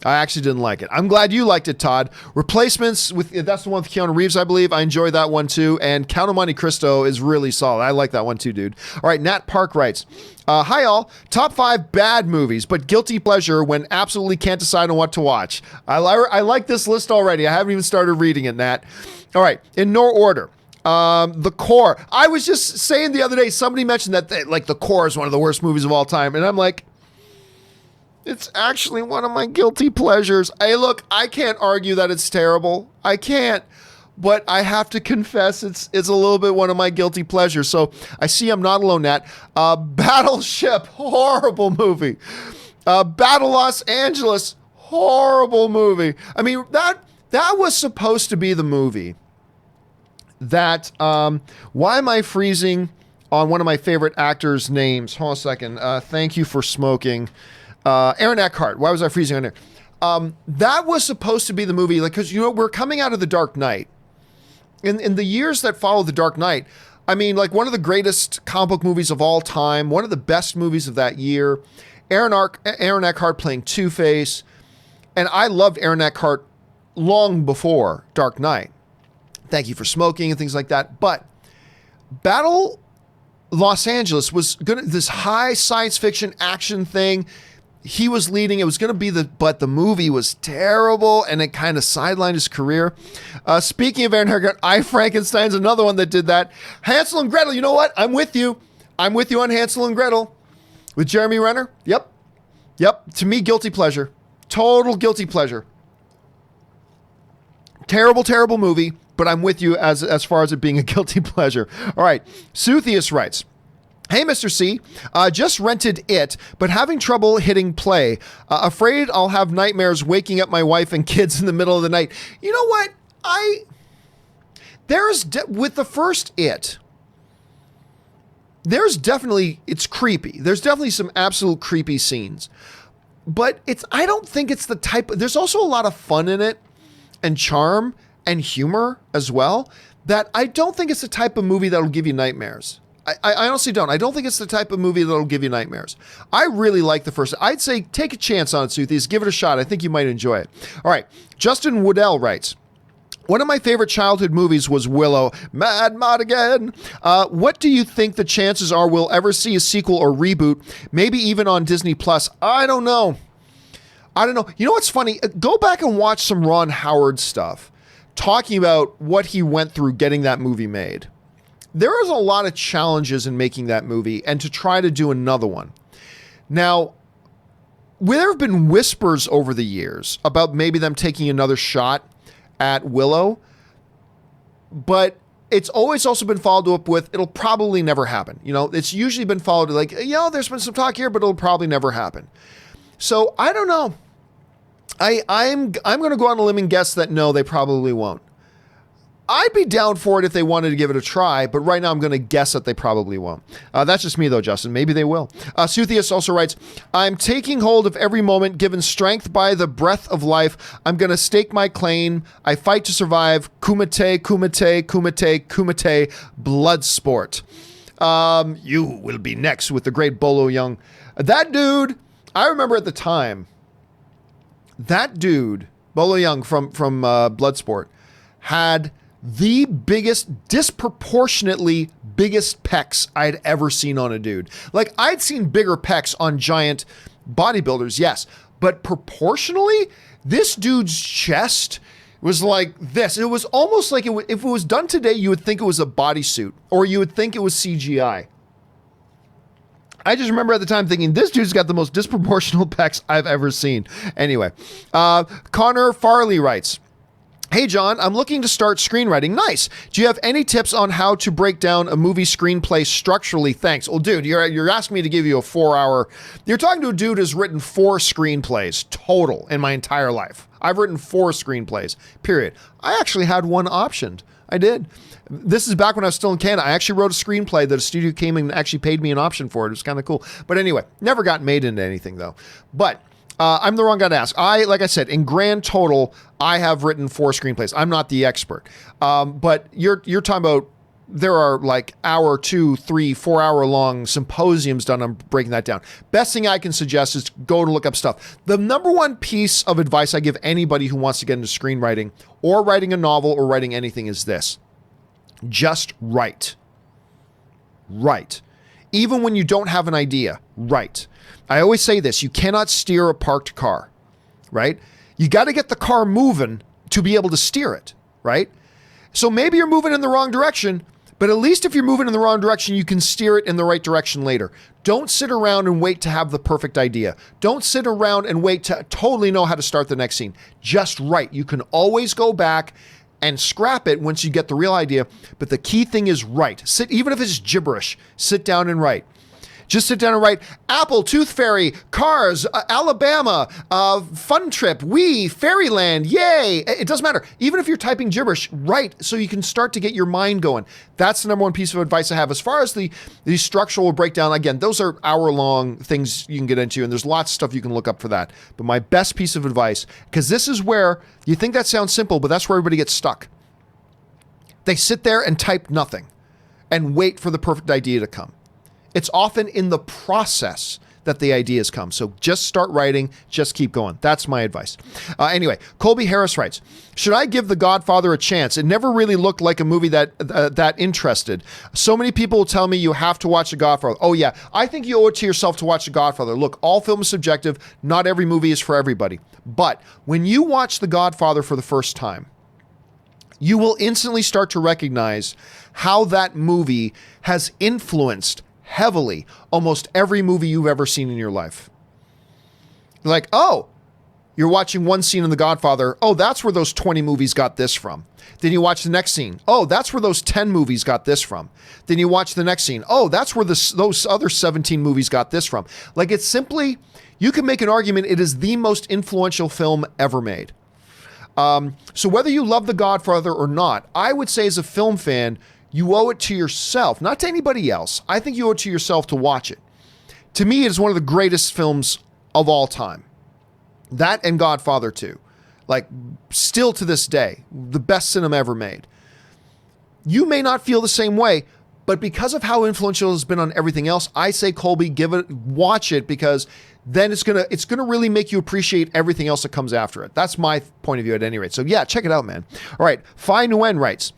I'm glad you liked it, Todd. Replacements, that's the one with Keanu Reeves, I believe. I enjoyed that one too. And Count of Monte Cristo is really solid. I like that one too, dude. All right, Nat Park writes, hi all, top 5 bad movies, but guilty pleasure when absolutely can't decide on what to watch. I like this list already. I haven't even started reading it, Nat. All right, in no order. The Core. I was just saying the other day, somebody mentioned that The Core is one of the worst movies of all time. And I'm like, it's actually one of my guilty pleasures. Hey, look, I can't argue that it's terrible. I can't. But I have to confess it's a little bit one of my guilty pleasures. So I see I'm not alone, Nat. Battleship, horrible movie. Battle Los Angeles, horrible movie. I mean, that was supposed to be the movie that, why am I freezing on one of my favorite actors' names? Hold on a second. Thank you for smoking. Aaron Eckhart. Why was I freezing on there? That was supposed to be the movie, because we're coming out of The Dark Knight. In the years that followed The Dark Knight, I mean, one of the greatest comic book movies of all time, one of the best movies of that year. Aaron Eckhart playing Two-Face, and I loved Aaron Eckhart long before Dark Knight. Thank you for smoking and things like that. But Battle Los Angeles was this high science fiction action thing. He was leading. It was going to be but the movie was terrible, and it kind of sidelined his career. Speaking of Aaron Eckhart, I Frankenstein's another one that did that. Hansel and Gretel. You know what? I'm with you. I'm with you on Hansel and Gretel. With Jeremy Renner? Yep. To me, guilty pleasure. Total guilty pleasure. Terrible, terrible movie, but I'm with you as far as it being a guilty pleasure. All right. Suthius writes, hey, Mr. C, just rented it, but having trouble hitting play. Afraid I'll have nightmares waking up my wife and kids in the middle of the night. You know what? With the first It, it's creepy. There's definitely some absolute creepy scenes. But I don't think it's the type, there's also a lot of fun in it and charm and humor as well, that I don't think it's the type of movie that'll give you nightmares. I honestly don't. I don't think it's the type of movie that'll give you nightmares. I really like the first. I'd say take a chance on it, Suthies. Give it a shot. I think you might enjoy it. All right. Justin Woodell writes, one of my favorite childhood movies was Willow. Mad again. What do you think the chances are we'll ever see a sequel or reboot? Maybe even on Disney Plus. I don't know. You know what's funny? Go back and watch some Ron Howard stuff talking about what he went through getting that movie made. There was a lot of challenges in making that movie and to try to do another one. Now, there have been whispers over the years about maybe them taking another shot at Willow, but it's always also been followed up with, it'll probably never happen. You know, it's usually been followed like, there's been some talk here, but it'll probably never happen. So I don't know. I'm going to go on a limb and guess that no, they probably won't. I'd be down for it if they wanted to give it a try, but right now I'm going to guess that they probably won't. That's just me though, Justin. Maybe they will. Suthius also writes, I'm taking hold of every moment given strength by the breath of life. I'm going to stake my claim. I fight to survive. Kumite, kumite, kumite, kumite, blood sport. You will be next with the great Bolo Young. That dude, I remember at the time, that dude, Bolo Young from Bloodsport, had the disproportionately biggest pecs I'd ever seen on a dude. Like, I'd seen bigger pecs on giant bodybuilders, yes, but proportionally, this dude's chest was like this. It was almost like if it was done today, you would think it was a bodysuit, or you would think it was CGI. I just remember at the time thinking, this dude's got the most disproportional pecs I've ever seen. Anyway, Connor Farley writes, hey, John, I'm looking to start screenwriting. Nice. Do you have any tips on how to break down a movie screenplay structurally? Thanks. Well, dude, you're asking me to give you a 4-hour... You're talking to a dude who's written 4 screenplays total in my entire life. I've written 4 screenplays, period. I actually had one optioned. I did. This is back when I was still in Canada. I actually wrote a screenplay that a studio came and actually paid me an option for it. It was kind of cool. But anyway, never got made into anything, though. But... I'm the wrong guy to ask. Like I said, in grand total, I have written 4 screenplays. I'm not the expert. But you're talking about, there are like 1, 2, 3, 4 hour long symposiums done on breaking that down. Best thing I can suggest is go to look up stuff. The number one piece of advice I give anybody who wants to get into screenwriting or writing a novel or writing anything is this. Just write. Write. Even when you don't have an idea, write. I always say this, you cannot steer a parked car, right? You got to get the car moving to be able to steer it, right? So maybe you're moving in the wrong direction, but at least if you're moving in the wrong direction, you can steer it in the right direction later. Don't sit around and wait to have the perfect idea. Don't sit around and wait to totally know how to start the next scene. Just write. You can always go back and scrap it once you get the real idea, but the key thing is write. Even if it's gibberish, sit down and write. Just sit down and write Apple, Tooth Fairy, Cars, Alabama, Fun Trip, Wii, Fairyland, yay. It doesn't matter. Even if you're typing gibberish, write so you can start to get your mind going. That's the number one piece of advice I have. As far as the structural breakdown, again, those are hour-long things you can get into, and there's lots of stuff you can look up for that. But my best piece of advice, because this is where, you think that sounds simple, but that's where everybody gets stuck. They sit there and type nothing and wait for the perfect idea to come. It's often in the process that the ideas come. So just start writing, just keep going. That's my advice. Anyway, Colby Harris writes, should I give The Godfather a chance? It never really looked like a movie that interested. So many people will tell me you have to watch The Godfather. Oh yeah, I think you owe it to yourself to watch The Godfather. Look, all film is subjective. Not every movie is for everybody. But when you watch The Godfather for the first time, you will instantly start to recognize how that movie has influenced heavily almost every movie you've ever seen in your life. Like, oh, you're watching one scene in The Godfather. Oh, that's where those 20 movies got this from. Then you watch the next scene. Oh, that's where those 10 movies got this from. Then you watch the next scene. Oh, that's where those other 17 movies got this from. Like, it's simply, you can make an argument it is the most influential film ever made. So whether you love The Godfather or not, I would say as a film fan, you owe it to yourself, not to anybody else. I think you owe it to yourself to watch it. To me, it is one of the greatest films of all time. That and Godfather 2. Like, still to this day, the best cinema ever made. You may not feel the same way, but because of how influential it has been on everything else, I say, Colby, watch it, because then it's gonna really make you appreciate everything else that comes after it. That's my point of view at any rate. So yeah, check it out, man. All right, Phi Nguyen writes,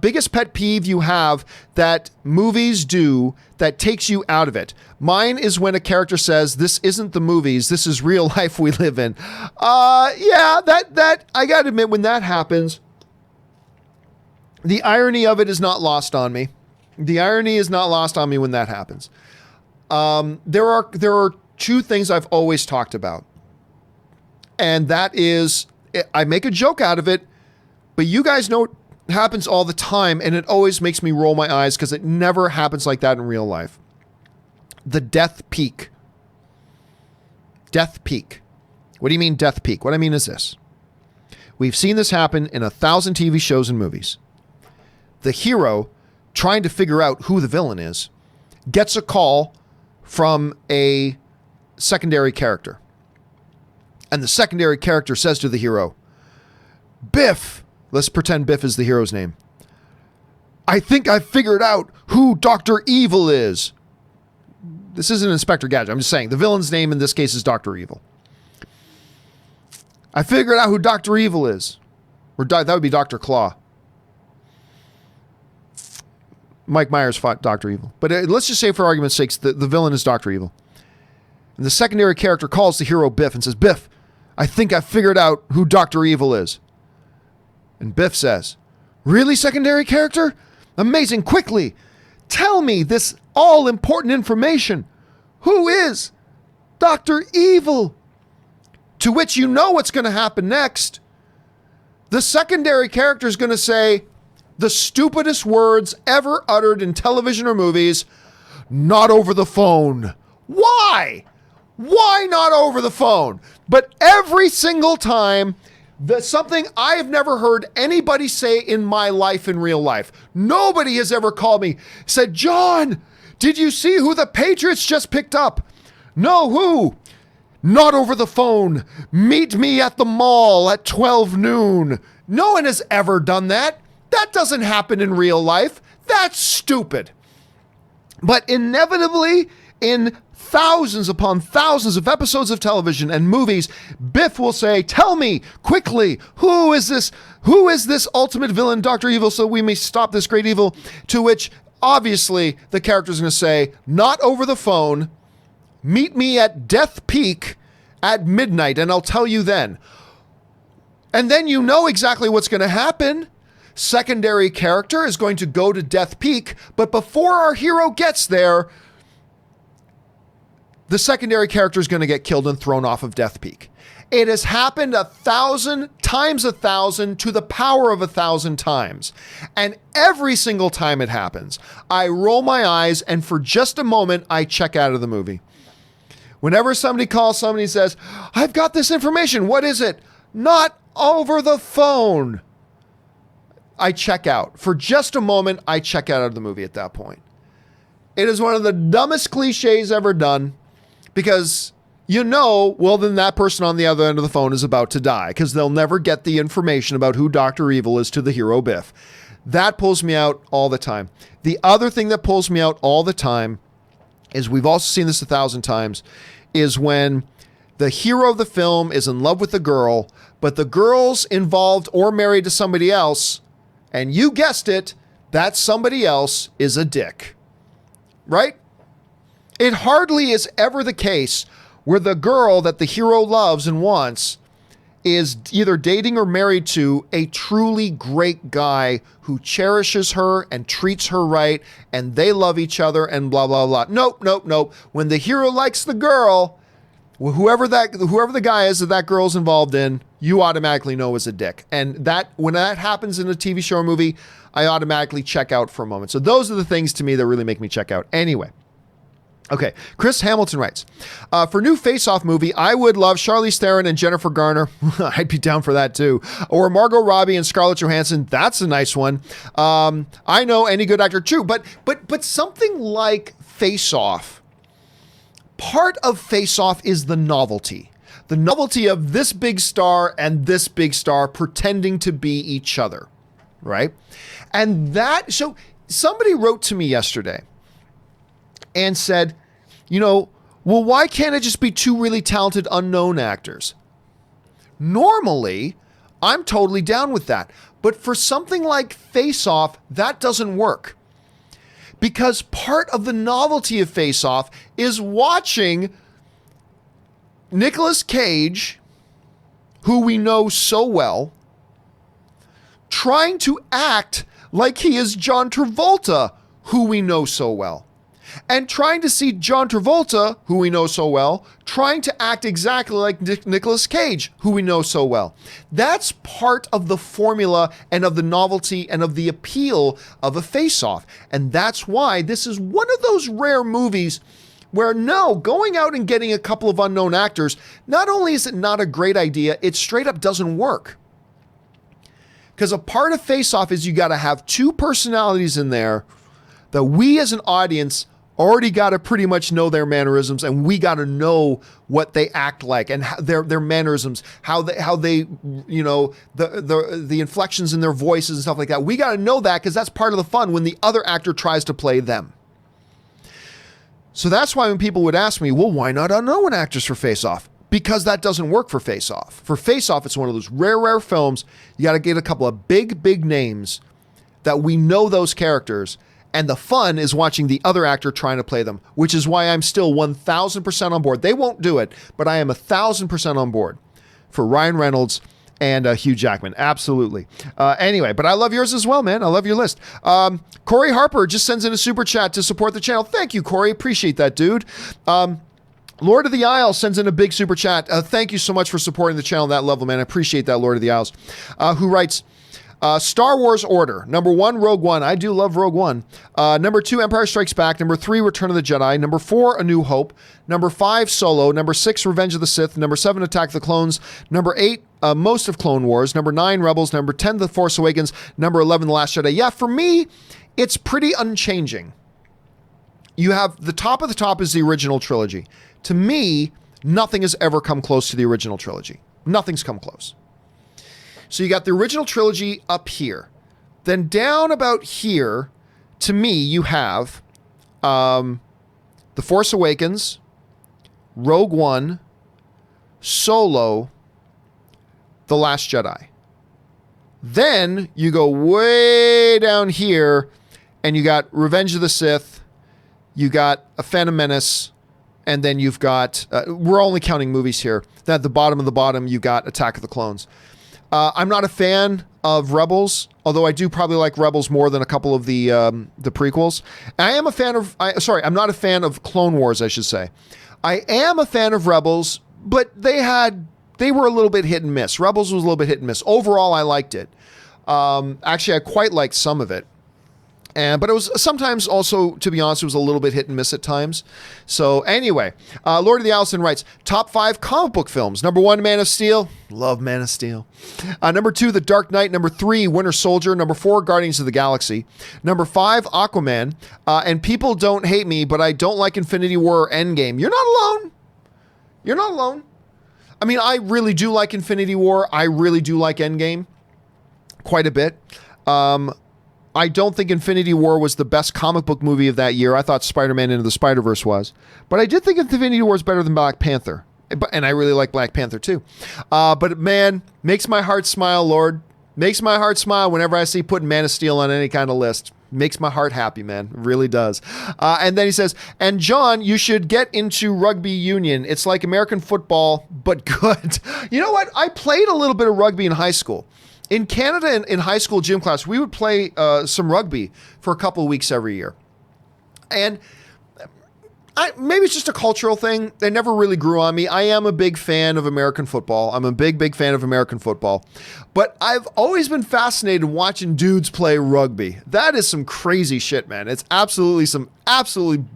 biggest pet peeve you have that movies do that takes you out of it. Mine is when a character says, "This isn't the movies, this is real life we live in." Yeah, that I gotta admit, when that happens, the irony of it is not lost on me. The irony is not lost on me when that happens. There are two things I've always talked about. And that is, I make a joke out of it, but you guys know it happens all the time, and it always makes me roll my eyes because it never happens like that in real life. The death peak. Death peak. What do you mean death peak? What I mean is this. We've seen this happen in 1,000 TV shows and movies. The hero, trying to figure out who the villain is, gets a call from a secondary character. And the secondary character says to the hero, "Biff," let's pretend Biff is the hero's name, "I think I've figured out who Dr. Evil is." This isn't Inspector Gadget. I'm just saying the villain's name in this case is Dr. Evil. "I figured out who Dr. Evil is." Or that would be Dr. Claw. Mike Myers fought Dr. Evil. But let's just say, for argument's sake, the villain is Dr. Evil. And the secondary character calls the hero Biff and says, "Biff, I think I figured out who Dr. Evil is." And Biff says, "Really, secondary character? Amazing, quickly. Tell me this all-important information. Who is Dr. Evil?" To which you know what's going to happen next. The secondary character is going to say the stupidest words ever uttered in television or movies: "Not over the phone." Why? Why not over the phone? But every single time, that's something I have never heard anybody say in my life, in real life. Nobody has ever called me, said, "John, did you see who the Patriots just picked up?" "No, who?" "Not over the phone. Meet me at the mall at 12 noon. No one has ever done that. That doesn't happen in real life. That's stupid. But inevitably, in thousands upon thousands of episodes of television and movies, Biff will say, "Tell me quickly, who is this ultimate villain, Dr. Evil, so we may stop this great evil?" To which, obviously, the character is going to say, "Not over the phone. Meet me at Death Peak at midnight, and I'll tell you then." And then you know exactly what's going to happen. Secondary character is going to go to Death Peak, but before our hero gets there, the secondary character is going to get killed and thrown off of Death Peak. It has happened 1,000 times 1,000 to the power of 1,000 times. And every single time it happens, I roll my eyes, and for just a moment, I check out of the movie. Whenever somebody calls somebody and says, "I've got this information. What is it?" "Not over the phone." I check out. For just a moment, I check out of the movie at that point. It is one of the dumbest cliches ever done, because well, then that person on the other end of the phone is about to die, because they'll never get the information about who Dr. Evil is to the hero Biff. That pulls me out all the time. The other thing that pulls me out all the time is, we've also seen this 1,000 times, is when the hero of the film is in love with the girl, but the girl's involved or married to somebody else, and you guessed it, that somebody else is a dick. Right? It hardly is ever the case where the girl that the hero loves and wants is either dating or married to a truly great guy who cherishes her and treats her right, and they love each other and blah, blah, blah. Nope. When the hero likes the girl, whoever the guy is that girl's involved in, you automatically know is a dick. And that when that happens in a TV show or movie, I automatically check out for a moment. So those are the things to me that really make me check out. Anyway. Okay, Chris Hamilton writes, for new Face-Off movie, I would love Charlize Theron and Jennifer Garner. I'd be down for that too. Or Margot Robbie and Scarlett Johansson. That's a nice one. I know any good actor too, but something like Face-Off. Part of Face-Off is the novelty. The novelty of this big star and this big star pretending to be each other, right? And so somebody wrote to me yesterday and said, well, why can't it just be two really talented unknown actors? Normally, I'm totally down with that. But for something like Face Off, that doesn't work. Because part of the novelty of Face Off is watching Nicolas Cage, who we know so well, trying to act like he is John Travolta, who we know so well. And trying to see John Travolta, who we know so well, trying to act exactly like Nicolas Cage, who we know so well. That's part of the formula and of the novelty and of the appeal of a face-off. And that's why this is one of those rare movies where, no, going out and getting a couple of unknown actors, not only is it not a great idea, it straight up doesn't work. Because a part of Face-Off is you got to have two personalities in there that we as an audience already got to pretty much know their mannerisms, and we got to know what they act like and their mannerisms, how they the inflections in their voices and stuff like that. We got to know that because that's part of the fun when the other actor tries to play them. So that's why when people would ask me, well, why not unknown actors for Face Off? Because that doesn't work for Face Off. For Face Off, it's one of those rare films. You got to get a couple of big names that we know those characters. And the fun is watching the other actor trying to play them, which is why I'm still 1,000% on board. They won't do it, but I am 1,000% on board for Ryan Reynolds and Hugh Jackman. Absolutely. Anyway, but I love yours as well, man. I love your list. Corey Harper just sends in a super chat to support the channel. Thank you, Corey. Appreciate that, dude. Lord of the Isles sends in a big super chat. Thank you so much for supporting the channel at that level, man. I appreciate that, Lord of the Isles. Who writes, Star Wars Order. Number 1, Rogue One. I do love Rogue One. Number 2, Empire Strikes Back. Number 3, Return of the Jedi. Number 4, A New Hope. Number 5, Solo. Number 6, Revenge of the Sith. Number 7, Attack of the Clones. Number 8, most of Clone Wars. Number 9, Rebels. Number 10, The Force Awakens. Number 11, The Last Jedi. Yeah, for me, it's pretty unchanging. You have the top of the top is the original trilogy. To me, nothing has ever come close to the original trilogy. Nothing's come close. So you got the original trilogy up here. Then down about here, to me, you have The Force Awakens, Rogue One, Solo, The Last Jedi. Then you go way down here, and you got Revenge of the Sith, you got A Phantom Menace, and then you've got, we're only counting movies here. Then at the bottom of the bottom, you got Attack of the Clones. I'm not a fan of Rebels, although I do probably like Rebels more than a couple of the prequels. I am a fan of, I'm not a fan of Clone Wars, I should say. I am a fan of Rebels, but they were a little bit hit and miss. Rebels was a little bit hit and miss. Overall, I liked it. Actually, I quite liked some of it. But it was sometimes also, to be honest, it was a little bit hit and miss at times. So anyway, Lord of the Allison writes, top 5 comic book films. Number 1, Man of Steel. Love Man of Steel. Number 2, The Dark Knight. Number 3, Winter Soldier. Number 4, Guardians of the Galaxy. Number 5, Aquaman. And people don't hate me, but I don't like Infinity War or Endgame. You're not alone. You're not alone. I mean, I really do like Infinity War. I really do like Endgame quite a bit. I don't think Infinity War was the best comic book movie of that year. I thought Spider-Man Into the Spider-Verse was. But I did think Infinity War is better than Black Panther. And I really like Black Panther too. But man, makes my heart smile, Lord. Makes my heart smile whenever I see putting Man of Steel on any kind of list. makes my heart happy, man. It really does. And then he says, and John, you should get into rugby union. It's like American football, but good. You know what? I played a little bit of rugby in high school. In Canada, in high school gym class, we would play some rugby for a couple of weeks every year. And maybe it's just a cultural thing. They never really grew on me. I am a big fan of American football. I'm a big fan of American football. But I've always been fascinated watching dudes play rugby. That is some crazy shit, man. It's absolutely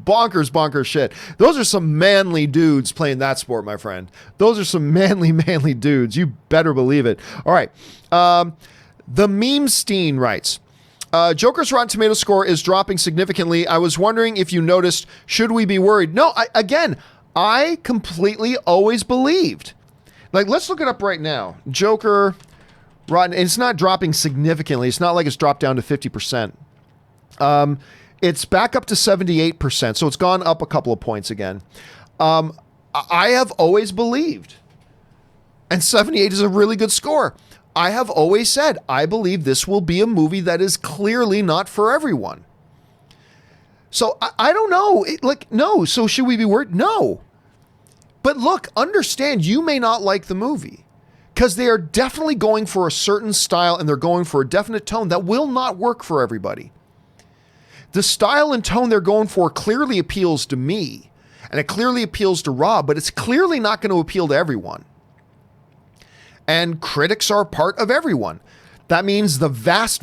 bonkers shit. Those are some manly dudes playing that sport, my friend. Those are some manly dudes. You better believe it. All right. The Memestein writes, Joker's Rotten Tomato score is dropping significantly. I was wondering if you noticed, should we be worried? No, I completely always believed. Like, let's look it up right now. Joker Rotten, and it's not dropping significantly. It's not like it's dropped down to 50%. It's back up to 78%, so it's gone up a couple of points again. I have always believed, and 78 is a really good score. I have always said, I believe this will be a movie that is clearly not for everyone. So I don't know. No. So should we be worried? No. But look, understand, you may not like the movie because they are definitely going for a certain style and they're going for a definite tone that will not work for everybody. The style and tone they're going for clearly appeals to me and it clearly appeals to Rob, but it's clearly not going to appeal to everyone. And critics are part of everyone. That means the vast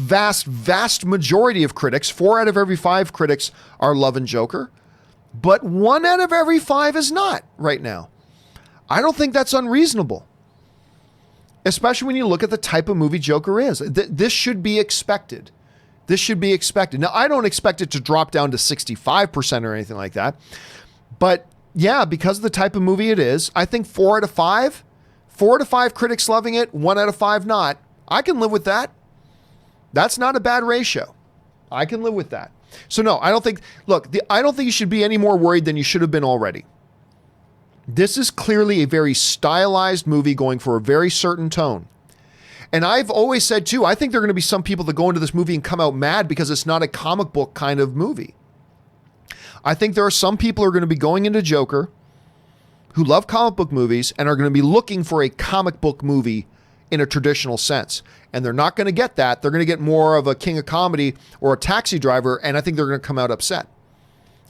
majority of critics, 4 out of every 5 critics are loving Joker, but 1 out of every 5 is not right now. I don't think that's unreasonable, especially when you look at the type of movie Joker is. This should be expected. This should be expected. Now, I don't expect it to drop down to 65% or anything like that, but yeah, because of the type of movie it is, I think 4 out of 5 critics loving it, 1 out of 5 not. I can live with that. That's not a bad ratio. I can live with that. So no, I don't think you should be any more worried than you should have been already. This is clearly a very stylized movie going for a very certain tone. And I've always said too, I think there are going to be some people that go into this movie and come out mad because it's not a comic book kind of movie. I think there are some people who are going to be going into Joker who love comic book movies and are going to be looking for a comic book movie in a traditional sense. And they're not going to get that. They're going to get more of a King of Comedy or a Taxi Driver, and I think they're going to come out upset.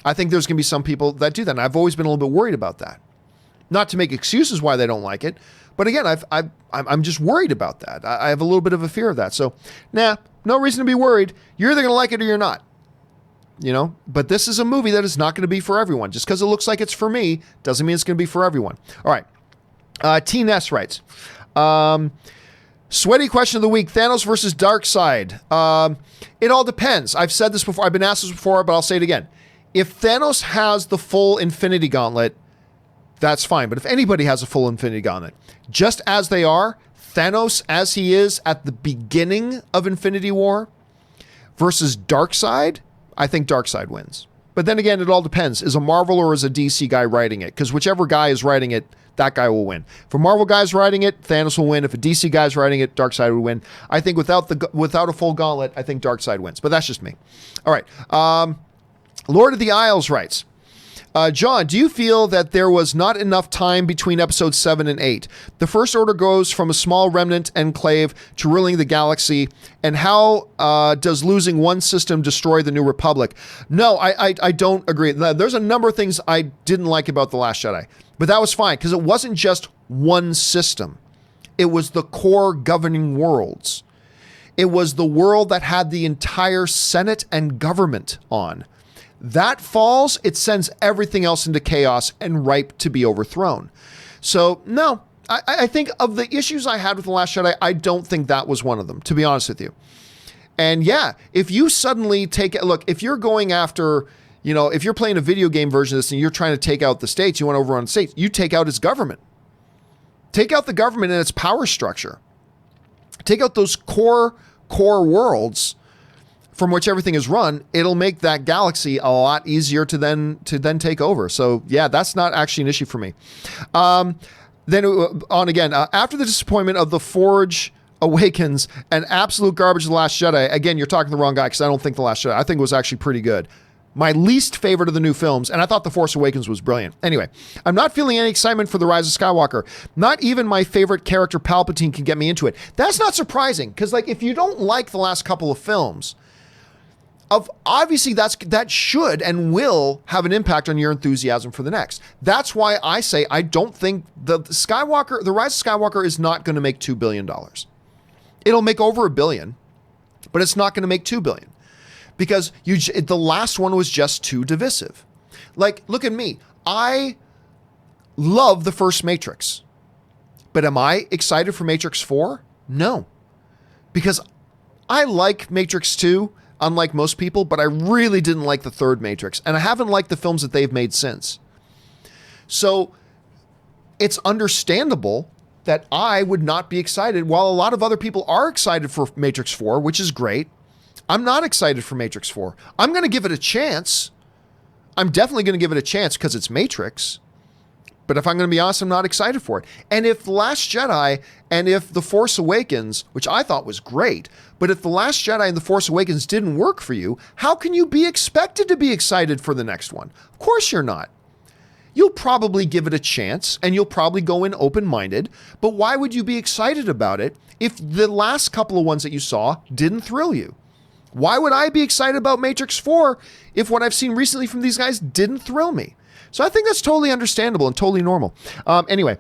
I think there's going to be some people that do that, and I've always been a little bit worried about that. Not to make excuses why they don't like it, but again, I'm just worried about that. I have a little bit of a fear of that. So, no reason to be worried. You're either going to like it or you're not. But this is a movie that is not going to be for everyone. Just because it looks like it's for me doesn't mean it's going to be for everyone. All right. T. Ness writes, sweaty question of the week, Thanos versus Darkseid. It all depends. I've said this before. I've been asked this before, but I'll say it again. If Thanos has the full Infinity Gauntlet, that's fine. But if anybody has a full Infinity Gauntlet, just as they are, Thanos as he is at the beginning of Infinity War versus Darkseid, I think Darkseid wins. But then again, it all depends. Is a Marvel or is a DC guy writing it? Because whichever guy is writing it, that guy will win. If a Marvel guy's writing it, Thanos will win. If a DC guy's writing it, Darkseid will win. I think without a full gauntlet, I think Darkseid wins. But that's just me. All right. Lord of the Isles writes, John, do you feel that there was not enough time between episodes 7 and 8? The First Order goes from a small remnant enclave to ruling the galaxy, and how does losing one system destroy the New Republic? No, I don't agree. There's a number of things I didn't like about The Last Jedi, but that was fine because it wasn't just one system. It was the core governing worlds. It was the world that had the entire Senate and government on. That falls, it sends everything else into chaos and ripe to be overthrown. So, no, I think of the issues I had with The Last Jedi, I don't think that was one of them, to be honest with you. And yeah, if you suddenly if you're going after, if you're playing a video game version of this and you're trying to take out the states, you want to overrun the states, you take out its government. Take out the government and its power structure. Take out those core worlds from which everything is run. It'll make that galaxy a lot easier to then take over. So yeah, that's not actually an issue for me. Then on again, after the disappointment of the Forge Awakens and absolute garbage The Last Jedi. Again, you're talking to the wrong guy because I don't think The Last Jedi, I think it was actually pretty good. My least favorite of the new films, and I thought The Force Awakens was brilliant. Anyway, I'm not feeling any excitement for The Rise of Skywalker. Not even my favorite character, Palpatine, can get me into it. That's not surprising, because like if you don't like the last couple of films, obviously that should and will have an impact on your enthusiasm for the next. That's why I say I don't think The Rise of Skywalker is not going to make $2 billion. It'll make over $1 billion, but it's not going to make $2 billion. Because the last one was just too divisive. Like, look at me. I love the first Matrix. But am I excited for Matrix 4? No. Because I like Matrix 2, unlike most people, but I really didn't like the third Matrix. And I haven't liked the films that they've made since. So it's understandable that I would not be excited, while a lot of other people are excited for Matrix 4, which is great. I'm not excited for Matrix 4. I'm going to give it a chance. I'm definitely going to give it a chance because it's Matrix. But if I'm going to be honest, I'm not excited for it. And if The Last Jedi and if The Force Awakens, which I thought was great, but if The Last Jedi and The Force Awakens didn't work for you, how can you be expected to be excited for the next one? Of course you're not. You'll probably give it a chance and you'll probably go in open-minded, but why would you be excited about it if the last couple of ones that you saw didn't thrill you? Why would I be excited about Matrix 4 if what I've seen recently from these guys didn't thrill me? So I think that's totally understandable and totally normal. Anyway,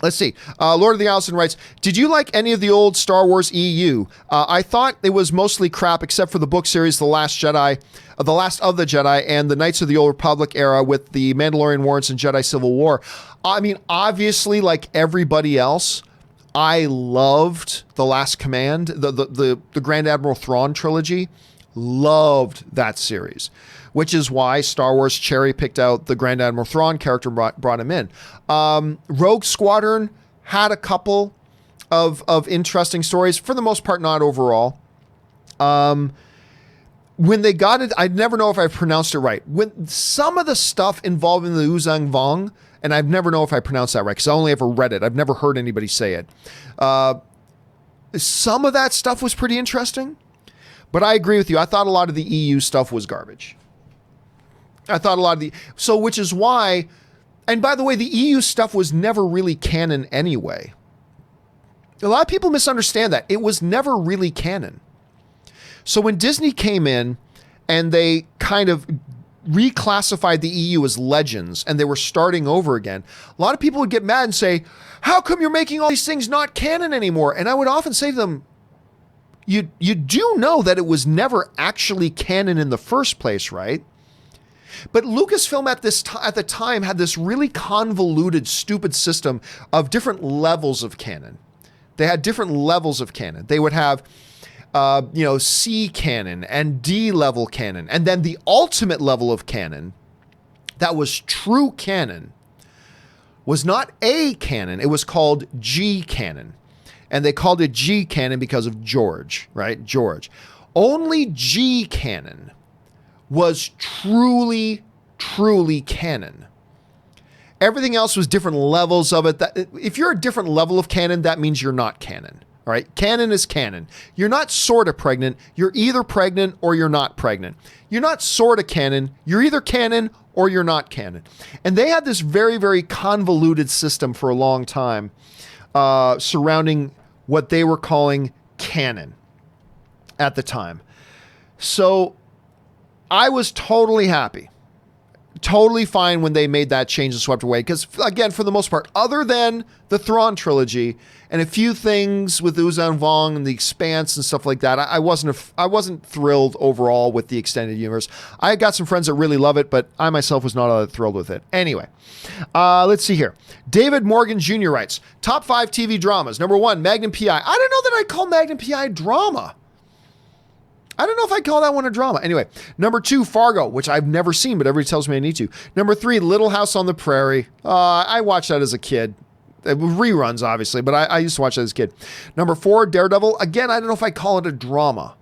let's see. Lord of the Allison writes, did you like any of the old Star Wars EU? I thought it was mostly crap except for the book series The Last Jedi, The Last of the Jedi, and the Knights of the Old Republic era with the Mandalorian Wars and Jedi Civil War. I mean, obviously, like everybody else, I loved The Last Command, the Grand Admiral Thrawn trilogy. Loved that series, which is why Star Wars cherry picked out the Grand Admiral Thrawn character and brought him in. Rogue Squadron had a couple of interesting stories, for the most part, not overall. When they got it, I never know if I pronounced it right. When some of the stuff involving the Uzang Vong, and I've never know if I pronounced that right because I only ever read it. I've never heard anybody say it. Some of that stuff was pretty interesting, but I agree with you. I thought a lot of the EU stuff was garbage. Which is why, and by the way, the EU stuff was never really canon anyway. A lot of people misunderstand that. It was never really canon. So when Disney came in and they kind of reclassified the EU as legends and they were starting over again, a lot of people would get mad and say, how come you're making all these things not canon anymore? And I would often say to them, you do know that it was never actually canon in the first place, right? But Lucasfilm at the time had this really convoluted, stupid system of different levels of canon. They had different levels of canon. They would have C canon and D level canon. And then the ultimate level of canon that was true canon was not A canon. It was called G canon. And they called it G canon because of George, right? George. Only G canon was truly, truly canon. Everything else was different levels of it. If you're a different level of canon, that means you're not canon. All right, canon is canon. You're not sort of pregnant. You're either pregnant or you're not pregnant. You're not sort of canon. You're either canon or you're not canon. And they had this very, very convoluted system for a long time surrounding what they were calling canon at the time. So I was totally happy. Totally fine when they made that change and swept away. Because, again, for the most part, other than the Thrawn trilogy and a few things with Uzan Vong and the Expanse and stuff like that, I wasn't thrilled overall with the extended universe. I got some friends that really love it, but I myself was not all that thrilled with it. Anyway, let's see here. David Morgan Jr. writes, top 5 TV dramas. Number 1, Magnum P.I. I don't know that I'd call Magnum P.I. drama. I don't know if I'd call that one a drama. Anyway, number 2, Fargo, which I've never seen, but everybody tells me I need to. Number 3, Little House on the Prairie. I watched that as a kid. Reruns, obviously, but I used to watch that as a kid. Number 4, Daredevil. Again, I don't know if I call it a drama.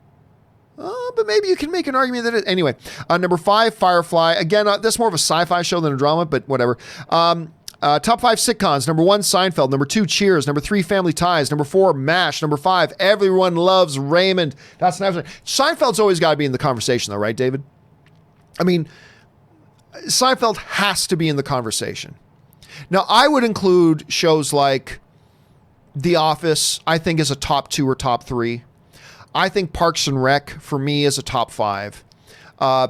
But maybe you can make an argument that it... Anyway, number 5, Firefly. Again, that's more of a sci-fi show than a drama, but whatever. Top 5 sitcoms. Number 1, Seinfeld. Number 2, Cheers. Number 3, Family Ties. Number 4, MASH. Number 5, Everyone Loves Raymond. That's an episode. Seinfeld's always got to be in the conversation, though, right, David? I mean, Seinfeld has to be in the conversation. Now, I would include shows like The Office, I think, is a top 2 or top 3. I think Parks and Rec, for me, is a top 5.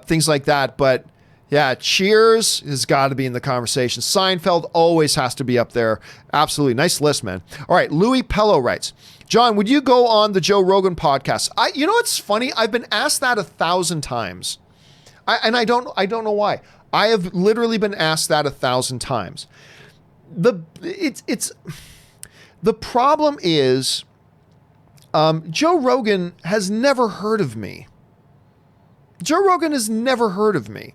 Things like that, but... yeah, Cheers has got to be in the conversation. Seinfeld always has to be up there. Absolutely. Nice list, man. All right, Louis Pello writes, John, would you go on the Joe Rogan podcast? You know what's funny? I've been asked that 1,000 times. I don't know why. I have literally been asked that 1,000 times. The problem is Joe Rogan has never heard of me. Joe Rogan has never heard of me.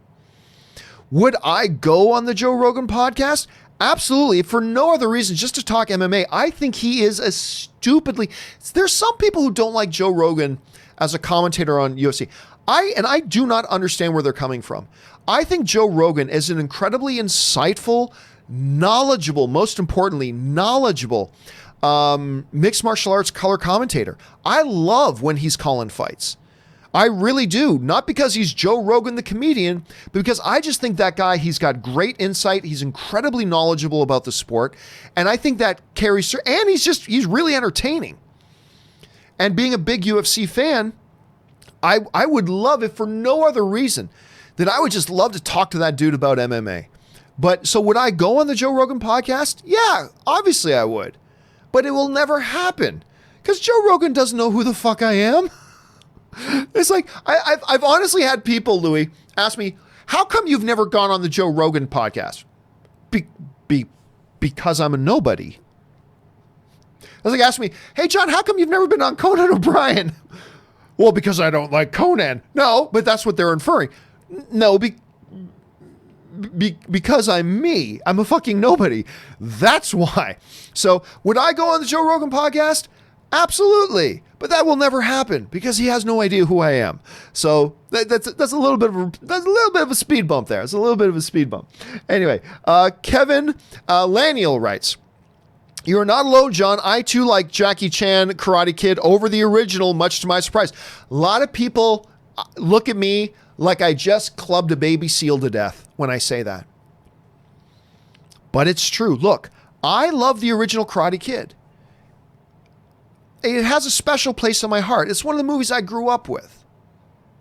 Would I go on the Joe Rogan podcast? Absolutely. For no other reason, just to talk MMA. I think he is a stupidly... There's some people who don't like Joe Rogan as a commentator on UFC. I do not understand where they're coming from. I think Joe Rogan is an incredibly insightful, knowledgeable, most importantly, knowledgeable mixed martial arts color commentator. I love when he's calling fights. I really do. Not because he's Joe Rogan, the comedian, but because I just think that guy, he's got great insight. He's incredibly knowledgeable about the sport. And I think that carries through. And he's really entertaining. And being a big UFC fan, I would love it for no other reason than I would just love to talk to that dude about MMA. But so would I go on the Joe Rogan podcast? Yeah, obviously I would. But it will never happen because Joe Rogan doesn't know who the fuck I am. It's like, I've honestly had people, Louis, ask me, how come you've never gone on the Joe Rogan podcast? Because I'm a nobody. It's like, ask me, hey, John, how come you've never been on Conan O'Brien? Well, because I don't like Conan. No, but that's what they're inferring. No, because I'm me. I'm a fucking nobody. That's why. So would I go on the Joe Rogan podcast? Absolutely. But that will never happen because he has no idea who I am. So that's a little bit of a speed bump there. It's a little bit of a speed bump. Anyway, Kevin Laniel writes, you are not alone, John. I too like Jackie Chan Karate Kid over the original, much to my surprise. A lot of people look at me like I just clubbed a baby seal to death when I say that. But it's true. Look, I love the original Karate Kid. It has a special place in my heart. It's one of the movies I grew up with.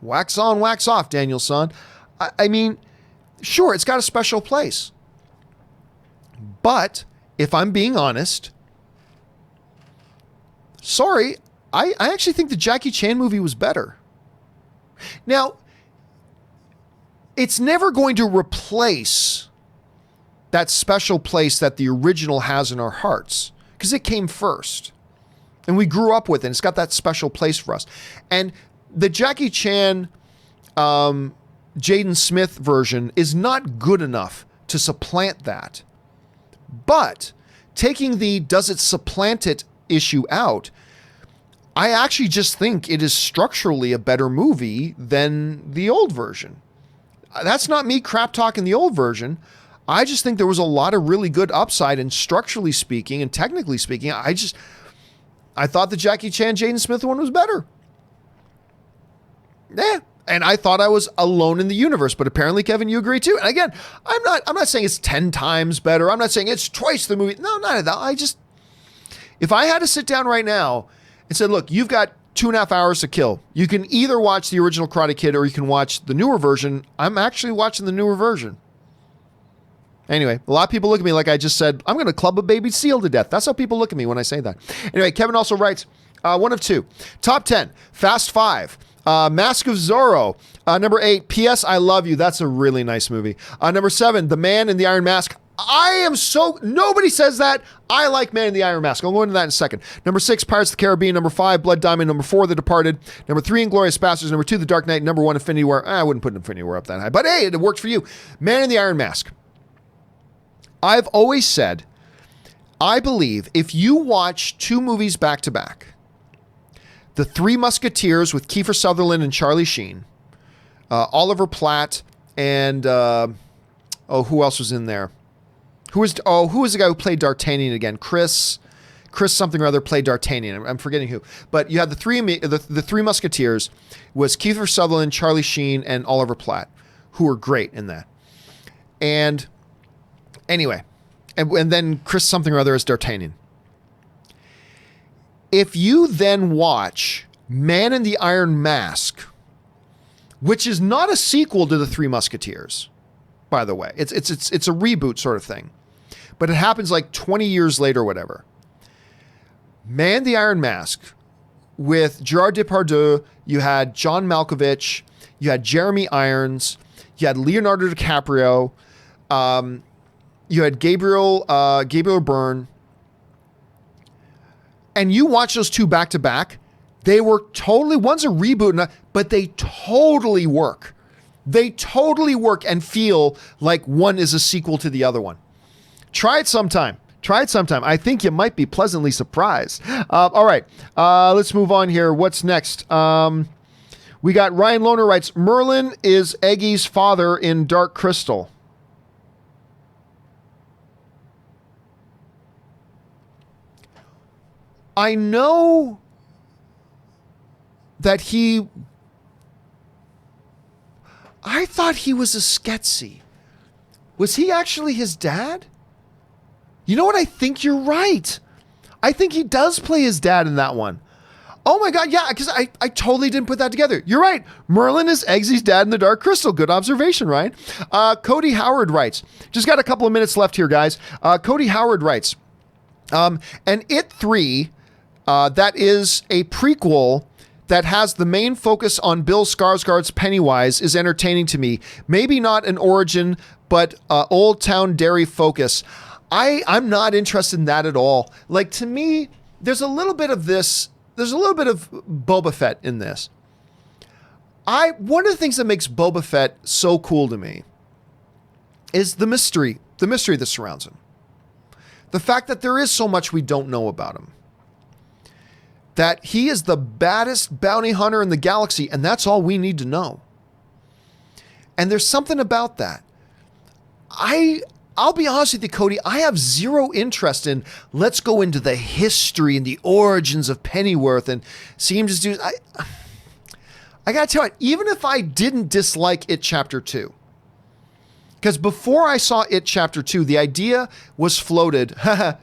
Wax on, wax off, Daniel-san. I mean, sure, it's got a special place. But if I'm being honest, sorry, I actually think the Jackie Chan movie was better. Now, it's never going to replace that special place that the original has in our hearts because it came first. And we grew up with it. It's got that special place for us. And the Jackie Chan, Jaden Smith version is not good enough to supplant that. But taking the does it supplant it issue out, I actually just think it is structurally a better movie than the old version. That's not me crap talking the old version. I just think there was a lot of really good upside, and structurally speaking and technically speaking, I thought the Jackie Chan, Jaden Smith one was better. Yeah. And I thought I was alone in the universe, but apparently, Kevin, you agree too. And again, I'm not saying it's 10 times better. I'm not saying it's twice the movie. No, not at that. If I had to sit down right now and say, look, you've got 2.5 hours to kill. You can either watch the original Karate Kid or you can watch the newer version. I'm actually watching the newer version. Anyway, a lot of people look at me like I just said, I'm going to club a baby seal to death. That's how people look at me when I say that. Anyway, Kevin also writes, one of two. Top 10, Fast 5, Mask of Zorro. Number 8, P.S. I Love You. That's a really nice movie. Number 7, The Man in the Iron Mask. Nobody says that. I like Man in the Iron Mask. I'll go into that in a second. Number 6, Pirates of the Caribbean. Number 5, Blood Diamond. Number 4, The Departed. Number 3, Inglourious Basterds. Number 2, The Dark Knight. Number 1, Infinity War. I wouldn't put Infinity War up that high, but hey, it worked for you. Man in the Iron Mask. I've always said, I believe if you watch 2 movies back to back, The Three Musketeers with Kiefer Sutherland and Charlie Sheen, Oliver Platt, and who else was in there? who was the guy who played D'Artagnan again? Chris something or other played D'Artagnan. I'm forgetting who. But you had the three Musketeers was Kiefer Sutherland, Charlie Sheen, and Oliver Platt, who were great in that. And anyway, and then Chris something or other as D'Artagnan. If you then watch Man in the Iron Mask, which is not a sequel to the Three Musketeers, by the way, it's a reboot sort of thing, but it happens like 20 years later or whatever. Man the Iron Mask with Gerard Depardieu, you had John Malkovich, you had Jeremy Irons, you had Leonardo DiCaprio, you had Gabriel Byrne, and you watch those two back to back. They were totally, one's a reboot, but they totally work. They totally work and feel like one is a sequel to the other one. Try it sometime. I think you might be pleasantly surprised. All right, let's move on here. What's next? We got Ryan Lohner writes, Merlin is Eggy's father in Dark Crystal. I know that I thought he was a Skeksis. Was he actually his dad? You know what? I think you're right. I think he does play his dad in that one. Oh my God, yeah, because I totally didn't put that together. You're right. Merlin is Eggsy's dad in the Dark Crystal. Good observation, Ryan. Cody Howard writes, just got a couple of minutes left here, guys. Cody Howard writes, and It 3, that is a prequel that has the main focus on Bill Skarsgård's Pennywise is entertaining to me. Maybe not an origin, but Old Town Derry focus. I'm not interested in that at all. Like, to me, there's a little bit of Boba Fett in this. One of the things that makes Boba Fett so cool to me is the mystery that surrounds him. The fact that there is so much we don't know about him. That he is the baddest bounty hunter in the galaxy, and that's all we need to know. And there's something about that. I'll be honest with you, Cody, I have zero interest in let's go into the history and the origins of Pennyworth and see him just do... I gotta tell you, even if I didn't dislike It Chapter 2, because before I saw It Chapter 2, the idea was floated,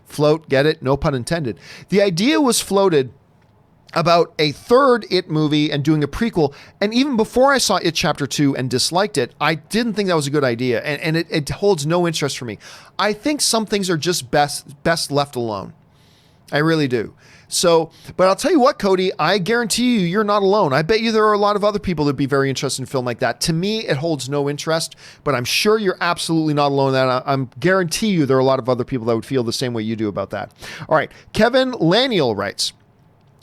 float, get it? No pun intended. The idea was floated about a third It movie and doing a prequel. And even before I saw It Chapter 2 and disliked it, I didn't think that was a good idea. And it holds no interest for me. I think some things are just best left alone. I really do. So, but I'll tell you what, Cody, I guarantee you, you're not alone. I bet you there are a lot of other people that'd be very interested in a film like that. To me, it holds no interest, but I'm sure you're absolutely not alone in that. I guarantee you there are a lot of other people that would feel the same way you do about that. All right. Kevin Laniel writes,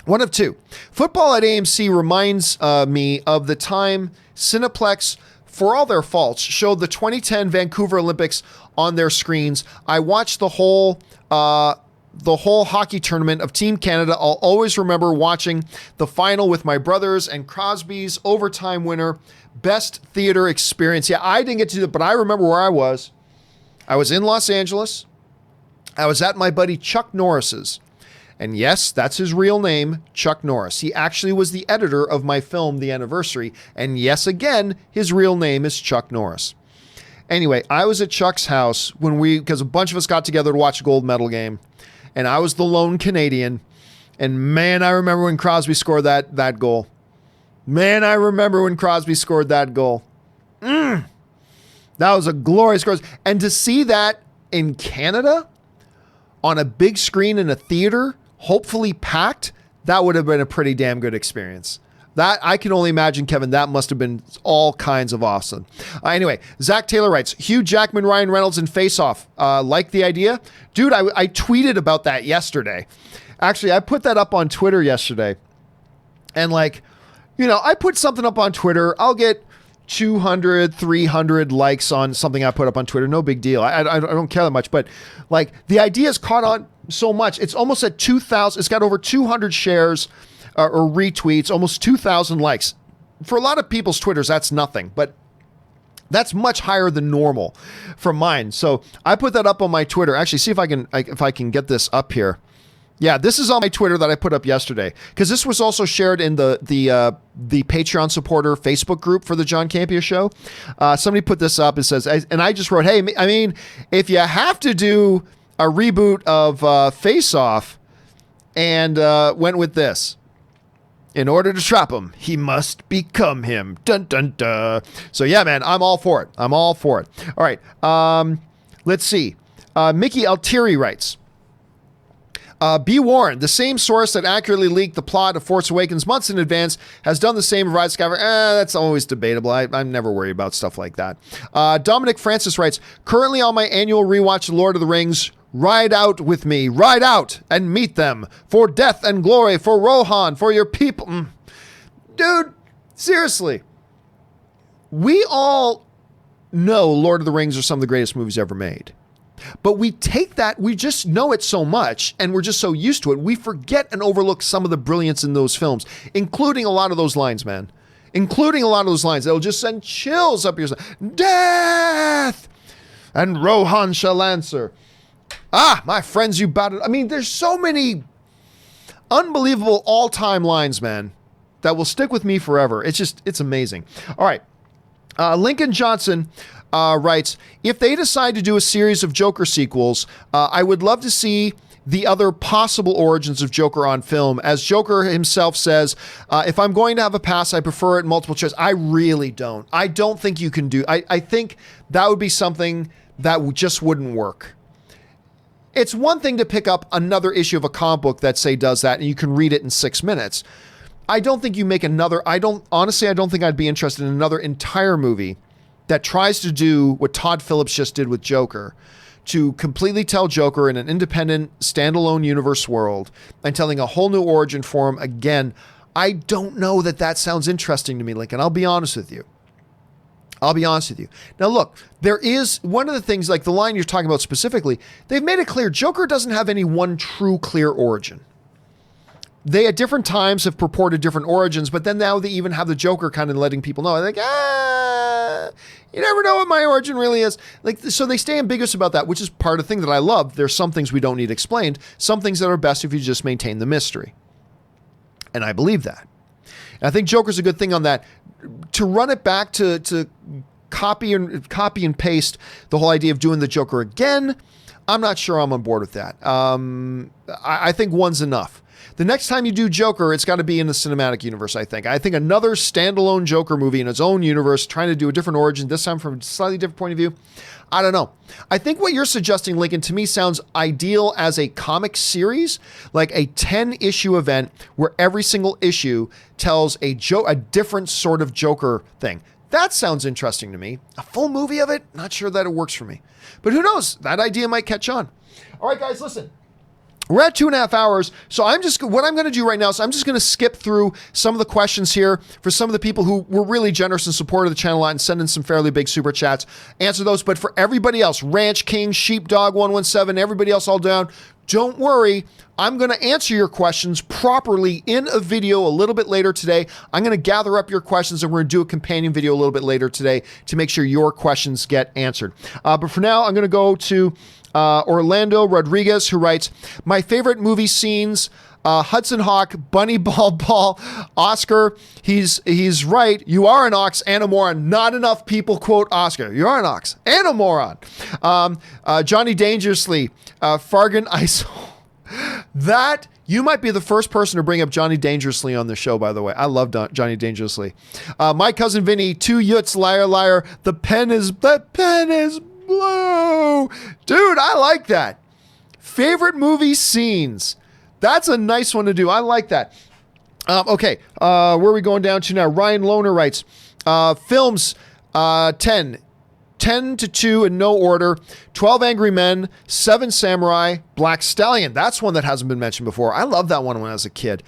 one of two. Football at AMC reminds me of the time Cineplex, for all their faults, showed the 2010 Vancouver Olympics on their screens. I watched the whole hockey tournament of Team Canada. I'll always remember watching the final with my brothers and Crosby's overtime winner. Best theater experience. Yeah, I didn't get to do it, but I remember where I was. I was in Los Angeles. I was at my buddy Chuck Norris's. And yes, that's his real name, Chuck Norris. He actually was the editor of my film, The Anniversary. And yes, again, his real name is Chuck Norris. Anyway, I was at Chuck's house because a bunch of us got together to watch a gold medal game. And I was the lone Canadian. And man, I remember when Crosby scored that goal. Man, I remember when Crosby scored that goal. That was a glorious goal. And to see that in Canada, on a big screen in a theater, hopefully packed, that would have been a pretty damn good experience. That, I can only imagine, Kevin, that must have been all kinds of awesome. Anyway, Zach Taylor writes, Hugh Jackman, Ryan Reynolds, and Face Off. Like the idea? Dude, I tweeted about that yesterday. Actually, I put that up on Twitter yesterday. And I put something up on Twitter. I'll get 200, 300 likes on something I put up on Twitter. No big deal. I don't care that much. But the idea is caught on so much. It's almost at 2,000. It's got over 200 shares or retweets, almost 2,000 likes. For a lot of people's Twitters, that's nothing. But That's much higher than normal from mine. So I put that up on my Twitter. Actually, see if I can get this up here. Yeah, this is on my Twitter that I put up yesterday, because this was also shared in the Patreon supporter Facebook group for the John Campea Show. Somebody put this up. It says, and I just wrote, hey, I mean, if you have to do a reboot of Face Off, and went with this. In order to trap him, he must become him. Dun, dun, dun. So yeah, man, I'm all for it. All right. Let's see. Mickey Altieri writes, be warned, the same source that accurately leaked the plot of Force Awakens months in advance has done the same of Rise of Skywalker. That's always debatable. I'm never worried about stuff like that. Dominic Francis writes, currently on my annual rewatch of Lord of the Rings, ride out with me, ride out and meet them for death and glory, for Rohan, for your people. Dude, seriously. We all know Lord of the Rings are some of the greatest movies ever made. But we take that, we just know it so much, and we're just so used to it, we forget and overlook some of the brilliance in those films, including a lot of those lines, man. Including a lot of those lines that'll just send chills up your spine. Death! And Rohan shall answer. Ah, my friends, you battered. I mean, there's so many unbelievable all-time lines, man, that will stick with me forever. It's amazing. All right. Lincoln Johnson writes, if they decide to do a series of Joker sequels, I would love to see the other possible origins of Joker on film. As Joker himself says, if I'm going to have a pass, I prefer it multiple choice. I really don't. I don't think you can do. I think that would be something that just wouldn't work. It's one thing to pick up another issue of a comic book that, say, does that, and you can read it in 6 minutes. I don't think you make another, I don't think I'd be interested in another entire movie that tries to do what Todd Phillips just did with Joker, to completely tell Joker in an independent, standalone universe world and telling a whole new origin for him again. I don't know that sounds interesting to me, Lincoln. I'll be honest with you. Now, look, there is one of the things, like the line you're talking about specifically, they've made it clear Joker doesn't have any one true, clear origin. They at different times have purported different origins, but then now they even have the Joker kind of letting people know, like, you never know what my origin really is. Like, so they stay ambiguous about that, which is part of the thing that I love. There's some things we don't need explained, some things that are best if you just maintain the mystery. And I believe that. And I think Joker's a good thing on that. To run it back to copy and paste the whole idea of doing the Joker again, I'm not sure I'm on board with that. I think one's enough. The next time you do Joker, it's got to be in the cinematic universe, I think. I think another standalone Joker movie in its own universe, trying to do a different origin, this time from a slightly different point of view. I don't know. I think what you're suggesting, Lincoln, to me sounds ideal as a comic series, like a 10-issue event where every single issue tells a different sort of Joker thing. That sounds interesting to me. A full movie of it? Not sure that it works for me. But who knows? That idea might catch on. All right, guys, listen. We're at 2.5 hours, so what I'm going to do right now is I'm just going to skip through some of the questions here for some of the people who were really generous and supported the channel a lot and send in some fairly big super chats. Answer those, but for everybody else, Ranch King, Sheepdog 117, everybody else all down, don't worry. I'm going to answer your questions properly in a video a little bit later today. I'm going to gather up your questions and we're going to do a companion video a little bit later today to make sure your questions get answered. But for now, I'm going to go to Orlando Rodriguez, who writes, my favorite movie scenes, Hudson Hawk, Bunny Ball, Oscar. He's right. You are an ox and a moron. Not enough people quote Oscar. You are an ox and a moron. Johnny Dangerously, Fargan Iso. That, you might be the first person to bring up Johnny Dangerously on the show, by the way. I love Johnny Dangerously. My cousin Vinny, 2 Yutz, liar, liar. The pen is blue. Dude, I like that. Favorite movie scenes. That's a nice one to do. I like that. Okay, where are we going down to now? Ryan Lohner writes, films 10 to 2 in no order, 12 Angry Men, 7 Samurai, Black Stallion. That's one that hasn't been mentioned before. I loved that one when I was a kid.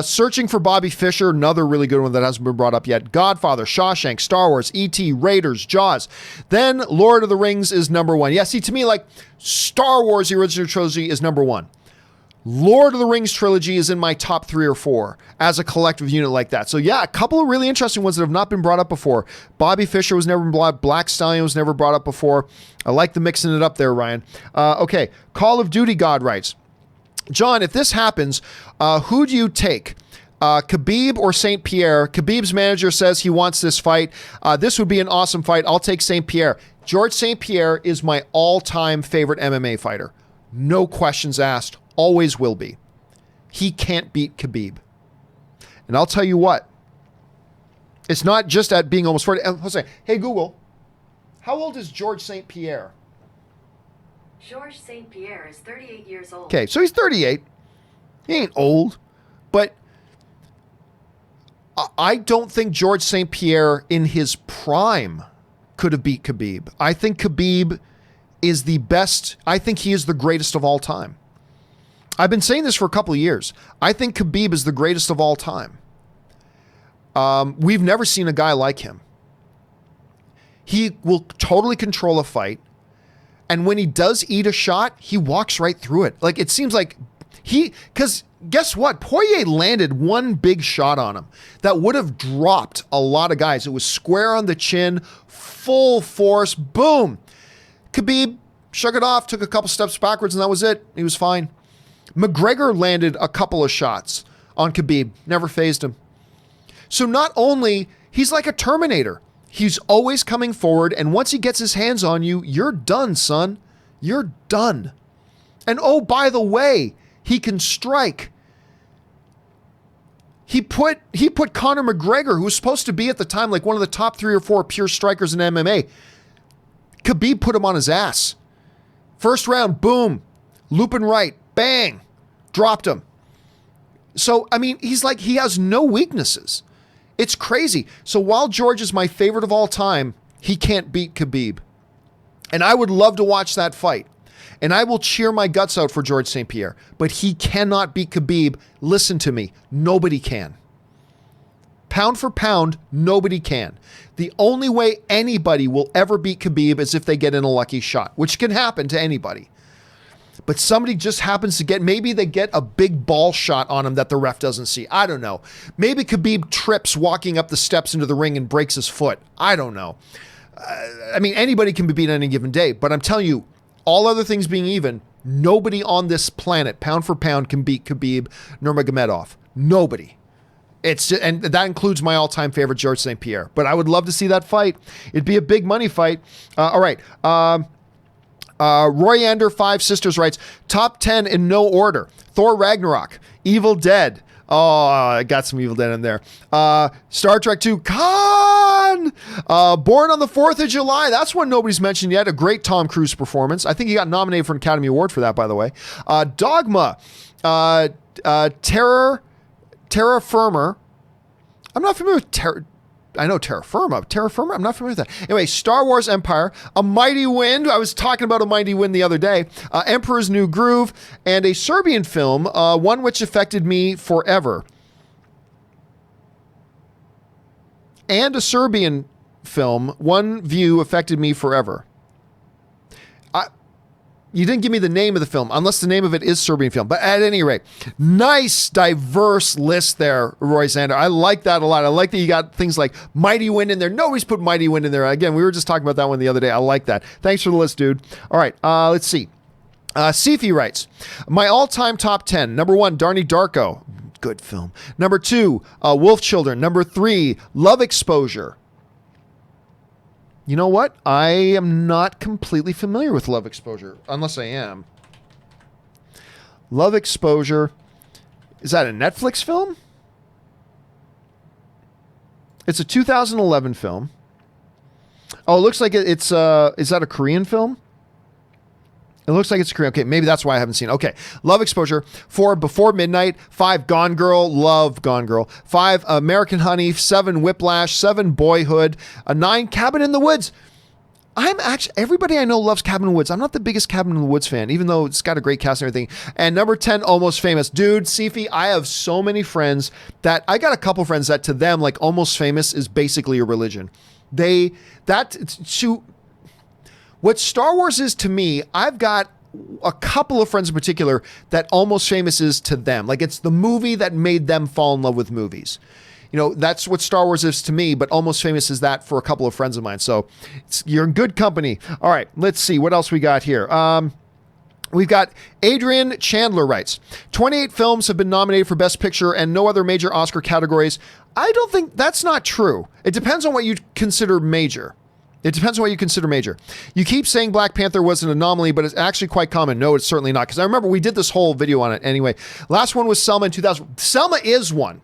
Searching for Bobby Fischer, another really good one that hasn't been brought up yet. Godfather, Shawshank, Star Wars, E.T., Raiders, Jaws. Then Lord of the Rings is number 1. Yeah, see, to me, like, Star Wars, the original trilogy, is number 1. Lord of the Rings trilogy is in my top 3 or 4 as a collective unit like that. So yeah, a couple of really interesting ones that have not been brought up before. Bobby Fischer was never brought up. Black Stallion was never brought up before. I like the mixing it up there, Ryan. Okay, Call of Duty God writes, John, if this happens, who do you take? Khabib or St. Pierre? Khabib's manager says he wants this fight. This would be an awesome fight. I'll take St. Pierre. George St. Pierre is my all-time favorite MMA fighter. No questions asked. Always will be. He can't beat Khabib. And I'll tell you what. It's not just at being almost 40. Jose, hey, Google, how old is George St. Pierre? George St. Pierre is 38 years old. Okay, so he's 38. He ain't old. But I don't think George St. Pierre in his prime could have beat Khabib. I think Khabib is the best. I think he is the greatest of all time. I've been saying this for a couple of years. I think Khabib is the greatest of all time. We've never seen a guy like him. He will totally control a fight. And when he does eat a shot, he walks right through it. Like, it seems like because guess what? Poirier landed one big shot on him that would have dropped a lot of guys. It was square on the chin, full force, boom. Khabib shook it off, took a couple steps backwards, and that was it. He was fine. McGregor landed a couple of shots on Khabib, never fazed him. So not only, he's like a Terminator. He's always coming forward, and once he gets his hands on you, you're done, son. You're done. And oh, by the way, he can strike. He put Conor McGregor, who was supposed to be at the time like one of the top 3 or 4 pure strikers in MMA. Khabib put him on his ass. First round, boom, looping right, bang, dropped him. So, I mean, he's like, he has no weaknesses. It's crazy. So while George is my favorite of all time, he can't beat Khabib. And I would love to watch that fight. And I will cheer my guts out for George St. Pierre. But he cannot beat Khabib. Listen to me. Nobody can. Pound for pound, nobody can. The only way anybody will ever beat Khabib is if they get in a lucky shot, which can happen to anybody. But somebody just happens to maybe they get a big ball shot on him that the ref doesn't see. I don't know. Maybe Khabib trips walking up the steps into the ring and breaks his foot. I don't know. I mean, anybody can be beat on any given day, but I'm telling you, all other things being even, nobody on this planet, pound for pound, can beat Khabib Nurmagomedov. Nobody. And that includes my all-time favorite, George St. Pierre. But I would love to see that fight. It'd be a big money fight. All right. Roy Ander, Five Sisters writes, top 10 in no order. Thor Ragnarok, Evil Dead. Oh, I got some Evil Dead in there. Star Trek 2, Khan! Born on the 4th of July. That's one nobody's mentioned yet. A great Tom Cruise performance. I think he got nominated for an Academy Award for that, by the way. Dogma. Terra Firma. I'm not familiar with Terra. I know Terra Firma. I'm not familiar with that. Anyway, Star Wars Empire, A Mighty Wind. I was talking about A Mighty Wind the other day. Emperor's New Groove, and a Serbian film, one which affected me forever. And a Serbian film, One View Affected Me Forever. You didn't give me the name of the film, unless the name of it is Serbian film. But at any rate, nice, diverse list there, Roy Sander. I like that a lot. I like that you got things like Mighty Wind in there. Nobody's put Mighty Wind in there. Again, we were just talking about that one the other day. I like that. Thanks for the list, dude. All right, let's see. Sifi writes, my all-time top 10. Number 1, Donnie Darko. Good film. Number 2, Wolf Children. Number 3, Love Exposure. You know what? I am not completely familiar with Love Exposure, unless I am. Love Exposure. Is that a Netflix film? It's a 2011 film. Oh, it looks like it's is that a Korean film? It looks like it's Korean. Okay, maybe that's why I haven't seen it. Okay, Love Exposure. 4, Before Midnight. 5, Gone Girl. Love Gone Girl. 5, American Honey. 7, Whiplash. 7, Boyhood. 9, Cabin in the Woods. Everybody I know loves Cabin in the Woods. I'm not the biggest Cabin in the Woods fan, even though it's got a great cast and everything. And number 10, Almost Famous. Dude, Sifi, I have so many friends I got a couple friends that to them, like, Almost Famous is basically a religion. What Star Wars is to me, I've got a couple of friends in particular that Almost Famous is to them. Like, it's the movie that made them fall in love with movies. You know, that's what Star Wars is to me, but Almost Famous is that for a couple of friends of mine. So you're in good company. All right, let's see what else we got here. We've got Adrian Chandler writes, 28 films have been nominated for Best Picture and no other major Oscar categories. I don't think that's not true. It depends on what you consider major. You keep saying Black Panther was an anomaly, but it's actually quite common. No, it's certainly not. Because I remember we did this whole video on it anyway. Last one was Selma in 2000. Selma is one.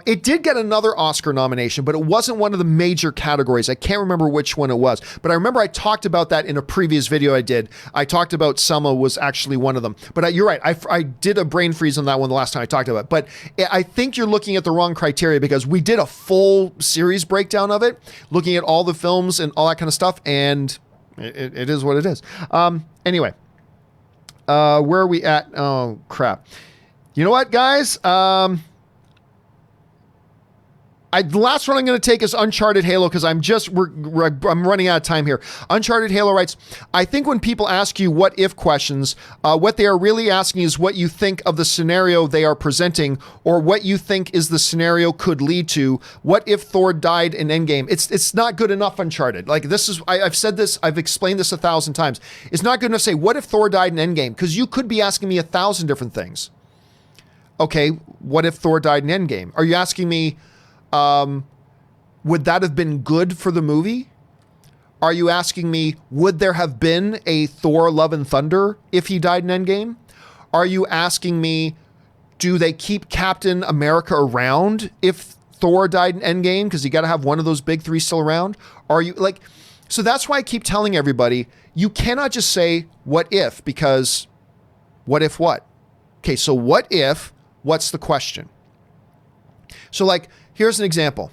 It did get another Oscar nomination, but it wasn't one of the major categories. I can't remember which one it was, but I remember I talked about that in a previous video I did. I talked about Selma was actually one of them. But you're right. I did a brain freeze on that one the last time I talked about it. But I think you're looking at the wrong criteria because we did a full series breakdown of it, looking at all the films and all that kind of stuff, and it is what it is. Anyway, where are we at? Oh, crap. You know what, guys? The last one I'm going to take is Uncharted Halo because I'm running out of time here. Uncharted Halo writes, I think when people ask you what if questions, what they are really asking is what you think of the scenario they are presenting or what you think is the scenario could lead to. What if Thor died in Endgame? It's not good enough, Uncharted. Like this is, I've said this, I've explained this 1,000 times. It's not good enough to say, what if Thor died in Endgame? Because you could be asking me 1,000 different things. Okay, what if Thor died in Endgame? Are you asking me, would that have been good for the movie? Are you asking me, would there have been a Thor Love and Thunder if he died in Endgame? Are you asking me, do they keep Captain America around if Thor died in Endgame? Because you got to have one of those big three still around. Are you like, so that's why I keep telling everybody, you cannot just say, what if, because what if what? Okay, so what if, what's the question? So like, here's an example.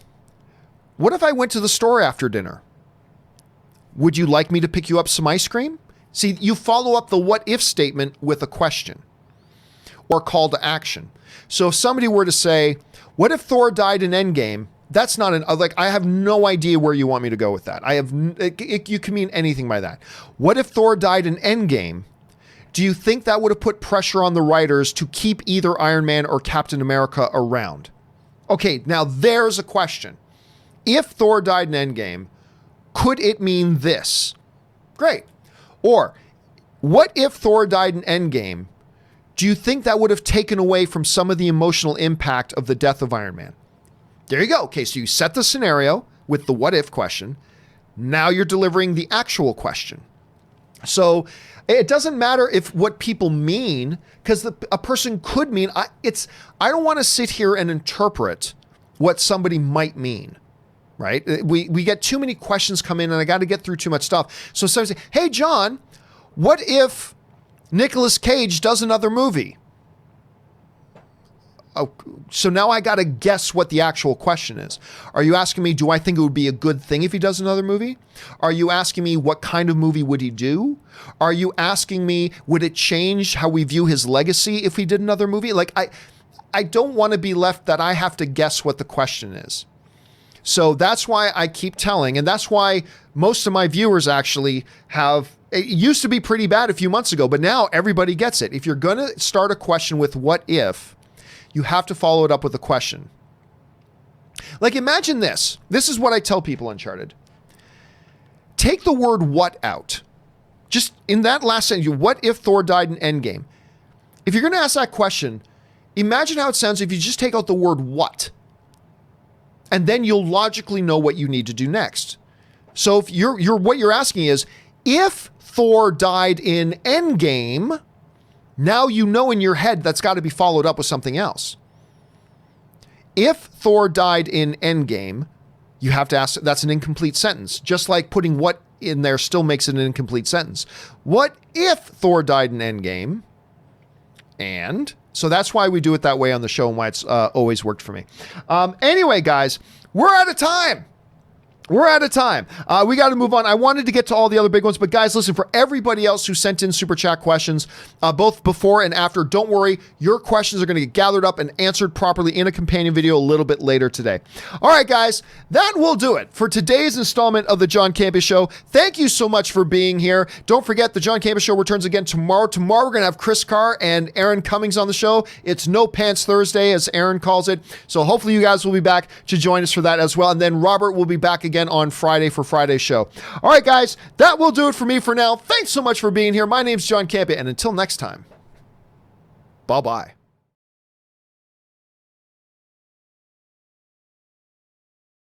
What if I went to the store after dinner? Would you like me to pick you up some ice cream? See, you follow up the what if statement with a question or call to action. So if somebody were to say, what if Thor died in Endgame? That's not I have no idea where you want me to go with that. You can mean anything by that. What if Thor died in Endgame? Do you think that would have put pressure on the writers to keep either Iron Man or Captain America around? Okay, now there's a question. If Thor died in Endgame, could it mean this? Great. Or, what if Thor died in Endgame? Do you think that would have taken away from some of the emotional impact of the death of Iron Man? There you go. Okay, so you set the scenario with the what if question. Now you're delivering the actual question. So it doesn't matter if what people mean, because a person could mean, I don't want to sit here and interpret what somebody might mean, right? We get too many questions come in and I got to get through too much stuff. So somebody say, hey, John, what if Nicolas Cage does another movie? Oh, so now I got to guess what the actual question is. Are you asking me, do I think it would be a good thing if he does another movie? Are you asking me, what kind of movie would he do? Are you asking me, would it change how we view his legacy if he did another movie? Like, I don't want to be left that I have to guess what the question is. So that's why I keep telling, and that's why most of my viewers actually have, it used to be pretty bad a few months ago, but now everybody gets it. If you're going to start a question with what if, you have to follow it up with a question. Like imagine this. This is what I tell people, Uncharted. Take the word what out. Just in that last sentence, what if Thor died in Endgame? If you're going to ask that question, imagine how it sounds if you just take out the word what. And then you'll logically know what you need to do next. So if what you're asking is, if Thor died in Endgame, now you know in your head that's got to be followed up with something else. If Thor died in Endgame, you have to ask, that's an incomplete sentence. Just like putting what in there still makes it an incomplete sentence. What if Thor died in Endgame? And so that's why we do it that way on the show and why it's always worked for me. Anyway, guys, we're out of time. We're out of time. We got to move on. I wanted to get to all the other big ones, but guys, listen, for everybody else who sent in super chat questions, both before and after, don't worry. Your questions are going to get gathered up and answered properly in a companion video a little bit later today. All right, guys, that will do it for today's installment of the John Campea Show. Thank you so much for being here. Don't forget, the John Campea Show returns again tomorrow. Tomorrow, we're going to have Chris Carr and Aaron Cummings on the show. It's No Pants Thursday, as Aaron calls it. So hopefully you guys will be back to join us for that as well. And then Robert will be back again on Friday for Friday's show. All right, guys, that will do it for me for now. Thanks so much for being here. My name's John Campea, and until next time, bye-bye.